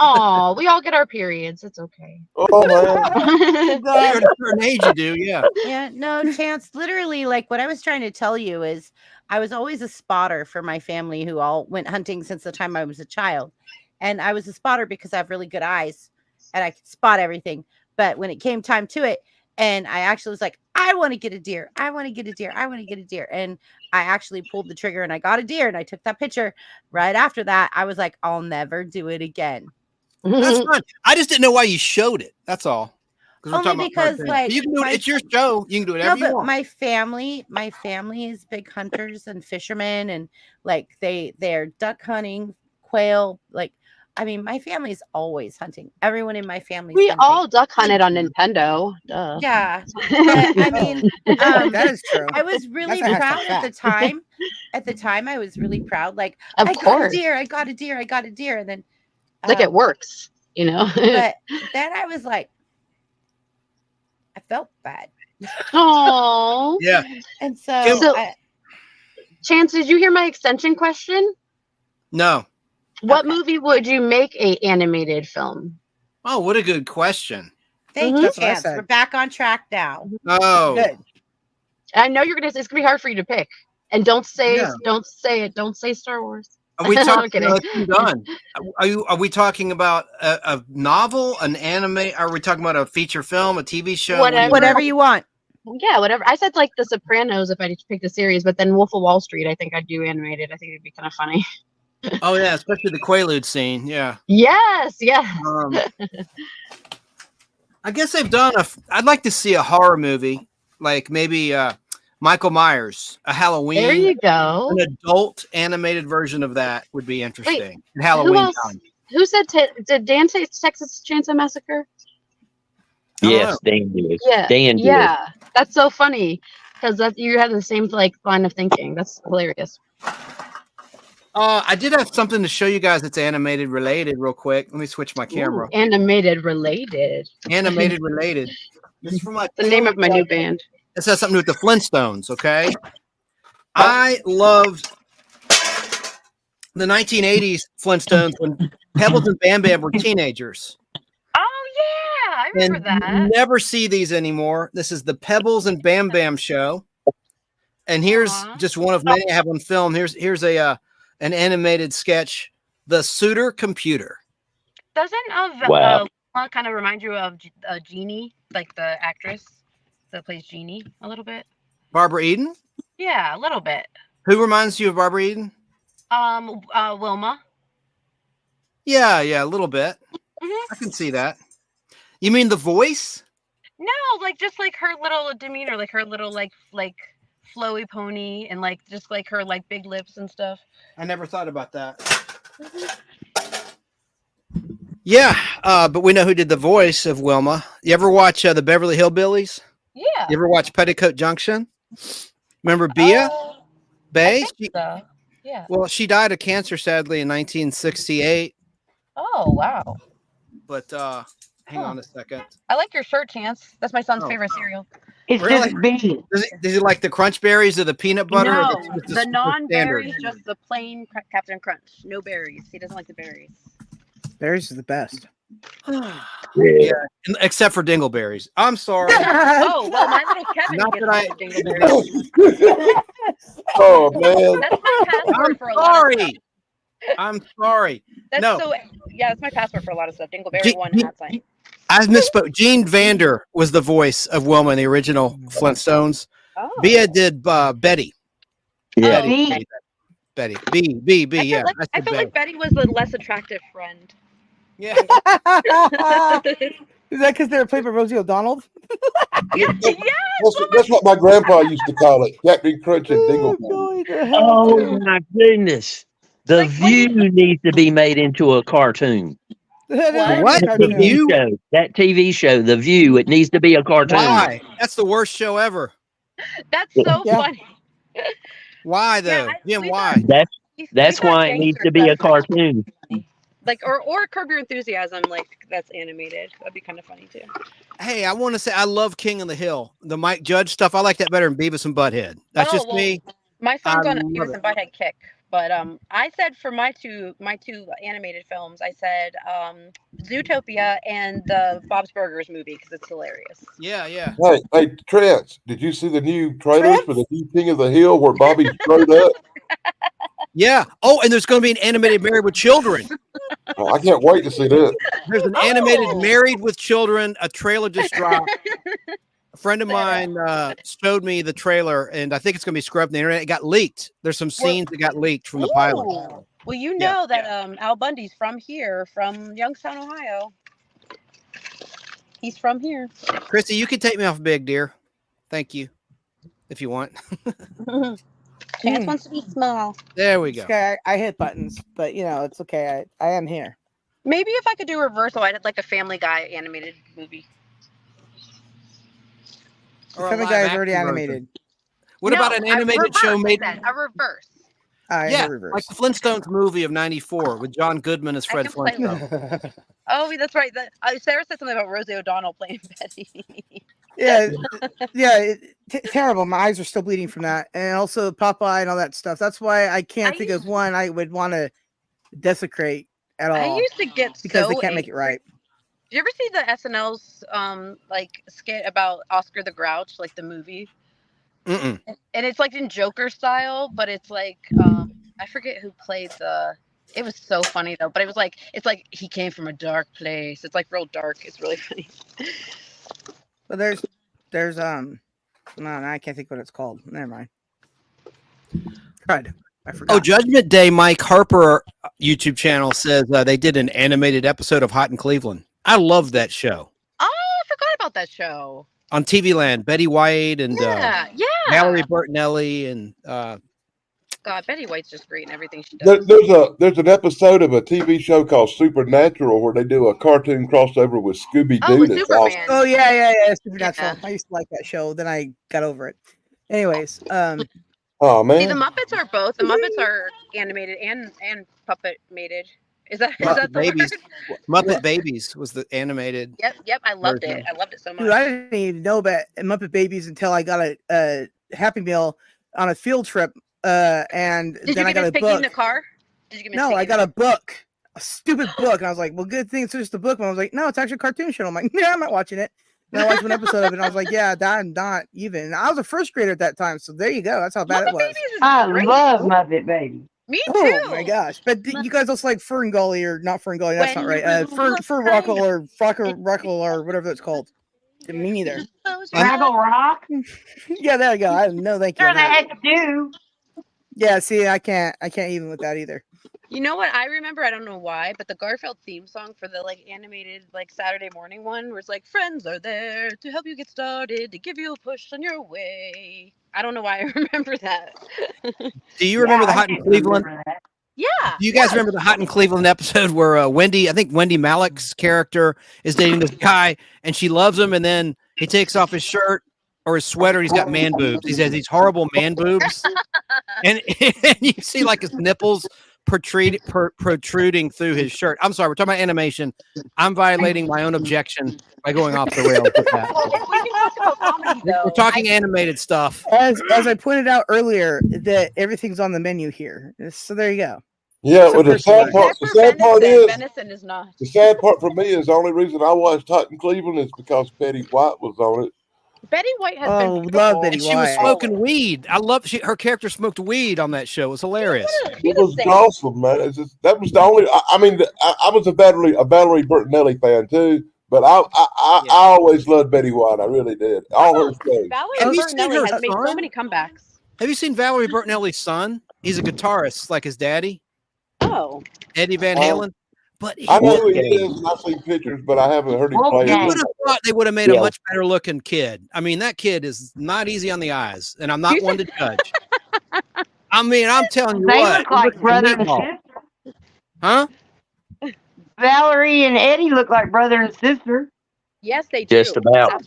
Oh, we all get our periods. It's okay. Oh man. You're at a certain age, you do, yeah. Yeah, no, Chance, literally, like what I was trying to tell you is I was always a spotter for my family who all went hunting since the time I was a child. And I was a spotter because I have really good eyes and I could spot everything. But when it came time to it, and I actually was like, I want to get a deer. I want to get a deer. I want to get a deer. And I actually pulled the trigger and I got a deer and I took that picture. Right after that, I was like, I'll never do it again. That's fine. I just didn't know why you showed it. That's all. Only because, like, you can do it. It's your show. You can do whatever you want. my family is big hunters and fishermen, and like they're duck hunting, quail. Like, I mean, my family is always hunting. Everyone in my family. We all duck hunted on Nintendo. Duh. Yeah, but, I mean, That is true. I was really That's a proud hashtag at the time. At the time, I was really proud. Like, Of I got a course. deer. I got a deer. I got a deer. And then, Like it works, you know. but then I was like, I felt bad, Oh. Yeah. and so, So- I, Chance, did you hear my extension question? No. What Okay. movie would you make a animated film? Oh, what a good question. thank Mhm. you, That's what I Chance. said. We're back on track now. Oh. Good. I know you're gonna. It's gonna be hard for you to pick. And don't say Yeah. it. Don't say Star Wars. Are we I'm talking kidding. about done? Are we talking about a novel, an anime? Are we talking about a feature film, a TV show? What do you- Whatever you want. Yeah, whatever. I said like The Sopranos if I picked a series, but then Wolf of Wall Street, I think I'd do animated. I think it'd be kind of funny. Oh yeah, especially the Quaalude scene. Yeah. Yes, yes. I guess they've done I'd like to see a horror movie, like maybe Michael Myers, a Halloween. There you go. An adult animated version of that would be interesting. Who Halloween else? time. Who said? Did Dan say Texas Chainsaw Massacre? Yes, Dan did. Yeah, Dan did. yeah. That's so funny because you have the same like line of thinking. That's hilarious. I did have something to show you guys that's animated related real quick. Let me switch my camera. Ooh, animated related. Animated related. This is from the name of my new band. This has something to do with the Flintstones, okay? I loved the 1980s Flintstones when Pebbles and Bam Bam were teenagers. Oh, yeah. I remember that. You never see these anymore. This is the Pebbles and Bam Bam show. And here's just one of many I have on film. Here's a an animated sketch, The Suitor Computer. Doesn't kind of remind you of Jeannie, like the actress that plays Jeannie a little bit? Barbara Eden? Yeah, a little bit. Who reminds you of Barbara Eden? Wilma. Yeah, a little bit. Mm-hmm. I can see that. You mean the voice? No, like just like her little demeanor, like her little like flowy pony and like just like her like big lips and stuff. I never thought about that. Yeah, but we know who did the voice of Wilma. You ever watch the Beverly Hillbillies? Yeah. You ever watch Petticoat Junction? Remember Bea? Bay? So. Yeah. Well, she died of cancer, sadly, in 1968. Oh, wow. But hang on a second. I like your shirt, Chance. That's my son's favorite cereal. It's Really? just beans. Does he like the crunch berries or the peanut butter? No, or the non-berries, just the plain Captain Crunch. No berries. He doesn't like the berries. Berries is the best. Yeah, except for dingleberries. I'm sorry. Oh, well, my little Kevin Not gets that dingleberries. Oh man. That's my password I'm for a lot of stuff. sorry. I'm sorry. That's No. so, yeah, that's my password for a lot of stuff. Dingleberry one and that sign. I misspoke. Gene Vander was the voice of Wilma in the original Flintstones. Oh. Bea did Betty. Yeah. Betty. B. I Yeah. feel like Betty was the less attractive friend. Yeah. Is that because they were played by Rosie O'Donnell? Yeah. That's what my grandpa used to call it. Captain Crunch and Dingleberry. Oh my goodness. The View needs to be made into a cartoon. What? The View show, that TV show, The View, it needs to be a cartoon. Why? That's the worst show ever. That's so funny. Why though? Yeah, Jim, why? That's why it needs to be a cartoon. Like or Curb Your Enthusiasm, like that's animated. That'd be kind of funny too. Hey, I want to say I love King of the Hill. The Mike Judge stuff. I like that better than Beavis and Butthead. That's just me. My son's I on a love Beavis it. and Butthead kick. But I said for my two animated films, I said Zootopia and the Bob's Burgers movie because it's hilarious. Yeah. Hey, Trance, did you see the new trailers for the new King of the Hill where Bobby's straight up? Yeah. Oh, and there's going to be an animated Married with Children. Oh, I can't wait to see that. There's an animated Married with Children. A trailer just dropped. A friend of mine showed me the trailer, and I think it's going to be scrubbed on the internet. It got leaked. There's some scenes that got leaked from the pilot. Well, you know that Al Bundy's from here, from Youngstown, Ohio. He's from here. Chrissy, you can take me off Big Deer. Thank you, if you want. Chance wants to be small. There we go. Okay, I hit buttons, but it's okay. I am here. Maybe if I could do reversal, I'd like a Family Guy animated movie. Or a Family live Guy is action already version. animated. What about an animated show made? A reverse. Reverse. Like the Flintstones movie of '94 with John Goodman as Fred Flintstone. Oh, that's right. Sarah said something about Rosie O'Donnell playing Betty. Yeah, terrible. My eyes are still bleeding from that, and also Popeye and all that stuff. That's why I can't think of one I would want to desecrate at all. I used to get because so they can't make it right. Did you ever see the SNL's like skit about Oscar the Grouch, like the movie? Mm-mm. And it's like in Joker style, but it's like I forget who played the. It was so funny though, but it's like he came from a dark place. It's like real dark. It's really funny. But there's no, I can't think what it's called. Never mind. Good. I forgot. Oh, Judgment Day. Mike Harper YouTube channel says they did an animated episode of Hot in Cleveland. I love that show. Oh, I forgot about that show. On TV Land, Betty White and yeah, Valerie Bertinelli and God, Betty White's just great in everything she does. There's an episode of a TV show called Supernatural where they do a cartoon crossover with Scooby Doo. with Superman. Oh yeah, Supernatural. I used to like that show. Then I got over it. Anyways, oh man. See, the Muppets are both. The Muppets are animated and puppet mated. Is that the Babies? word? Muppet Babies was the animated. Yep. I loved version. it. I loved it so much. Dude, I didn't even know about Muppet Babies until I got a Happy Meal on a field trip. And Did then you I got get a Miss Piggy book. in the car? Did you get Miss No, Piggy I in got the a book, a stupid book, and I was like, "Well, good thing it's just a book." But I was like, "No, it's actually a cartoon show." I'm like, "Yeah, I'm not watching it." And I watched one episode of it, and I was like, "Yeah, I'm not even." And I was a first grader at that time, so there you go. That's how bad Muppet it was. Babies is I great. love Muppet Baby. Me too. Oh my gosh! But you guys also like Ferngully or not Ferngully? That's not right. Furruckle or Ruckle or whatever it's called. Me neither. Fraggle Rock. Yeah, there you go. I no, thank you. Sure the heck do. Yeah, see, I can't even with that either. You know what I remember? I don't know why, but the Garfield theme song for the animated Saturday morning one, where it's like, "Friends are there to help you get started, to give you a push on your way." I don't know why I remember that. Do you remember the Hot in Cleveland? Yeah. Do you guys remember the Hot in Cleveland episode where I think Wendy Malick's character is dating this guy and she loves him, and then he takes off his shirt or his sweater, and he's got man boobs. He has these horrible man boobs, and you see his nipples protruding through his shirt. I'm sorry, we're talking about animation. I'm violating my own objection by going off the rails with that. We can talk about comedy, though. We're talking animated stuff. As I pointed out earlier, that everything's on the menu here. So there you go. Yeah, well, the sad part is venison is not. the sad part for me is the only reason I watched Hot in Cleveland is because Betty White was on it. Betty White has Oh, been love Betty And she was White. smoking weed. I love her character smoked weed on that show. It was hilarious. It was awesome, man. That was the only. I was a Valerie Bertinelli fan too, but I always loved Betty White. I really did. All her shows. Valerie Bertinelli has made so many comebacks. Have you seen Valerie Bertinelli's son? He's a guitarist, like his daddy. Oh, Eddie Van Halen. But I know who he is, and I've seen pictures, but I haven't heard him play. I would have thought they would have made a much better looking kid. I mean, that kid is not easy on the eyes, and I'm not one to judge. I mean, I'm telling you They what. look like brother and sister. Huh? Valerie and Eddie look like brother and sister. yes, they do. Just about.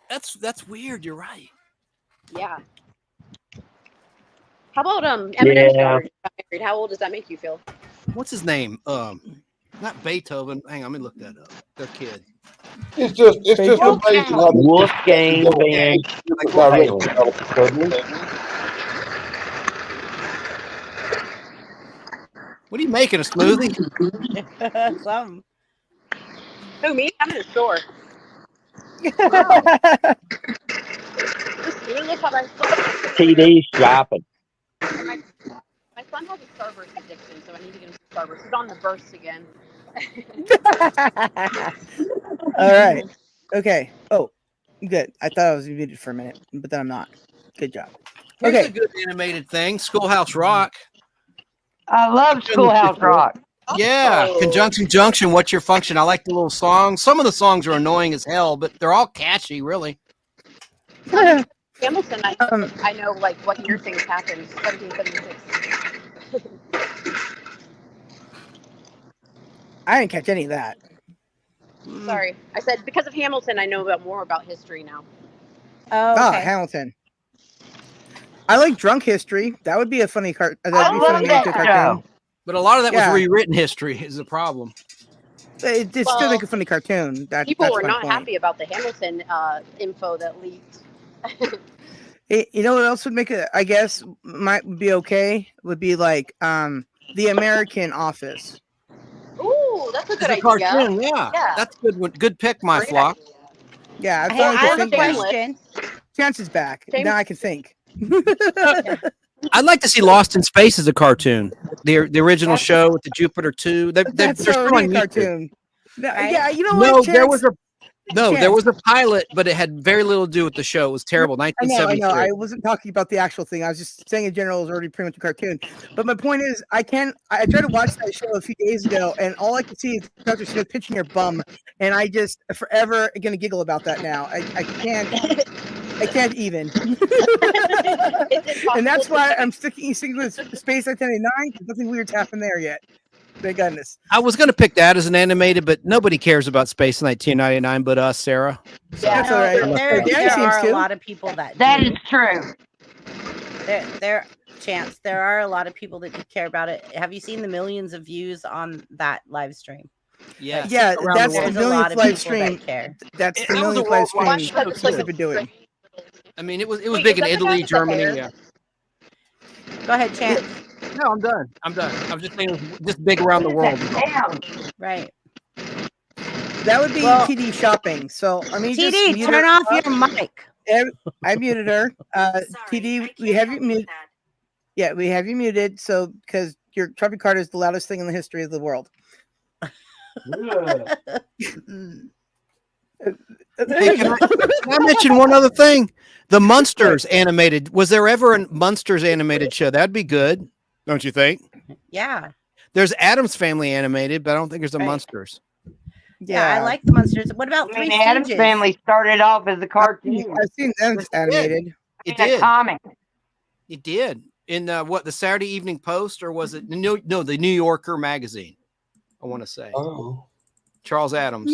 That's weird. You're right. Yeah. How about Eminem's Yeah. daughter got married? How old does that make you feel? What's his name? Not Beethoven. Hang on, let me look that up. Their kid. It's just amazing how Wolfgang Van What are you making, a smoothie? Some. Who, me? I'm in the store. Look how TD's dropping. my son has a Starburst addiction, so I need to get him some Starburst. He's on the burst again. All right. Okay. Oh, good. I thought I was muted for a minute, but then I'm not. Good job. Here's Okay. a good animated thing. Schoolhouse Rock. I love Schoolhouse Rock. Yeah. Conjunction Junction. What's your function? I like the little songs. Some of the songs are annoying as hell, but they're all catchy, really. Hamilton, I know what year things happened. 1776. I didn't catch any of that. Sorry, I said because of Hamilton, I know more about history now. Oh, okay. Hamilton. I like Drunk History. That would be a funny I that'd be love funny that to cartoon. But a lot of that Yeah. was rewritten history is the problem. It's still Well, like a funny cartoon. People that's were my not point. happy about the Hamilton info that leaked. You know what else would make it? I guess might be okay. Would be like the American Office. Ooh, that's a good It's a idea. cartoon, yeah. Yeah. That's good. Good pick, my Great flock. idea. Yeah, I Hey, thought I have a think about it. question. Chance is back. James- Now I can think. I'd like to see Lost in Space as a cartoon. The original show with the Jupiter 2. They're That's still already on a YouTube. cartoon. No, Right? Yeah, you know No, what? there Chance? was there Chance. was a pilot, but it had very little to do with the show. It was terrible. I 1973. know. I wasn't talking about the actual thing. I was just saying in general, it was already pretty much a cartoon. But my point is, I tried to watch that show a few days ago, and all I could see is Dr. Smith pitching her bum, and I just forever gonna giggle about that now. I can't. I can't even. And that's why I'm sticking with Space 1999. Nothing weird's happened there yet. Thank goodness. I was going to pick that as an animated, but nobody cares about Space 1999 but us, Sarah. So That's all right. There are a lot of people that is true. There are a lot of people that do care about it. Have you seen the millions of views on that live stream? Yeah, that's the millionth live stream. That's the millionth live stream they've been doing. I mean, it was big in Italy, Germany. Yeah. Go ahead, Chance. No, I'm done. I was just saying, it was just big around the world. Right. That would be TD shopping. So I mean, TD, turn off your mic. I muted her. TD, we have you muted. Yeah, we have you muted. So because your trump card is the loudest thing in the history of the world. Hey, can I mention one other thing? The Munsters animated. Was there ever a Munsters animated show? That'd be good, don't you think? Yeah. There's Addams Family animated, but I don't think there's a Munsters. Yeah, I like the Munsters. What about Three Stooges? Addams Family started off as a cartoon. I've seen them animated. It did. A comic. It did. In the Saturday Evening Post, or was it the New Yorker magazine? I want to say. Oh. Charles Addams.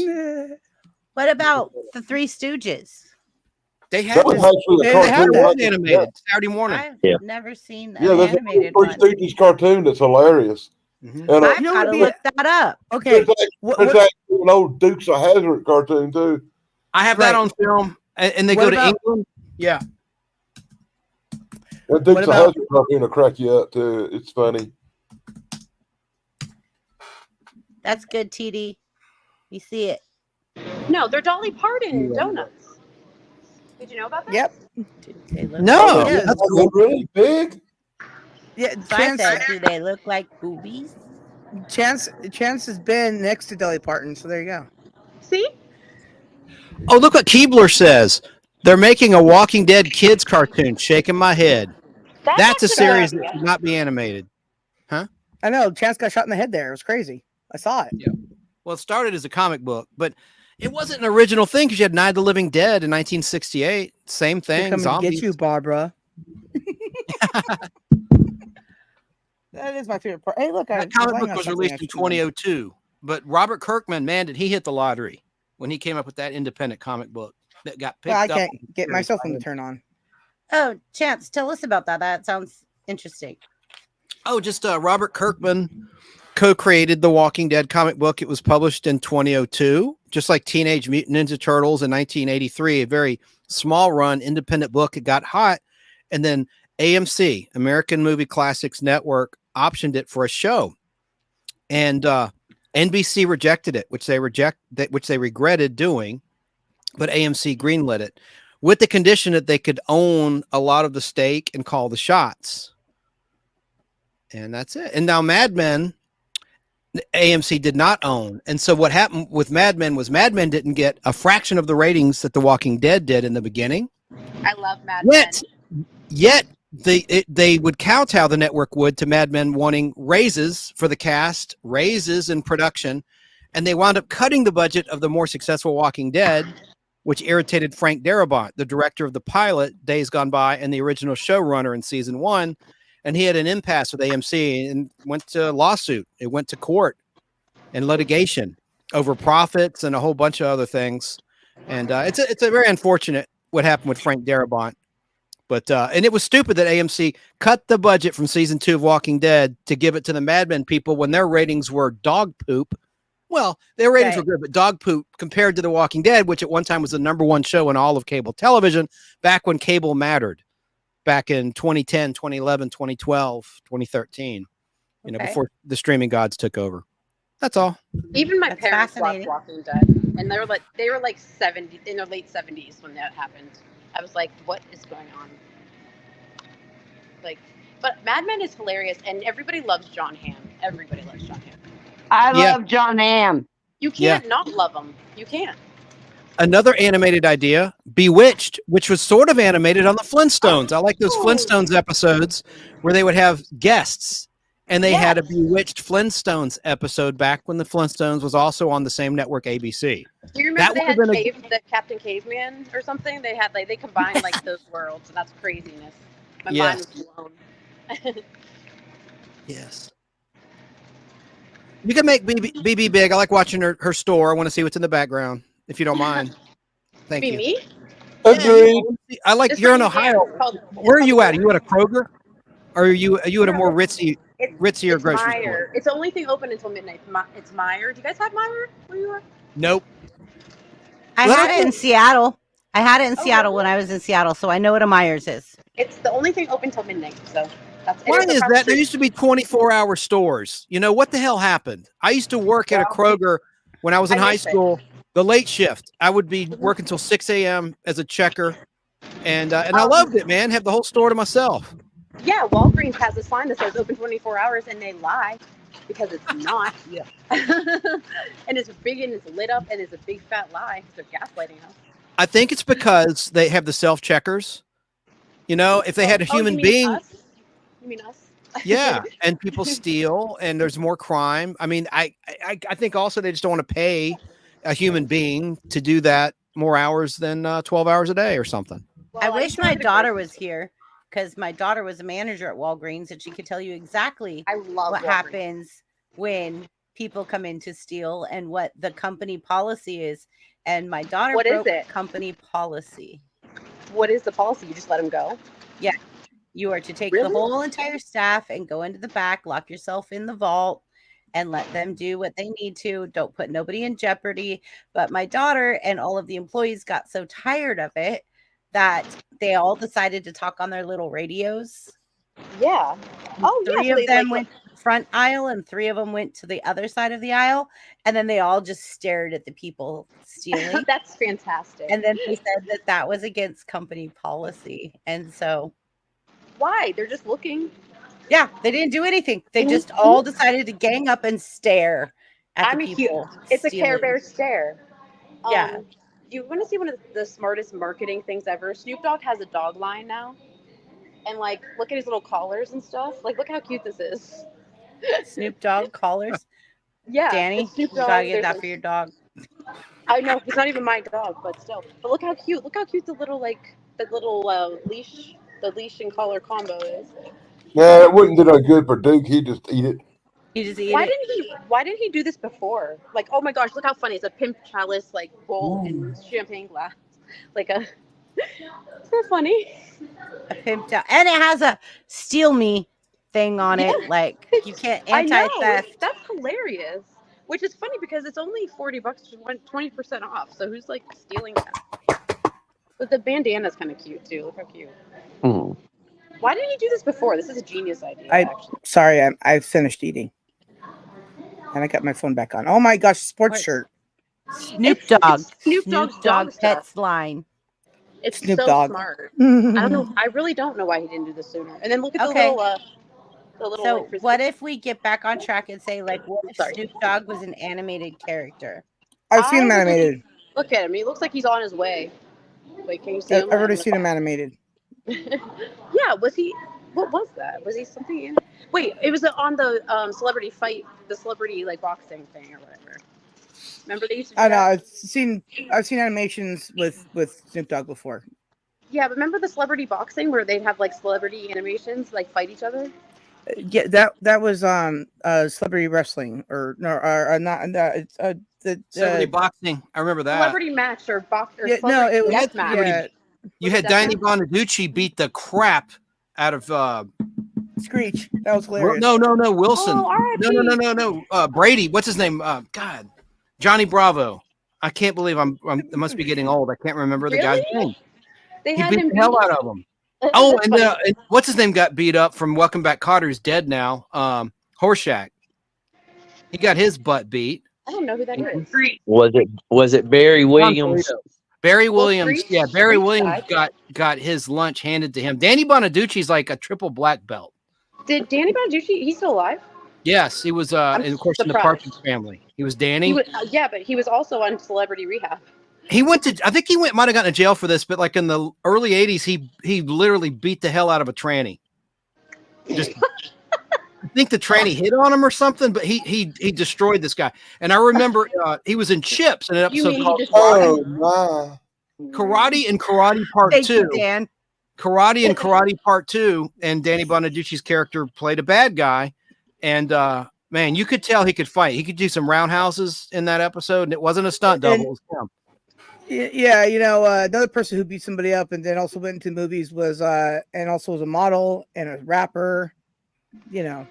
What about the Three Stooges? They have one animated Saturday morning. I've never seen an there's animated a Three Stooges cartoon that's hilarious. Mm-hmm. And I've got to look that up. Okay, there's actually an old Dukes of Hazzard cartoon too. I have that on film, and they go to England. Yeah. That Dukes of Hazzard cartoon will crack you up too. It's funny. That's good, TD. You see it. No, they're Dolly Parton donuts. Did you know about that? Yep. No, that's really big. Yeah, I said, do they look like boobies? Chance has been next to Dolly Parton, so there you go. See? Oh, look what Keebler says. They're making a Walking Dead kids cartoon. Shaking my head. That's a series that should not be animated. Huh? I know. Chance got shot in the head there. It was crazy. I saw it. Yeah. Well, it started as a comic book, but it wasn't an original thing because you had Night of the Living Dead in 1968. Same thing. Coming to get you, Barbara. That is my favorite part. Hey, look, that comic book was released in 2002, but Robert Kirkman, man, did he hit the lottery when he came up with that independent comic book that got picked up. I can't get myself to turn on. Oh, Chance, tell us about that. That sounds interesting. Oh, just Robert Kirkman co-created the Walking Dead comic book. It was published in 2002, just like Teenage Mutant Ninja Turtles in 1983, a very small run independent book. It got hot, and then AMC, American Movie Classics Network, optioned it for a show, and NBC rejected it, which they regretted doing, but AMC greenlit it with the condition that they could own a lot of the stake and call the shots. And that's it. And now Mad Men, AMC did not own. And so what happened with Mad Men was Mad Men didn't get a fraction of the ratings that The Walking Dead did in the beginning. I love Mad Men. Yet they would kowtow, the network would, to Mad Men wanting raises for the cast, raises in production, and they wound up cutting the budget of the more successful Walking Dead, which irritated Frank Darabont, the director of the pilot Days Gone By and the original showrunner in season 1. And he had an impasse with AMC and went to lawsuit. It went to court and litigation over profits and a whole bunch of other things. And it's a very unfortunate what happened with Frank Darabont. But and it was stupid that AMC cut the budget from season 2 of Walking Dead to give it to the Mad Men people when their ratings were dog poop. Well, their ratings were good, but dog poop compared to The Walking Dead, which at one time was the #1 show in all of cable television, back when cable mattered, back in 2010, 2011, 2012, 2013, before the streaming gods took over. That's all. Even my parents watched Walking Dead, and they were like 70 in their late 70s when that happened. I was like, what is going on? But Mad Men is hilarious, and everybody loves John Hamm. Everybody loves John Hamm. I love John Hamm. You can't not love him. You can't. Another animated idea, Bewitched, which was sort of animated on the Flintstones. I like those Flintstones episodes where they would have guests And they had a Bewitched Flintstones episode back when the Flintstones was also on the same network, ABC. Do you remember they had the Captain Caveman or something? They had they combined like those worlds, and that's craziness. My mind was blown. Yes. You can make BB big. I like watching her store. I want to see what's in the background, if you don't mind. Thank you. Me? Agreed. I like you're in Ohio. Where are you at? Are you at a Kroger? Or are you at a more ritzier grocery store? It's the only thing open until midnight. It's Meijer. Do you guys have Meijer where you are? Nope. I had it in Seattle. I had it in Seattle when I was in Seattle, so I know what a Myers is. It's the only thing open till midnight. So that's why is that? There used to be 24-hour stores. You know what the hell happened? I used to work at a Kroger when I was in high school. The late shift. I would be working till 6 a.m. as a checker, and I loved it, man. Have the whole store to myself. Yeah, Walgreens has a sign that says open 24 hours, and they lie because it's not. Yeah. And it's big and it's lit up, and it's a big fat lie because they're gaslighting us. I think it's because they have the self-checkers. You know, if they had a human being. Us? You mean us? Yeah, and people steal, and there's more crime. I mean, I think also they just don't want to pay a human being to do that more hours than 12 hours a day or something. Well, I wish my daughter was here, because my daughter was a manager at Walgreens, and she could tell you exactly what happens when people come in to steal and what the company policy is. And my daughter broke company policy. What is the policy? You just let them go? Yeah. You are to take the whole entire staff and go into the back, lock yourself in the vault, and let them do what they need to. Don't put nobody in jeopardy. But my daughter and all of the employees got so tired of it that they all decided to talk on their little radios. Yeah. Oh, three of them went to the front aisle, and 3 of them went to the other side of the aisle. And then they all just stared at the people stealing. That's fantastic. And then they said that was against company policy. And so. Why? They're just looking. Yeah, they didn't do anything. They just all decided to gang up and stare at the people. It's a Care Bear stare. Yeah. You want to see one of the smartest marketing things ever? Snoop Dogg has a dog line now. And like, look at his little collars and stuff. Like, look how cute this is. Snoop Dogg collars? Yeah. Danny, you gotta get that for your dog. I know, it's not even my dog, but still. But look how cute. Look how cute the little leash, the leash and collar combo is. Yeah, it wouldn't do no good for Duke. He'd just eat it. He just eat it. Why didn't he do this before? Like, oh my gosh, look how funny. It's a pimp chalice, like, bowl and champagne glass. Like a... Isn't that funny? A pimp chalice. And it has a steal me thing on it. Like, you can't anti-theft. That's hilarious. Which is funny because it's only $40, 20% off. So who's, like, stealing that? But the bandana's kind of cute, too. Look how cute. Mm. Why didn't he do this before? This is a genius idea. Sorry, I finished eating. And I got my phone back on. Oh my gosh, sports shirt. Snoop Dogg. Snoop Dogg pets line. It's Snoop so Dogg. smart. I don't know. I really don't know why he didn't do this sooner. And then look at the little. So what if we get back on track and say, like, what if Snoop Dogg was an animated character? I've seen him animated. Look at him. He looks like he's on his way. Wait, can you see him? I've already seen him animated. Yeah, was he? What was that? Was he something in? Wait, it was on the celebrity fight, the celebrity like boxing thing or whatever. Remember they used to do I know. that? I've seen animations with Snoop Dogg before. Yeah, but remember the celebrity boxing where they'd have like celebrity animations like fight each other? Yeah, that was celebrity wrestling or celebrity boxing. I remember that. Celebrity match or box or yeah, no, it was match. Yeah. You had Danny Bonaducci beat the crap out of Screech. That was hilarious. No, Wilson. Oh, No. Brady. What's his name? God, Johnny Bravo. I can't believe I must be getting old. I can't remember the guy's name. They he had beat him the hell out of him. Oh, and what's his name got beat up from Welcome Back Kotter's dead now. Horshack. He got his butt beat. I don't know who that is. Was it Barry Williams? Barry Williams, Barry Williams got his lunch handed to him. Danny Bonaducci's like a triple black belt. Did Danny Bonaducci? He's still alive? Yes, he was. And of course, in the Partridge Family, he was Danny. But he was also on Celebrity Rehab. He went to. I think he might have gotten to jail for this, but like in the early '80s, he literally beat the hell out of a tranny. Just think the tranny hit on him or something, but he destroyed this guy. And I remember he was in Chips in an You episode mean he called Oh my! Karate and Karate Part Thank 2. you, Dan. Karate and Karate Part 2, and Danny Bonaducci's character played a bad guy. And man, you could tell he could fight. He could do some roundhouses in that episode, and it wasn't a stunt double. It was him. Yeah, another person who beat somebody up and then also went into movies was and also was a model and a rapper. You know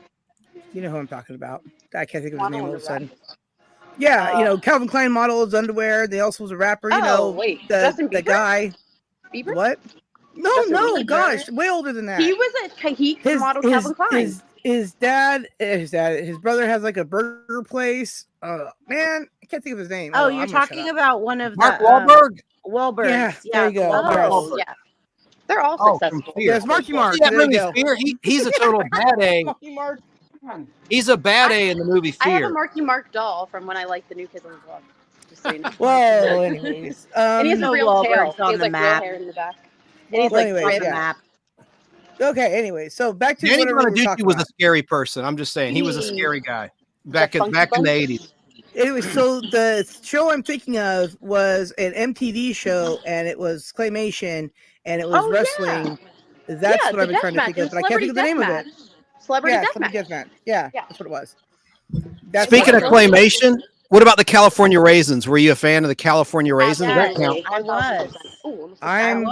who I'm talking about. I can't think of his name all of a sudden. Yeah, Calvin Klein model his underwear. They also was a rapper. Justin the Bieber? guy. Bieber? What? No, Justin Bieber? gosh, way older than that. He was a model Calvin Klein. His brother has like a burger place. Man, I can't think of his name. Oh, you're talking about one of Mark the Wahlberg. Wahlberg. Yeah, there you go. Oh, yeah. They're all successful. Yes, Marky Mark. See that There you movie go. Fear? He's a total bad A. Marky Mark. He's a bad A in the movie I have a Fear. Marky Mark doll from when I liked the New Kids on the Block. Just so you know. Well, anyways, and he has a No real tail. Wahlberg's on He has the like real map. hair in the back. And he's Well, like anyways, on the yeah. map. Okay, anyway, so back to Danny whatever we were Bonaducci talking was about. a scary person. I'm just saying he was a scary guy back in the 80s. Anyway, so the show I'm thinking of was an MTV show, and it was claymation, and it was wrestling. That's what I've been trying to think of, but I can't think of the name of it. Celebrity Celebrity Deathmatch. Yeah, that's what it was. Speaking of claymation, what about the California Raisins? Were you a fan of the California Raisins? That count. I was. I'm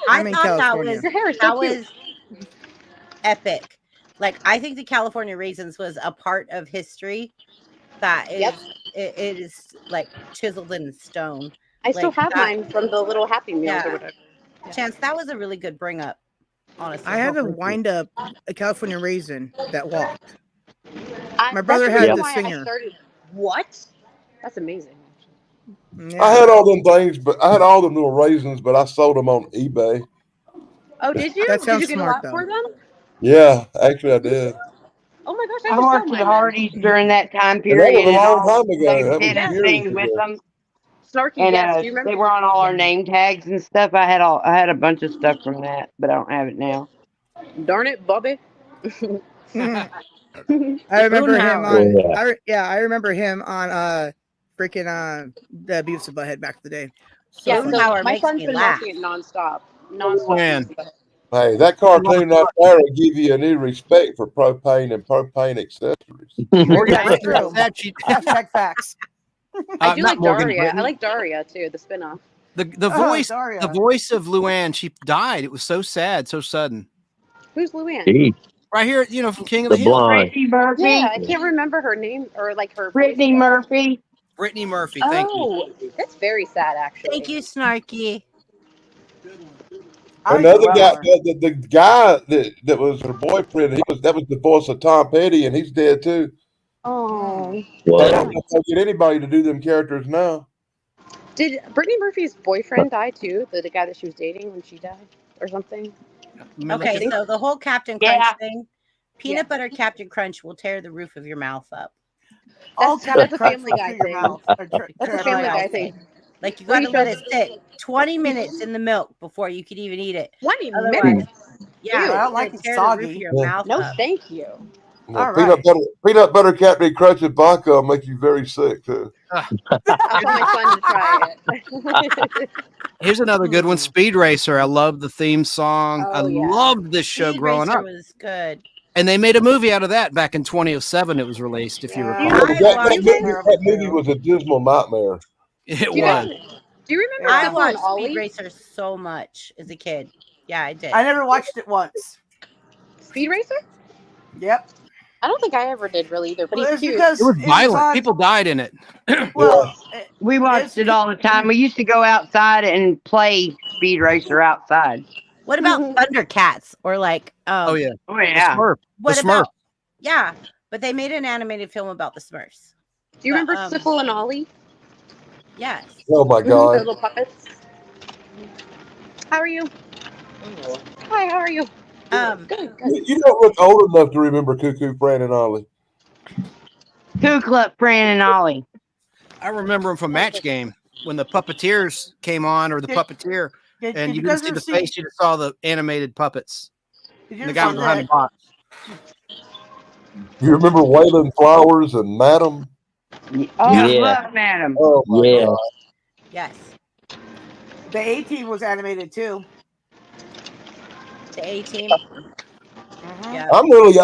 I in thought California. that was epic. Like, I think the California Raisins was a part of history that is it is like chiseled in stone. I still Like, have that- mine from the little Happy Meals or whatever. Chance, that was a really good bring up. Honestly, I had to wind up a California raisin that walked. My That's brother the had reason the why I singer. started- What? That's amazing. I had all them things, but I had all them little raisins, but I sold them on eBay. Oh, did you? That Did sounds you get smart, a lot for them? Yeah, actually, I did. Oh my gosh, I I just worked at Hardee's during that time And that period. was a long all time ago. They That did was a years thing with ago. them. Snarky, And yes. Do you remember? they were on all our name tags and stuff. I had a bunch of stuff from that, but I don't have it now. Darn it, Bobby. I remember him on. Yeah. I remember him on freaking the Beavis and Butthead back in the day. So Yeah, funny. so Power my makes son's me been laugh. watching it nonstop. Man. Hey, that cartoon right there will give you a new respect for propane and propane accessories. That's true. Hashtag facts. I do not like Morgan Daria. Brittany. I like Daria too, the spinoff. The Daria. voice of Luann, she died. It was so sad, so sudden. Who's Luann? Gee, Right here, from King of the the Hill. blonde. Brittany Murphy. Yeah, I can't remember her name or like her. Brittany voice. Murphy. Brittany Murphy, thank you. Oh, that's very sad, actually. Thank you, Snarky. Another guy, the guy that was her boyfriend, that was the voice of Tom Petty, and he's dead too. Oh. I Well, don't know if I get anybody to do them characters now. Did Brittany Murphy's boyfriend die too? The guy that she was dating when she died or something? Okay, so the whole Captain Crunch thing, peanut butter Captain Crunch will tear the roof of your mouth up. That's a Family Guy thing. That's a Family Guy thing. Like, you got to let it sit 20 minutes in the milk before you could even eat it. 20 Otherwise, minutes? yeah, Ew. I don't like it tear the roof of your mouth No, up. thank you. Well, peanut butter Captain Crunch and vodka will make you very sick too. I'll tell my son to try it. Here's another good one, Speed Racer. I love the theme song. I loved this show Speed growing Racer up. was good. And they made a movie out of that back in 2007. It was released, if you recall. That movie was a dismal nightmare. It was. Do you remember I Sybil and watched Ollie? Speed Racer so much as a kid. Yeah, I did. I never watched it once. Speed Racer? Yep. I don't think I ever did really either, but Well, he's cute. It was violent. People died in it. Well, We watched it all the time. We used to go outside and play Speed Racer outside. What about Thundercats or like? Oh yeah. Oh yeah. The Smurf. What the about? Smurf. Yeah, but they made an animated film about the Smurfs. Do you remember Sybil and Ollie? Yes. Oh my The God. little puppets. How are you? Hi, how are you? Good. You don't look old enough to remember Cuckoo, Fran, and Ollie. Ku Klux Fran and Ollie. I remember them from Match Game when the puppeteers came on, or the puppeteer, and you didn't see the face, you just saw the animated puppets. Did you The ever guy see behind the that? box. You remember Waylon Flowers and Madam? Oh, I Yeah. love Madam. Oh my Yeah. God. Yes. The A-Team was animated too. The A-Team. Yeah. I'm really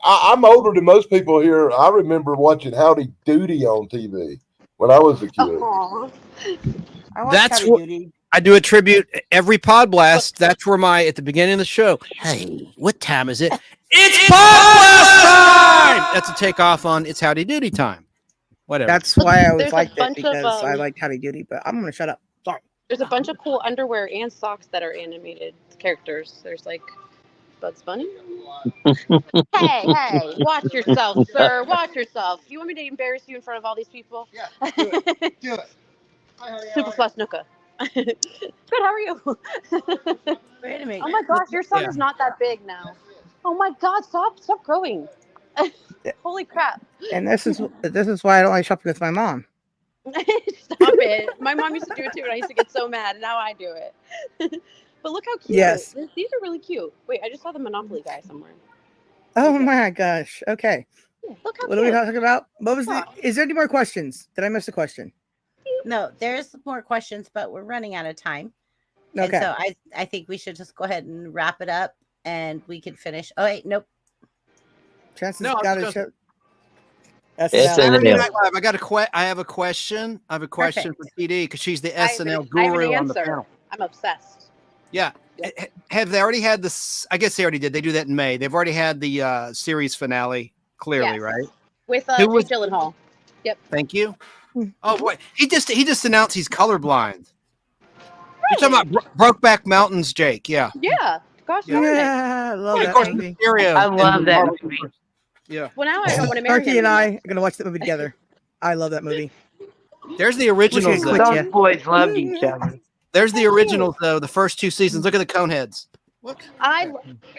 I'm older than most people here. I remember watching Howdy Doody on TV when I was a kid. Aw. I watched That's Howdy what Doody. I do a tribute every pod blast. That's where at the beginning of the show. Hey, what time is it? It's pod blast time. That's a takeoff on It's Howdy Doody time. Whatever. That's why I always There's a liked it, bunch of, because I liked Howdy Doody. But I'm gonna shut up. Sorry. There's a bunch of cool underwear and socks that are animated characters. There's like Bugs Bunny. Hey, watch yourself, sir. Watch yourself. You want me to embarrass you in front of all these people? Yeah, do it. Do it. Hi, honey, how Super are you? Flush Nuka. Good, how are you? Wait a minute. Oh my gosh, your son is not that big now. Oh my god, stop growing. Holy crap. And this is why I don't like shopping with my mom. Stop it. My mom used to do it too, and I used to get so mad, and now I do it. But look how cute. Yes. These are really cute. Wait, I just saw the Monopoly guy somewhere. Oh my gosh. Okay. Yeah, look how What are we cute. talking about? What was is there any more questions? Did I miss a question? No, there's more questions, but we're running out of time. Okay. And so I think we should just go ahead and wrap it up, and we can finish. Oh wait, nope. Chances No, got it's to show. SNL. I have a question. I have a question for TD because she's the SNL I have an guru on the answer. panel. I'm obsessed. Yeah. Have they already had this? I guess they already did. They do that in May. They've already had the series finale, clearly, Yes. right? With Who was- Jake Gyllenhaal. Yep. Thank you. Oh boy, he just announced he's colorblind. You're talking about Brokeback Mountain's Jake, yeah. Yeah. Gosh darn it. Yeah, I love Of that course, movie. Mysterio I love in that Marvel movie. Universe. Yeah. Well, now I want to marry Sparky him. and I are gonna watch that movie together. I love that movie. There's the originals. quit Though. ya. Those boys loved each other. There's the originals though. The first 2 seasons. Look at the Coneheads.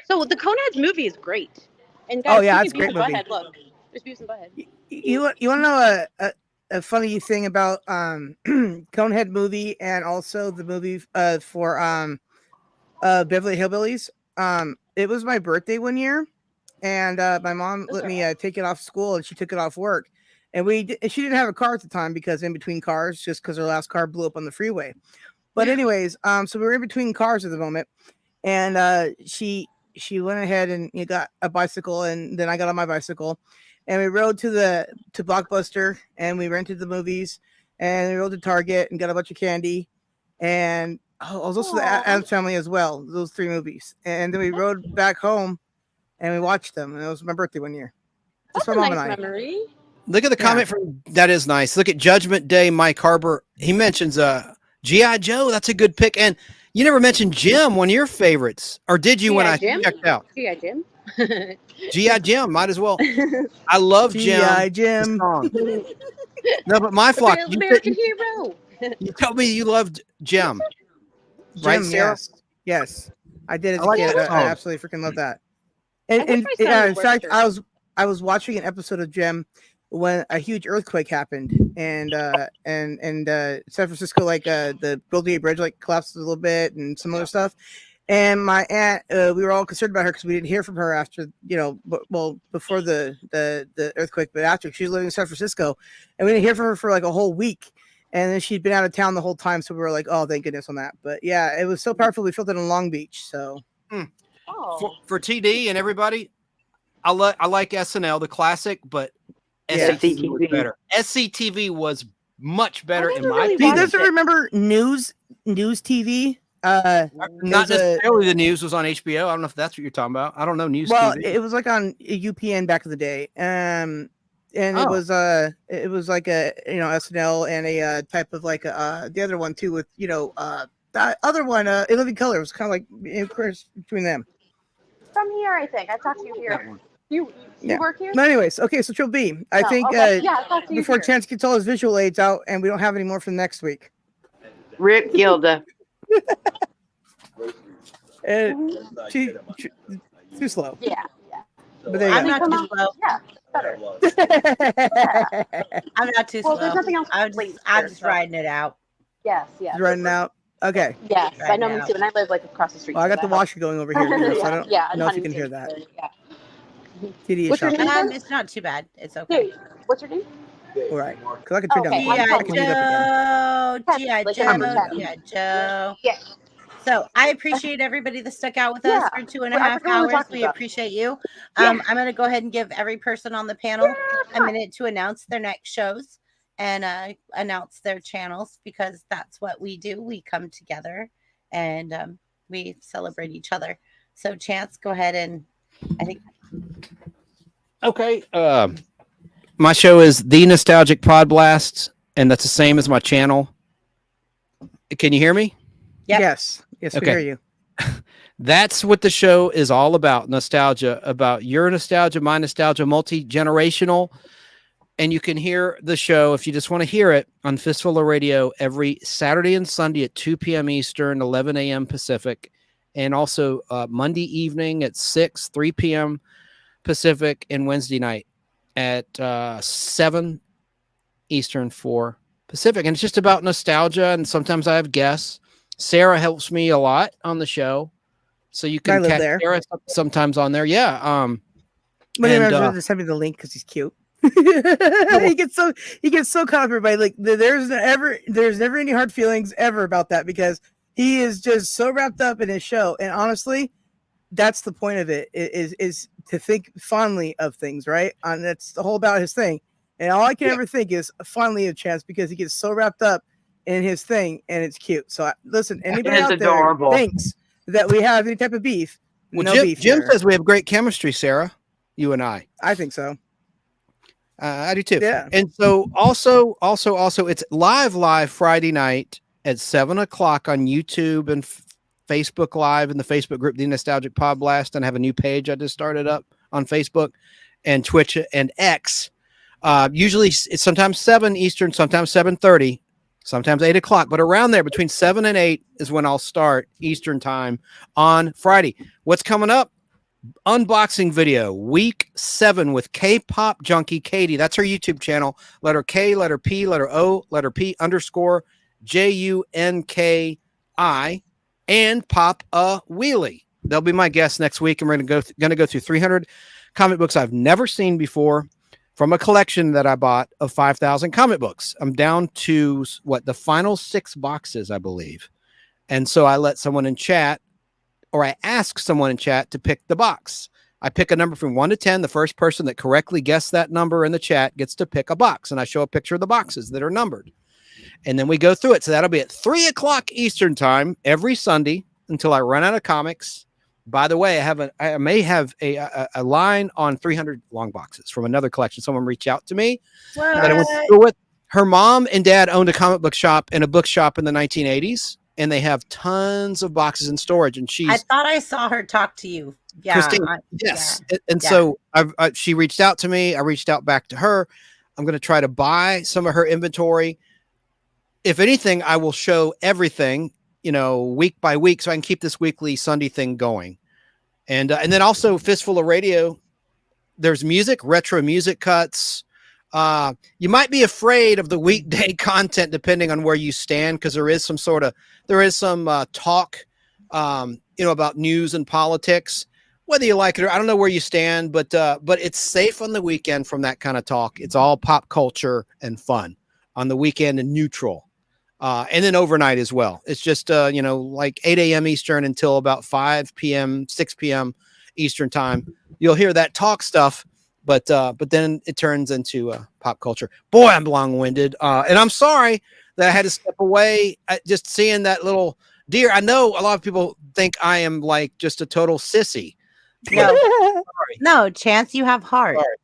So the Coneheads movie is great. And guys, Oh, yeah, speaking it's a of great Beavis and movie. Butthead, look, there's Beavis and Butthead. You want to know a funny thing about Conehead movie and also the movie for Beverly Hillbillies? It was my birthday one year, and my mom let me take it off school, and she took it off work. And she didn't have a car at the time because in between cars, just because her last car blew up on the freeway. But anyways, so we were in between cars at the moment, and she went ahead and got a bicycle, and then I got on my bicycle, and we rode to Blockbuster, and we rented the movies, and we rode to Target and got a bunch of candy, and I was also the Addams Family as well. Those 3 movies, and then we rode back home, and we watched them, and it was my birthday one year. That's Just a my mom nice and I. memory. Look at the comment from that is nice. Look at Judgment Day. Mike Harbor. He mentions G.I. Joe. That's a good pick. And you never mentioned Jim, one of your favorites, or did you when I checked out? G.I. Jim. G.I. Jim. Might as well. I love Jim. G.I. Jim. No, but my flock. The American hero. You told me you loved Jim. Right, Jim, Sarah? yes, I did as I a like kid. that I song. absolutely freaking love that. I wish And my son in would wear fact, shirts. I was watching an episode of Jim when a huge earthquake happened, and San Francisco, like the Golden Gate Bridge, like collapsed a little bit, and some other stuff. And my aunt, we were all concerned about her because we didn't hear from her after, before the earthquake, but after. She was living in San Francisco, and we didn't hear from her for like a whole week. And then she'd been out of town the whole time, so we were like, "Oh, thank goodness on that." But yeah, it was so powerful. We felt it in Long Beach. So For TD and everybody, I like SNL, the classic, but SCTV was better. SCTV was much better in my Do you opinion. guys remember News TV? Not necessarily the news was on HBO. I don't know if that's what you're talking about. I don't know News Well, TV. it was like on UPN back in the day. And it was like a SNL and a type of like the other one too with the other one In Living Color. It was kind of like between them. From here, I think. I've talked to you here. You work here? But anyways, okay, so Triple B. I think okay. Yeah, I'll talk to you before here. Chance gets all his visual aids out and we don't have any more for next week. Rip Gilda. She too slow. Yeah. But there you I'm go. not too slow. Yeah, better. I'm not too Well, slow. there's nothing else to I'm complete just here, riding it out. Yes. Just running out. Okay. Yes, I know Right me now. too, and I live like across the street. Well, I so got the that washer going over here, so I don't yeah, know if you can hear that. Yeah. TD What's your shopping. name? It's not too bad. It's okay. Hey, what's your name? All right. Because I can turn down the Okay, volume. I'm I can mute up again. Joe, G.I. Like Joe, number 10. G.I. Joe. Yeah. So I appreciate everybody that stuck out with us for 2.5 Well, I forgot what we were hours. talking We about. appreciate you. Yeah. I'm going to go ahead and give every person on the panel a minute to announce their next shows and announce their channels, because that's what we do. We come together and we celebrate each other. So Chance, go ahead and I think. Okay. My show is The Nostalgic Pod Blast, and that's the same as my channel. Can you hear me? Yep. Yes. Yes, Okay. we hear you. That's what the show is all about. Nostalgia, about your nostalgia, my nostalgia, multi-generational. And you can hear the show, if you just want to hear it, on Fistful of Radio every Saturday and Sunday at 2 p.m. Eastern, 11 a.m. Pacific. And also Monday evening at 3 p.m. Pacific, and Wednesday night at 7 Eastern, 4 Pacific. And it's just about nostalgia. And sometimes I have guests. Sarah helps me a lot on the show. So you can catch Sarah sometimes on there. Yeah. But just send me the link because he's cute. he gets so caught up, everybody. Like there's never any hard feelings ever about that, because he is just so wrapped up in his show. And honestly, that's the point of it, is to think fondly of things, right? And that's the whole about his thing. And all I can ever think is fondly of Chance, because he gets so wrapped up in his thing, and it's cute. So listen, anybody out there thinks that we have any type of beef? Well, no beef. Jim says we have great chemistry, Sarah. You and I. I think so. I do too. Yeah. And so also, it's live Friday night at 7:00 on YouTube and Facebook Live in the Facebook group, The Nostalgic Pod Blast. And I have a new page I just started up on Facebook and Twitch and X. Usually it's sometimes 7 Eastern, sometimes 7:30, sometimes 8:00, but around there between 7 and 8 is when I'll start Eastern time on Friday. What's coming up? Unboxing video, week 7 with K-pop junkie Katie. That's her YouTube channel. Letter K, letter P, letter O, letter P _ JUNKI, and Pop a Wheelie. They'll be my guests next week, and we're going to go through 300 comic books I've never seen before from a collection that I bought of 5,000 comic books. I'm down to the final 6 boxes, I believe. And so I let someone in chat, or I ask someone in chat to pick the box. I pick a number from 1 to 10. The first person that correctly guessed that number in the chat gets to pick a box. And I show a picture of the boxes that are numbered. And then we go through it. So that'll be at 3:00 Eastern time every Sunday until I run out of comics. By the way, I may have a line on 300 long boxes from another collection. Someone reached out to me that I went to school with. Her mom and dad owned a comic book shop and a bookshop in the 1980s. And they have tons of boxes in storage. And I thought I saw her talk to you. Yeah. Christine, yes. Yeah. And so she reached out to me. I reached out back to her. I'm going to try to buy some of her inventory. If anything, I will show everything, week by week, so I can keep this weekly Sunday thing going. And then also Fistful of Radio. There's music, retro music cuts. You might be afraid of the weekday content depending on where you stand, because there is some talk, about news and politics. Whether you like it or I don't know where you stand, but it's safe on the weekend from that kind of talk. It's all pop culture and fun on the weekend and neutral, and then overnight as well. It's just like 8 a.m. Eastern until about 5 p.m., 6 p.m. Eastern time. You'll hear that talk stuff. But then it turns into pop culture. Boy, I'm long-winded. And I'm sorry that I had to step away. Just seeing that little deer. I know a lot of people think I am like just a total sissy. No, Chance, you have heart. Sorry.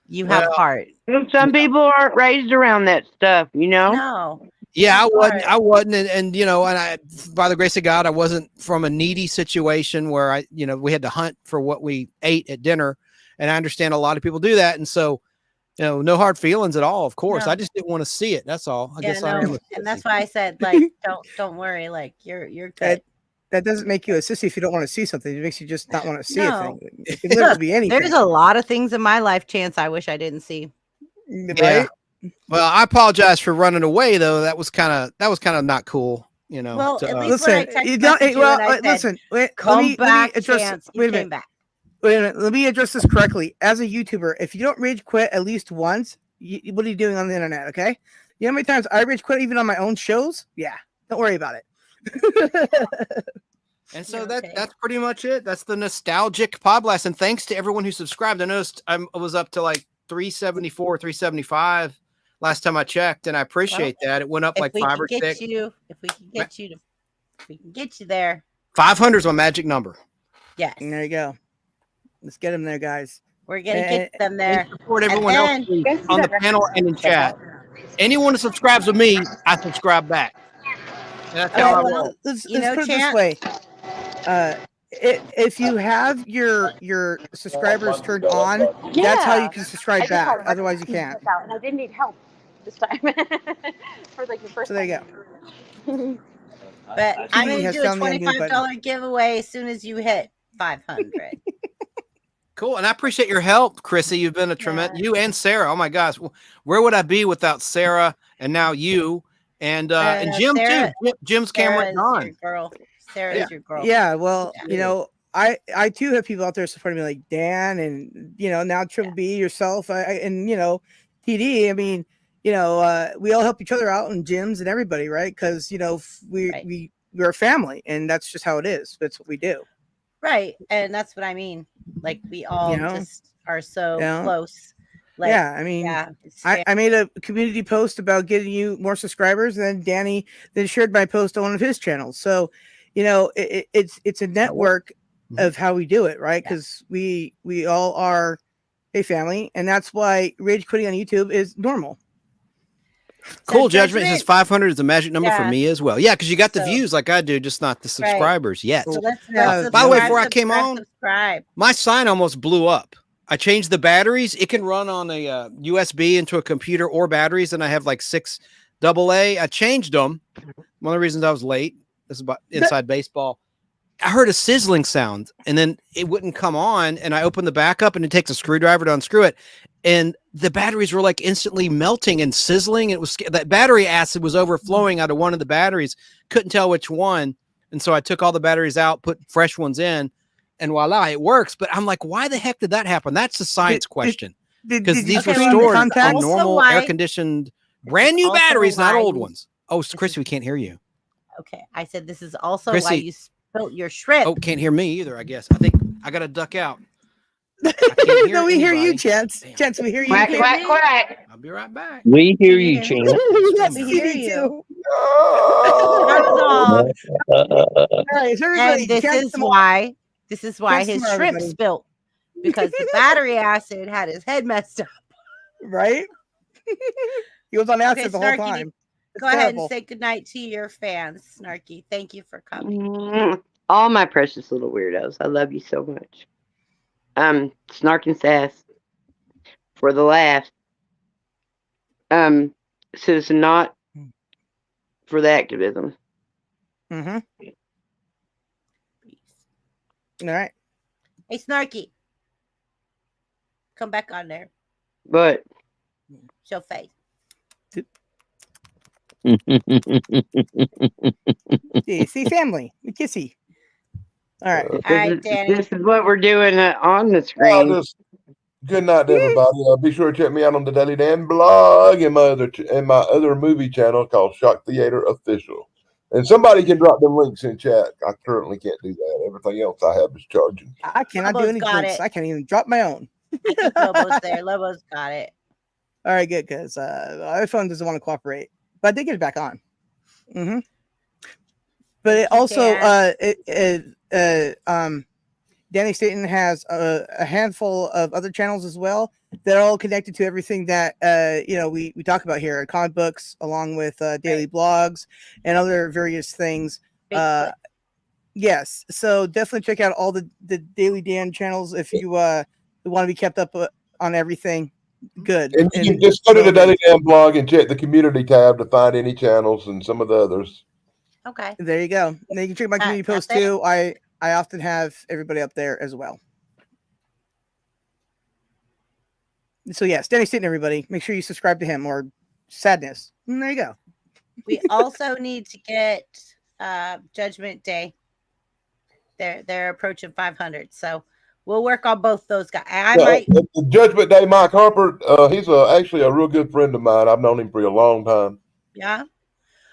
You have heart. Some people aren't raised around that stuff, No. Yeah, I wasn't. And I, by the grace of God, I wasn't from a needy situation where we had to hunt for what we ate at dinner. And I understand a lot of people do that. And so, no hard feelings at all, of course. No. I just didn't want to see it. That's all. I guess I am. And that's why I said, like, don't worry. Like, you're good. That doesn't make you a sissy if you don't want to see something. It makes you just not want to see a thing. It can literally be anything. There's a lot of things in my life, Chance, I wish I didn't see. Right? Yeah. Well, I apologize for running away, though. That was kind of not cool. Well, at least listen, when I listen. Wait, come back, let me Chance. address. You wait a came minute. back. Wait a minute, let me address this correctly. As a YouTuber, if you don't rage quit at least once, what are you doing on the internet? Okay, you know how many times I rage quit even on my own shows? Yeah, don't worry about it. And so that's pretty much it. That's the nostalgic pod blast. And thanks to everyone who subscribed. I noticed I was up to like 374, 375 last time I checked, and I appreciate that. It went up like 5 or 6. If we can get you there. 500 is my magic number. Yes. And there you go. Let's get them there, guys. We're gonna get them there. Support everyone else on the panel and in chat. Anyone who subscribes with me, I subscribe back. And that's how I roll. Let's put it this way. If you have your subscribers turned on, that's how you can subscribe back. Otherwise, you can't. And I didn't need help this time for like the first. So there you go. But I'm going to do a $25 giveaway as soon as you hit 500. Cool. And I appreciate your help, Chrissy. You've been a tremendous, you and Sarah. Oh my gosh. Where would I be without Sarah and now you and Jim Sarah, too? Jim's camera is on. Girl. Sarah's your girl. Yeah. Well, you know, I too have people out there supporting me like Dan and, you know, now Triple B, yourself, and, you know, TD. I mean, you know, we all help each other out and gyms and everybody, right? Because, you know, we're a family and that's just how it is. That's what we do. Right. And that's what I mean. Like we all just are so close. Like, yeah. I mean, I made a community post about getting you more subscribers, and then Danny then shared my post on one of his channels. So, you know, it's a network of how we do it, right? Because we all are a family, and that's why rage quitting on YouTube is normal. Cool. Judgment says 500 is the magic number for me as well. Yeah, because you got the views like I do, just not the subscribers yet. So by the way, before I came on, my sign almost blew up. I changed the batteries. It can run on a USB into a computer or batteries, and I have like 6 AA. I changed them. One of the reasons I was late. This is about inside baseball. I heard a sizzling sound, and then it wouldn't come on, and I opened the back up, and it takes a screwdriver to unscrew it, and the batteries were like instantly melting and sizzling. It was that battery acid was overflowing out of one of the batteries. Couldn't tell which one, and so I took all the batteries out, put fresh ones in, and voila, it works. But I'm like, why the heck did that happen? That's a science question, because these were stored in normal air-conditioned, brand new batteries, not old ones. Oh, Chrissy, we can't hear you. Okay, I said this is also Chrissy, why you spilt your shrimp. Oh, can't hear me either. I guess I think I gotta duck out. No, we hear you, Chance. Chance, we hear you. Quack, quack, quack. I'll be right back. We hear you, Chance. We hear you. All right, so and this is why his shrimp spilt, because the battery acid had his head messed up. Right? He was on acid the whole time. Go ahead and say goodnight to your fans, Snarky. Thank you for coming. All my precious little weirdos. I love you so much. Snark and Sass for the laugh. Citizen not for the activism. Mm-hmm. All right. Hey, Snarky. Come back on there. But show face. See, family, kissy. All right, all right, Danny. This is what we're doing on the screen. Good night, everybody. Be sure to check me out on the Daily Dan blog and my other movie channel called Shock Theater Official. And somebody can drop them links in chat. I currently can't do that. Everything else I have is charging. I cannot do any links. I can't even drop my own. I think Lobo's there. Lobo's got it. All right, good, because my phone doesn't want to cooperate, but I did get it back on. Mm-hmm. But it also, Danny Staten has a handful of other channels as well that are all connected to everything that we talk about here, comic books, along with daily blogs and other various things. Yes, so definitely check out all the Daily Dan channels if you want to be kept up on everything. Good. And you can just go to the Daily Dan blog and check the community tab to find any channels and some of the others. Okay. There you go. And you can check my community post too. I often have everybody up there as well. So yes, Danny Staten, everybody, make sure you subscribe to him, or Sadness. And there you go. We also need to get Judgment Day. They're approaching 500, so We'll work on both those guys. I Yeah, might. the Judgment Day, Mike Harper. He's actually a real good friend of mine. I've known him for a long time. Yeah.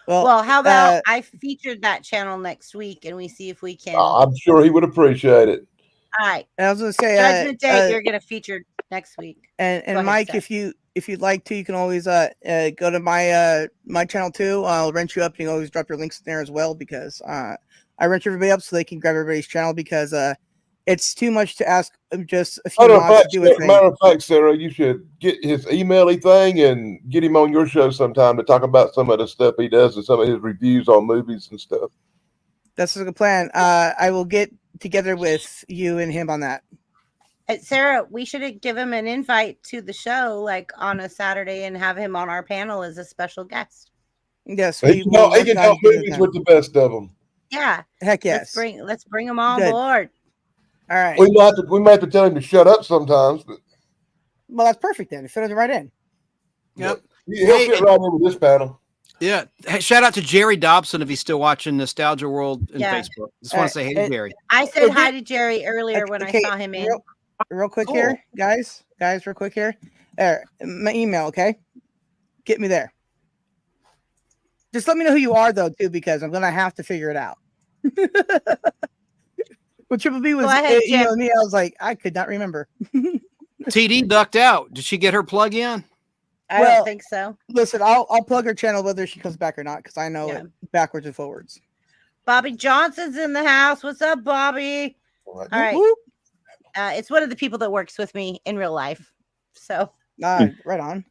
Well, Well, how about I featured that channel next week, and we see if we can. I'm sure he would appreciate it. All right. I was going to say, Judgment Day, you're going to feature next week. And Go ahead, Mike, Seth. if you'd like to, you can always go to my channel too. I'll rent you up. You can always drop your links in there as well, because I rent everybody up so they can grab everybody's channel, because it's too much to ask just a few mods to do a thing. Matter of fact, Sarah, you should get his email-y thing and get him on your show sometime to talk about some of the stuff he does and some of his reviews on movies and stuff. That's a good plan. I will get together with you and him on that. Sarah, we should give him an invite to the show, like on a Saturday, and have him on our panel as a special guest. Yes, he can help movies with the best of them. Yeah, heck yes. Let's bring him on board. All right. We might have to tell him to shut up sometimes, but well, that's perfect then. Fit him right in. Yep. He'll fit right in with this panel. Yeah. Hey, shout out to Jerry Dobson if he's still watching Nostalgia World in Facebook. Just want to say hey to Jerry. I said hi to Jerry earlier when I saw him in. Real quick here, guys, real quick here. My email, okay? Get me there. Just let me know who you are though, too, because I'm gonna have to figure it out. When Triple B was emailing me, I was like, I could not remember. TD ducked out. Did she get her plug in? I don't think so. Listen, I'll plug her channel whether she comes back or not, because I know it backwards and forwards. Bobby Johnson's in the house. What's up, Bobby? All right. It's one of the people that works with me in real life. So right on.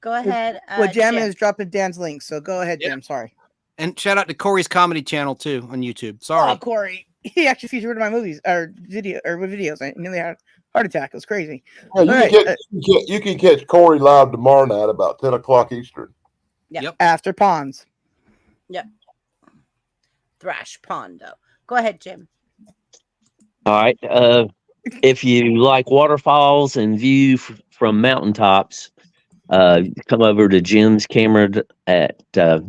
Go ahead. Jam is dropping Dan's link, so go ahead, Jam. Sorry. And shout out to Corey's comedy channel too on YouTube. Sorry. Oh, Corey. He actually featured one of my movies or videos. I nearly had a heart attack. It was crazy. You can catch Corey live tomorrow night about 10 o'clock Eastern. Yep. After Ponds. Yep. Thrash Pondo. Go ahead, Jim. All right. If you like waterfalls and view from mountaintops, come over to Jim's camera at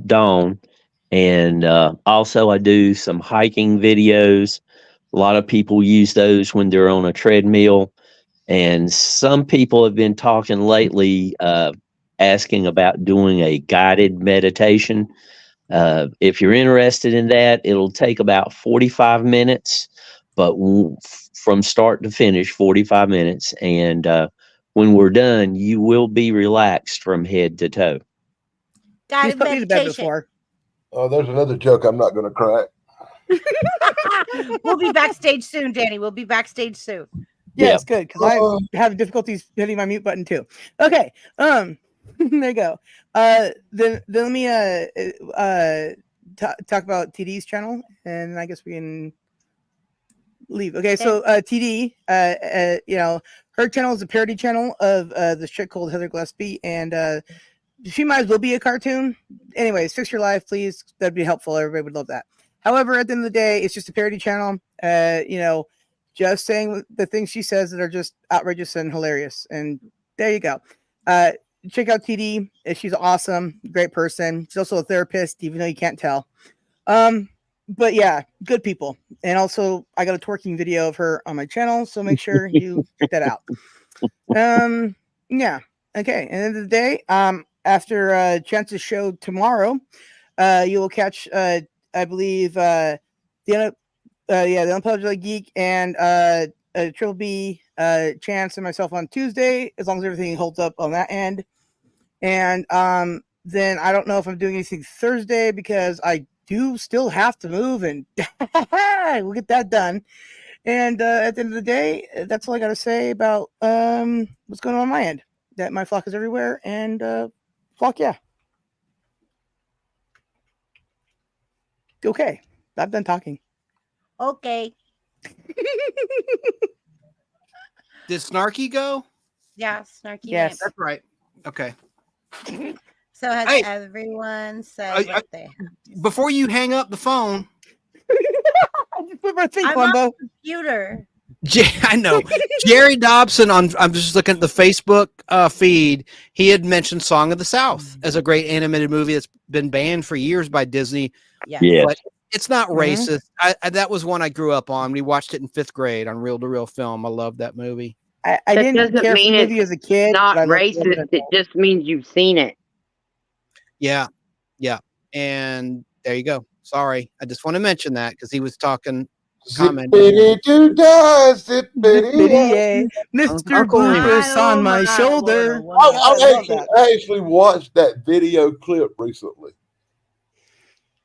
dawn. And also I do some hiking videos. A lot of people use those when they're on a treadmill. And some people have been talking lately, asking about doing a guided meditation. If you're interested in that, it'll take about 45 minutes, but from start to finish, 45 minutes. And when we're done, you will be relaxed from head to toe. Guided meditation. Oh, there's another joke I'm not going to crack. We'll be backstage soon, Danny. We'll be backstage soon. Yeah, it's good because I have difficulties hitting my mute button too. Okay, there you go. Then let me talk about TD's channel, and I guess we can leave. Okay, so TD, you know, her channel is a parody channel of the Shrek called Heather Gillespie, and she might as well be a cartoon. Anyways, fix your life, please. That'd be helpful. Everybody would love that. However, at the end of the day, it's just a parody channel. You know, just saying the things she says that are just outrageous and hilarious. And there you go. Check out TD. She's awesome. Great person. She's also a therapist, even though you can't tell. But yeah, good people. And also, I got a twerking video of her on my channel, so make sure you check that out. Yeah. Okay. And at the end of the day, after Chance's show tomorrow, you will catch, I believe, the Unapologetic Geek and Triple B, Chance, and myself on Tuesday, as long as everything holds up on that end. And then I don't know if I'm doing anything Thursday because I do still have to move, and we'll get that done. And at the end of the day, that's all I got to say about what's going on my end. That my flock is everywhere, and flock, yeah. Okay, I'm done talking. Okay. Did Snarky go? Yeah, Snarky. Yes, that's right. Okay. So has everyone said what they have? Before you hang up the phone, I'm on the computer. I know. Jerry Dobson I'm just looking at the Facebook feed. He had mentioned Song of the South as a great animated movie that's been banned for years by Disney. Yes. But It's not racist. I that was one I grew up on. We watched it in 5th grade on reel-to-reel film. I love that movie. I That didn't doesn't care for mean the movie it's as a kid. not but I loved it as an racist. It adult. just means you've seen it. Yeah. And there you go. Sorry. I just want to mention that because he was talking. Zippity doo dah, zippity. Zippity-yay. Mr. Uncle Lee. Bloopers on my shoulder. I actually watched that video clip recently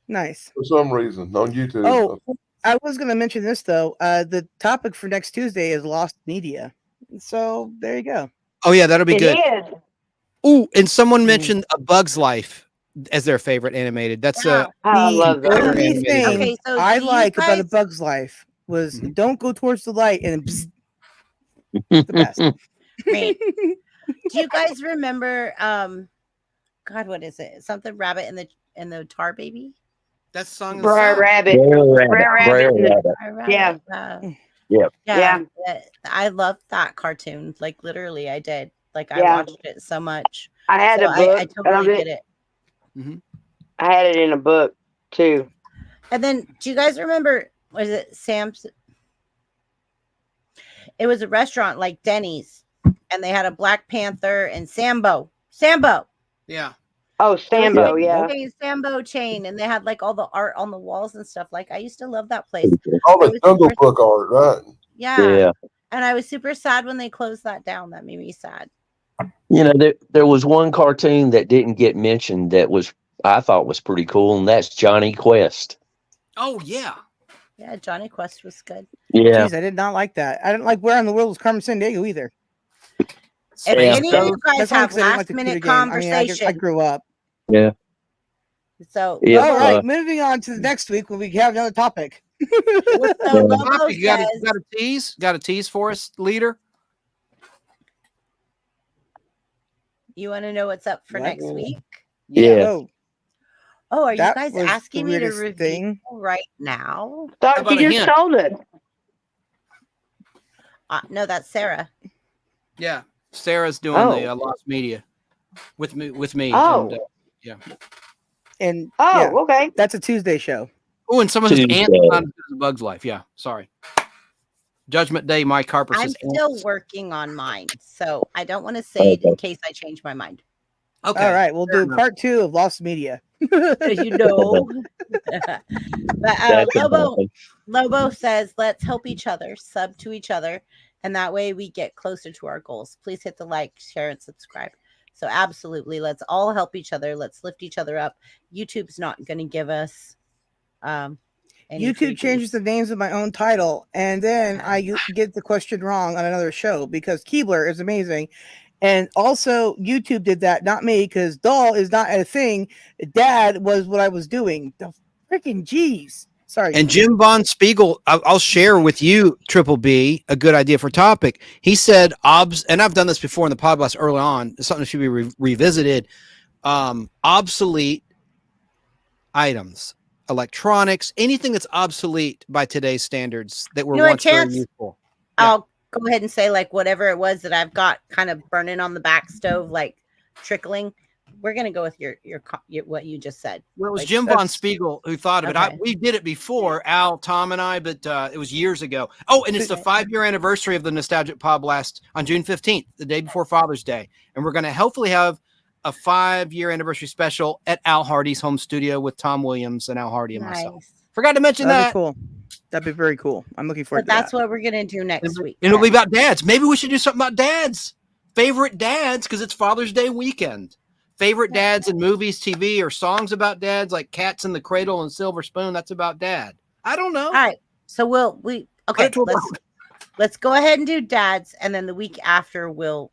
Nice. for some reason on YouTube. Oh, I was going to mention this though. The topic for next Tuesday is lost media. So there you go. Oh yeah, that'll be It good. is. Ooh, and someone mentioned A Bug's Life as their favorite animated. That's I love that. The only animated thing Okay, so I do you like about A guys- Bug's Life was don't go towards the light and bzz, the best. Great. Do you guys remember God, what is it? Something rabbit and the tar baby? That song. Brer Rabbit. Brer Rabbit. Rabbit. Yeah. Yep. Yeah. I loved that cartoon. Like literally I did. Like I Yeah. watched it so much. I had So a book. I totally get it. I had it in a book too. And then do you guys remember, was it Sam's? It was a restaurant like Denny's, and they had a Black Panther and Sambo. Yeah. Oh, Sambo, yeah. Sambo chain, and they had like all the art on the walls and stuff. Like I used to love that place. All the Jungle Book art, right? Yeah. And I was super sad when they closed that down. That made me sad. You know, there was one cartoon that didn't get mentioned that I thought was pretty cool, and that's Johnny Quest. Oh yeah. Yeah, Johnny Quest was good. Yeah. Jeez, I did not like that. I didn't like Where in the World was Carmen Sandiego either. If any of you guys That's only have 'cause I didn't like last the minute computer game. I mean, conversation, I grew up. Yeah. So Yeah. All right, moving on to the next week when we have another topic. so Lobo You got says, a tease? Got a tease for us, leader? you want to know what's up for next week? Yeah. Oh, are you That guys was the asking me to weirdest review thing. right now? Thought you just told us. No, that's Sarah. Yeah. Sarah's doing the lost media with me. Oh. And, yeah. And okay. That's a Tuesday show. Oh, and someone says Tuesday. Ant's on Bug's Life. Yeah, sorry. Judgment Day, Mike Harper I'm says still working on mine, so I don't want to say it in case I change my mind. Okay. All right, we'll do part 2 of Lost Media. You know. But Lobo says, let's help each other, sub to each other, and that way we get closer to our goals. Please hit the like, share, and subscribe. So absolutely, let's all help each other. Let's lift each other up. YouTube's not going to give us YouTube changes the names of my own title, and then I get the question wrong on another show because Keebler is amazing. And also, YouTube did that, not me, because doll is not a thing. Dad was what I was doing. The freaking G's. Sorry. And Jim Von Spiegel, I'll share with you, Triple B, a good idea for topic. He said, and I've done this before in the podcast early on, something that should be revisited, obsolete items, electronics, anything that's obsolete by today's standards that were once very useful. I'll go ahead and say, like, whatever it was that I've got kind of burning on the back stove, like trickling. We're gonna go with your what you just said. Well, it was like, Jim Von Spiegel who thought of it. We did it before, Al, Tom, and I, but it was years ago. Oh, and it's the 5-year anniversary of the Nostalgic Pod Blast on June 15th, the day before Father's Day, and we're gonna hopefully have a 5-year anniversary special at Al Hardy's home studio with Tom Williams and Al Hardy and myself. Forgot to mention That'd that. be cool. That'd be very cool. I'm looking forward to that's that. what we're gonna do next week. And it'll be about dads. Maybe we should do something about dads, favorite dads, because it's Father's Day weekend. Favorite dads in movies, TV, or songs about dads, like Cats in the Cradle and Silver Spoon. That's about dad. I don't know. All right. So let's go ahead and do dads, and then the week after we'll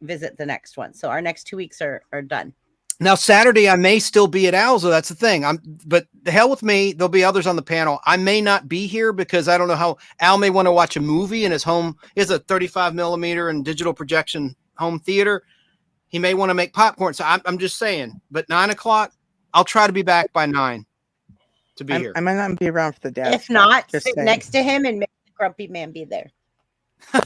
visit the next one. So our next 2 weeks are done. Now Saturday I may still be at Al's. That's the thing. But the hell with me. There'll be others on the panel. I may not be here because I don't know how Al may want to watch a movie in his home. He has a 35 millimeter and digital projection home theater. He may want to make popcorn. So I'm just saying, but 9 o'clock, I'll try to be back by 9 to be here. I might not be around for the dad. If not, just sit saying. next to him and make the grumpy man be there. All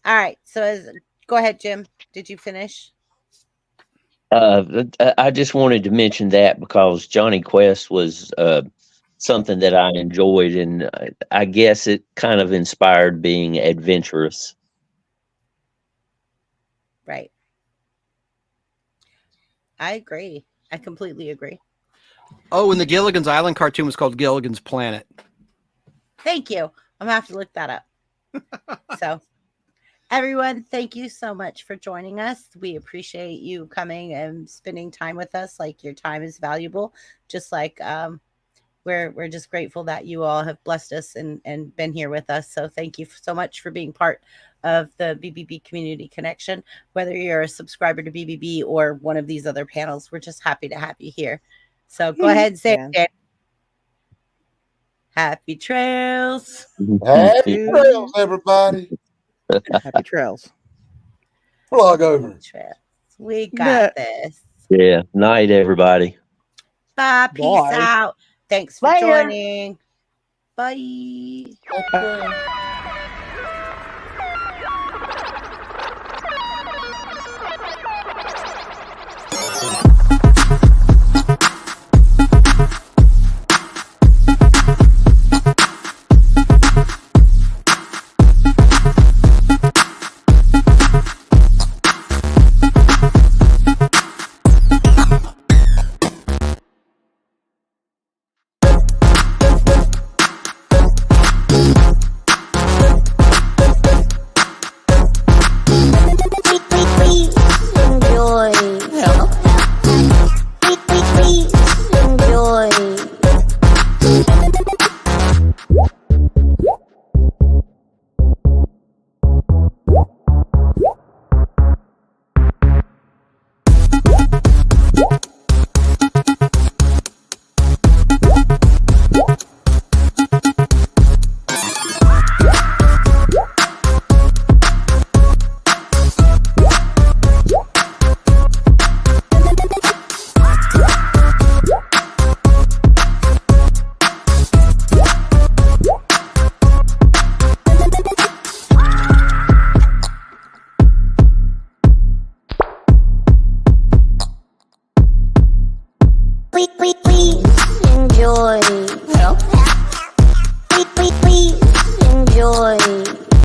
right. So go ahead, Jim. Did you finish? I just wanted to mention that because Johnny Quest was something that I enjoyed, and I guess it kind of inspired being adventurous. Right. I agree. I completely agree. Oh, and the Gilligan's Island cartoon was called Gilligan's Planet. Thank you. I'm going to have to look that up. So, everyone, thank you so much for joining us. We appreciate you coming and spending time with us. Like, your time is valuable. Just like we're just grateful that you all have blessed us and been here with us. So thank you so much for being part of the BBB Community Connection. Whether you're a subscriber to BBB or one of these other panels, we're just happy to have you here. So go ahead and say it. Happy trails. Happy trails, everybody. Happy trails. Vlog over. Trails. We got this. Yeah. Night, everybody. Bye. Peace Bye. out. Thanks for Later. joining. Bye. Please enjoy. Please enjoy.